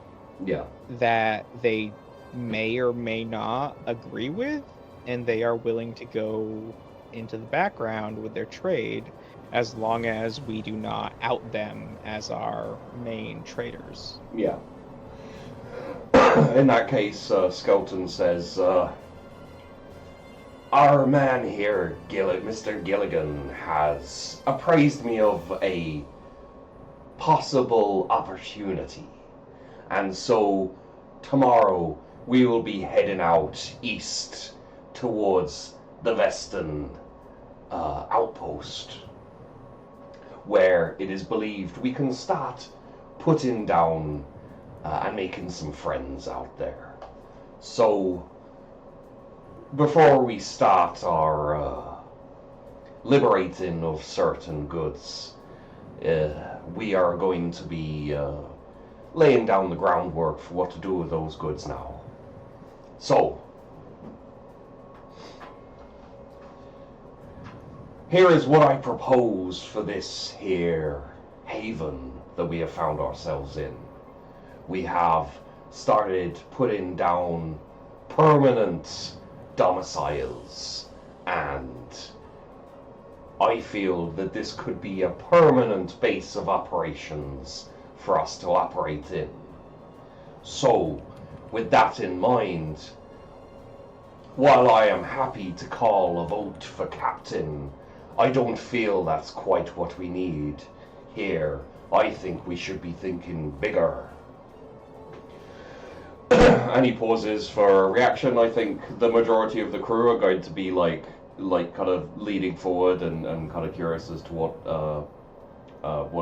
Yeah. That they may or may not agree with, and they are willing to go into the background with their trade as long as we do not out them as our main traders. Yeah. In that case, Skelton says, our man here, Mr. Gilligan, has appraised me of a possible opportunity. And so, tomorrow, we will be heading out east towards the Western outpost, where it is believed we can start putting down and making some friends out there. So, before we start our liberating of certain goods, we are going to be laying down the groundwork for what to do with those goods now. So, here is what I propose for this here haven that we have found ourselves in. We have started putting down permanent domiciles, and I feel that this could be a permanent base of operations for us to operate in. So, with that in mind, while I am happy to call a vote for captain, I don't feel that's quite what we need here. I think we should be thinking bigger. And he pauses for a reaction. I think the majority of the crew are going to be like kind of leading forward and kind of curious as to what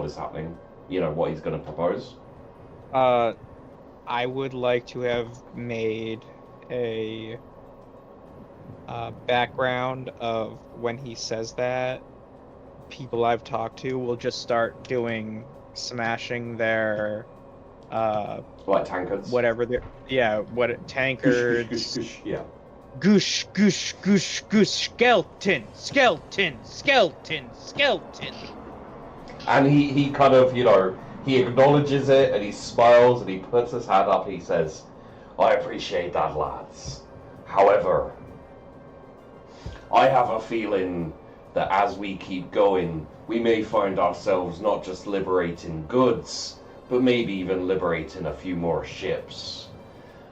is happening. You know, what he's going to propose. I would like to have made a background of when he says that. People I've talked to will just start smashing their like tankards, whatever they're, tankards, goosh, yeah, goosh, skeleton, and he kind of, you know, he acknowledges it and he smiles and he puts his hand up and he says, I appreciate that, lads. However, I have a feeling that as we keep going, we may find ourselves not just liberating goods, but maybe even liberating a few more ships.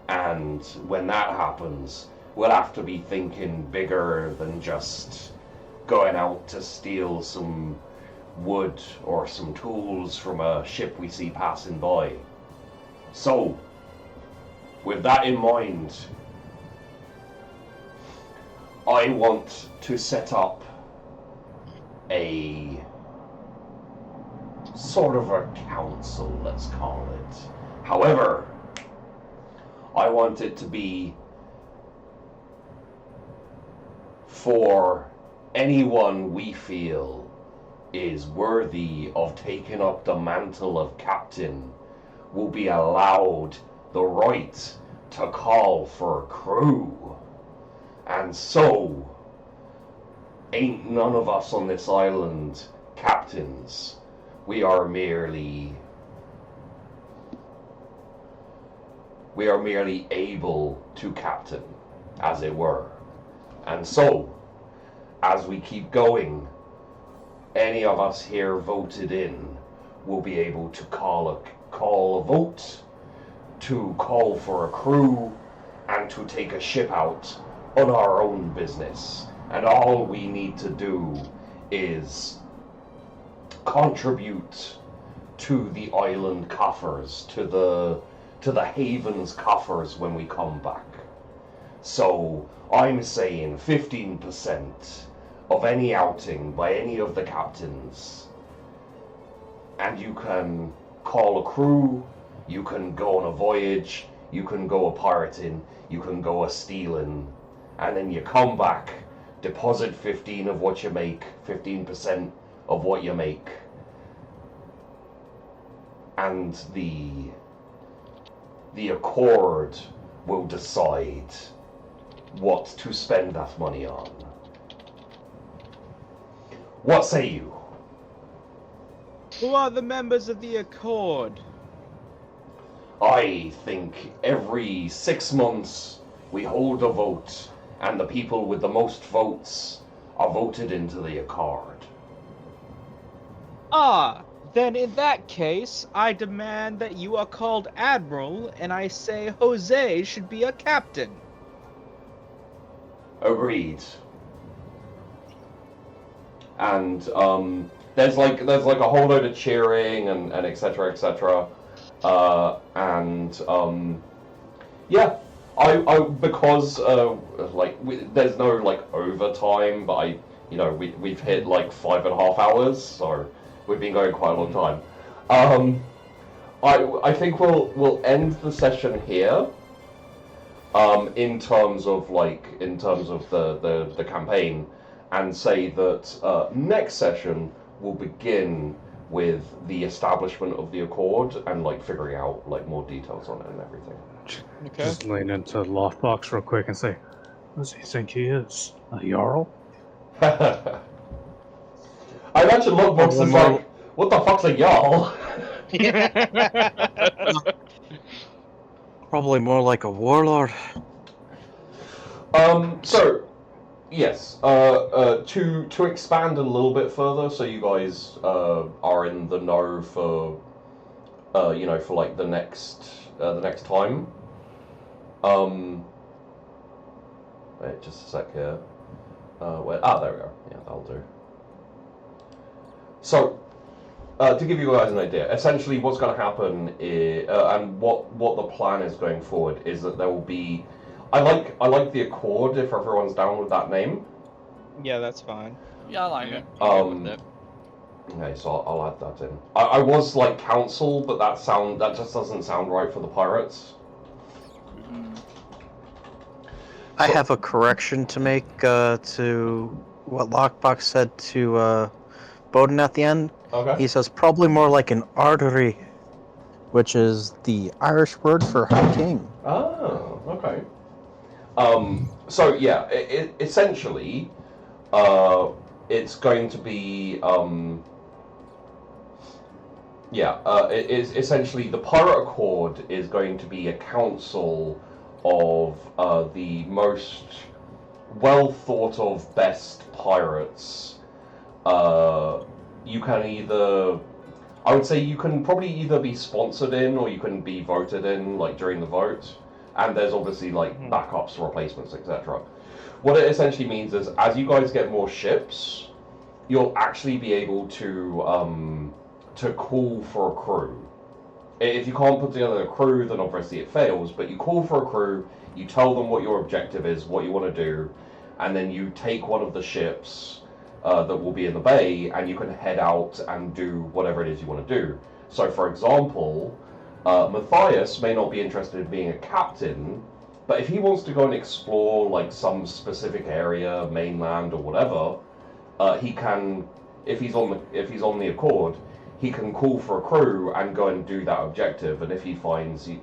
And when that happens, we'll have to be thinking bigger than just going out to steal some wood or some tools from a ship we see passing by. So, with that in mind, I want to set up a sort of a council, let's call it. However, I want it to be for anyone we feel is worthy of taking up the mantle of captain will be allowed the right to call for a crew. And so, ain't none of us on this island captains. We are merely able to captain, as it were. And so, as we keep going, any of us here voted in will be able to call a vote, to call for a crew, and to take a ship out on our own business. And all we need to do is contribute to the island coffers, to the haven's coffers when we come back. So I'm saying 15% of any outing by any of the captains, and you can call a crew, you can go on a voyage, you can go a pirating, you can go a stealing, and then you come back, deposit 15% of what you make, and the Accord will decide what to spend that money on. What say you? Who are the members of the Accord? I think every 6 months we hold a vote, and the people with the most votes are voted into the Accord. Ah, then in that case, I demand that you are called Admiral, and I say Jose should be a captain. Agreed. And there's like a whole load of cheering and etc. etc. Yeah, I because there's no like overtime, but we've hit like 5.5 hours, so we've been going quite a long time. I think we'll end the session here. In terms of the campaign, and say that next session will begin with the establishment of the Accord and like figuring out like more details on it and everything. Okay. Just lean into the lockbox real quick and say, "Who does he think he is? A Jarl?" I imagine lockbox is like, what the fuck's a Jarl? Probably more like a warlord. So, yes, to expand a little bit further, so you guys are in the know for, for like the next time. Wait, just a sec here. There we go. Yeah, that'll do. So, to give you guys an idea, essentially what's going to happen is, and what the plan is going forward is that there will be. I like the Accord if everyone's down with that name. Yeah, that's fine. Yeah, I like it. Okay, so I'll add that in. I was like council, but that just doesn't sound right for the pirates. I have a correction to make to what Lockbox said to Bowden at the end. Okay. He says probably more like an artery, which is the Irish word for High King. Oh, okay. So yeah, essentially, it's going to be it is essentially the Pirate Accord is going to be a council of the most well thought of best pirates. You can either, I would say, you can probably either be sponsored in or you can be voted in like during the vote. And there's obviously like backups, replacements, etc. What it essentially means is, as you guys get more ships, you'll actually be able to call for a crew. If you can't put together a crew, then obviously it fails. But you call for a crew, you tell them what your objective is, what you want to do, and then you take one of the ships that will be in the bay, and you can head out and do whatever it is you want to do. So, for example, Matthias may not be interested in being a captain, but if he wants to go and explore like some specific area, mainland or whatever, he can. If he's on the Accord, he can call for a crew and go and do that objective. And if he promises,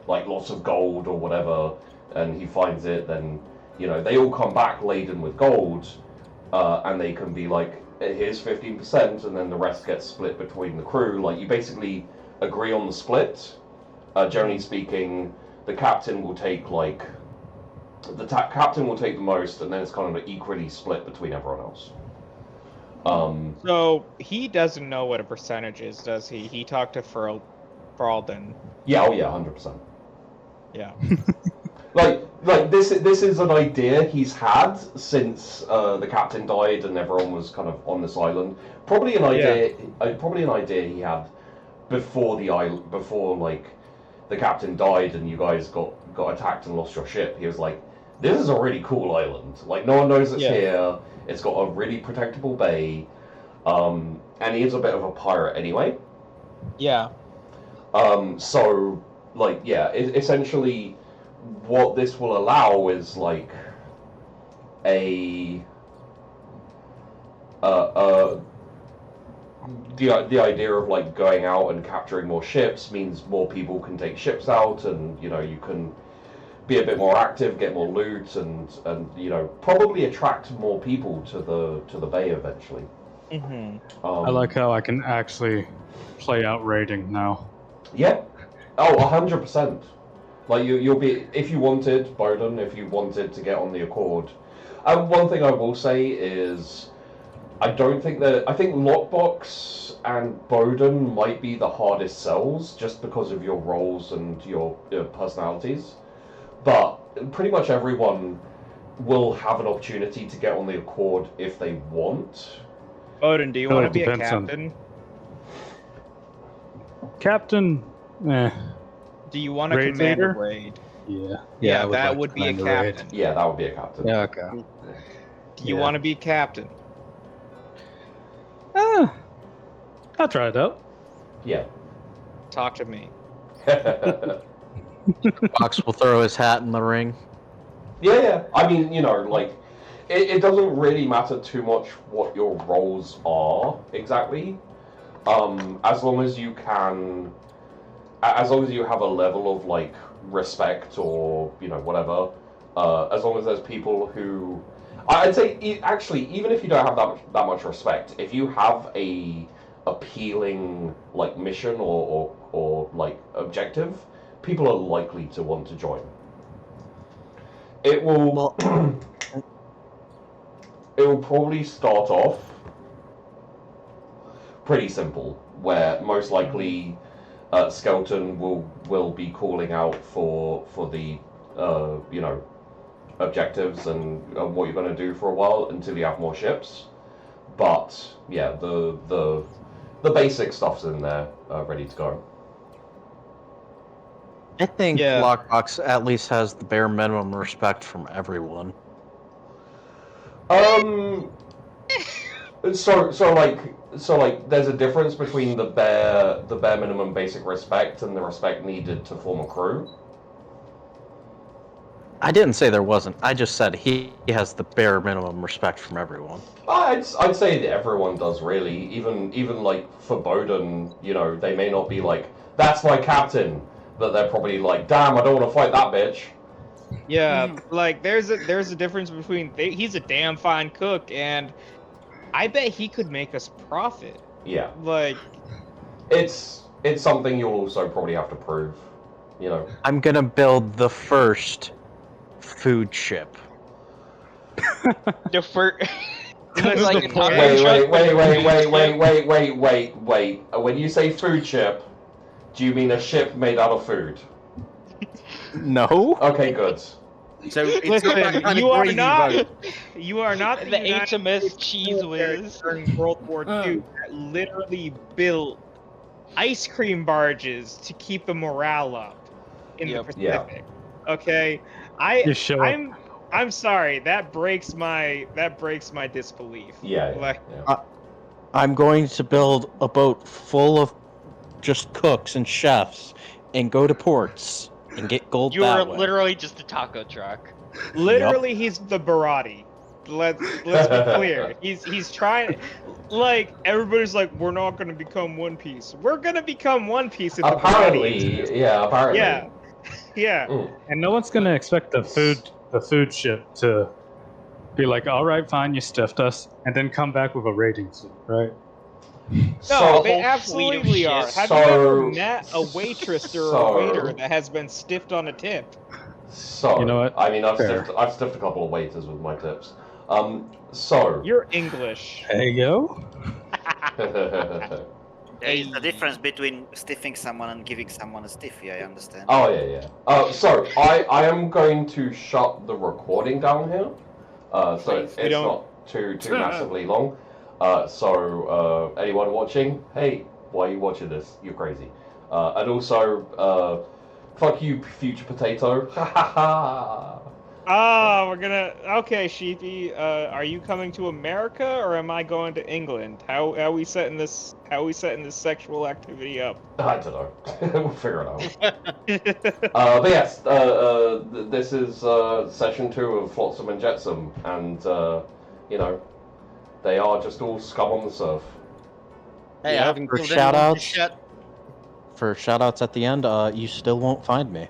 like lots of gold or whatever, and he finds it, then they all come back laden with gold, and they can be like, here's 15%, and then the rest gets split between the crew. Like, you basically agree on the split. Generally speaking, the captain will take the most, and then it's kind of equally split between everyone else. So he doesn't know what a percentage is, does he? He talked to Feralden. Yeah, 100%. Yeah. Like this is an idea he's had since the captain died and everyone was kind of on this island. Probably an idea he had before the captain died and you guys got attacked and lost your ship. He was like, this is a really cool island. Like, no one knows it's here. It's got a really protectable bay, and he is a bit of a pirate anyway. Yeah. So essentially, what this will allow is like the idea of like going out and capturing more ships means more people can take ships out, and you can be a bit more active, get more loot, and probably attract more people to the bay eventually. Mm-hmm. I like how I can actually play out raiding now. Yeah. Oh, 100%. Like you'll be if you wanted Bowden, if you wanted to get on the Accord. One thing I will say is, I think Lockbox and Bowden might be the hardest sells just because of your roles and your personalities. But pretty much everyone will have an opportunity to get on the Accord if they want. Odin, do you want to be a captain? Captain, Do you want to Raid command leader? a raid? Yeah. That would be a captain. Yeah, that would be a captain. Yeah, okay. Do you want to be captain? I'll try it out. Yeah. Talk to me. Fox will throw his hat in the ring. Yeah. I mean, like, it doesn't really matter too much what your roles are exactly. As long as you have a level of like respect or whatever. As long as there's people who, I'd say actually even if you don't have that much respect, if you have a appealing like mission or like objective, people are likely to want to join. It will it will probably start off pretty simple, where most likely Skeleton will be calling out for the objectives and what you're going to do for a while until you have more ships. But yeah, the basic stuff's in there, ready to go. I think Lockbox at least has the bare minimum respect from everyone. So like there's a difference between the bare minimum basic respect and the respect needed to form a crew. I didn't say there wasn't. I just said he has the bare minimum respect from everyone. I'd say that everyone does really. Even like for Bowden, they may not be like, that's my captain, but they're probably like, damn, I don't want to fight that bitch. Yeah, like there's a difference between he's a damn fine cook and I bet he could make us profit. Yeah. Like it's something you'll also probably have to prove, I'm gonna build the first food ship. The first. Wait. When you say food ship, do you mean a ship made out of food? No. Okay, good. So it's listen, got that kind you of are gravy not boat. you are not The HMS Cheese Whiz. during World War II that literally built ice cream barges to keep the morale up in the Pacific. Okay, I'm sorry. That breaks my disbelief. Yeah. I'm going to build a boat full of just cooks and chefs and go to ports and get gold You are that way. literally just a taco truck. Literally, he's the Barati. Let's be clear. He's trying. Like everybody's like, we're not going to become One Piece. We're going to become One Piece in the apparently. Barati. Yeah, apparently. Yeah. And no one's gonna expect the food ship to be like, all right, fine, you stiffed us, and then come back with a rating suit, right? No, they absolutely are. Have you ever met a waitress or a waiter that has been stiffed on a tip? So, you know what? I mean, I've stiffed a couple of waiters with my tips. So you're English. There you go. There is a difference between stiffing someone and giving someone a stiffy, I understand. Oh, yeah. So, I am going to shut the recording down here. So it's not too massively long. So, anyone watching, hey, why are you watching this? You're crazy. And also, fuck you, future potato. Oh, we're gonna. Okay, Sheepy. Are you coming to America or am I going to England? How are we setting this? How are we setting this sexual activity up? I don't know. We'll figure it out. But yes, this is session 2 of Flotsam and Jetsam, and they are just all scum on the surf. Hey, I haven't For killed anyone shoutouts, just yet. for shoutouts at the end, you still won't find me.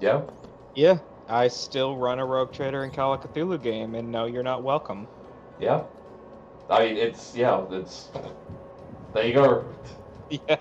Yeah. Yeah, I still run a Rogue Trader and Call of Cthulhu game, and no, you're not welcome. Yeah. I mean, it's there you go. Yeah.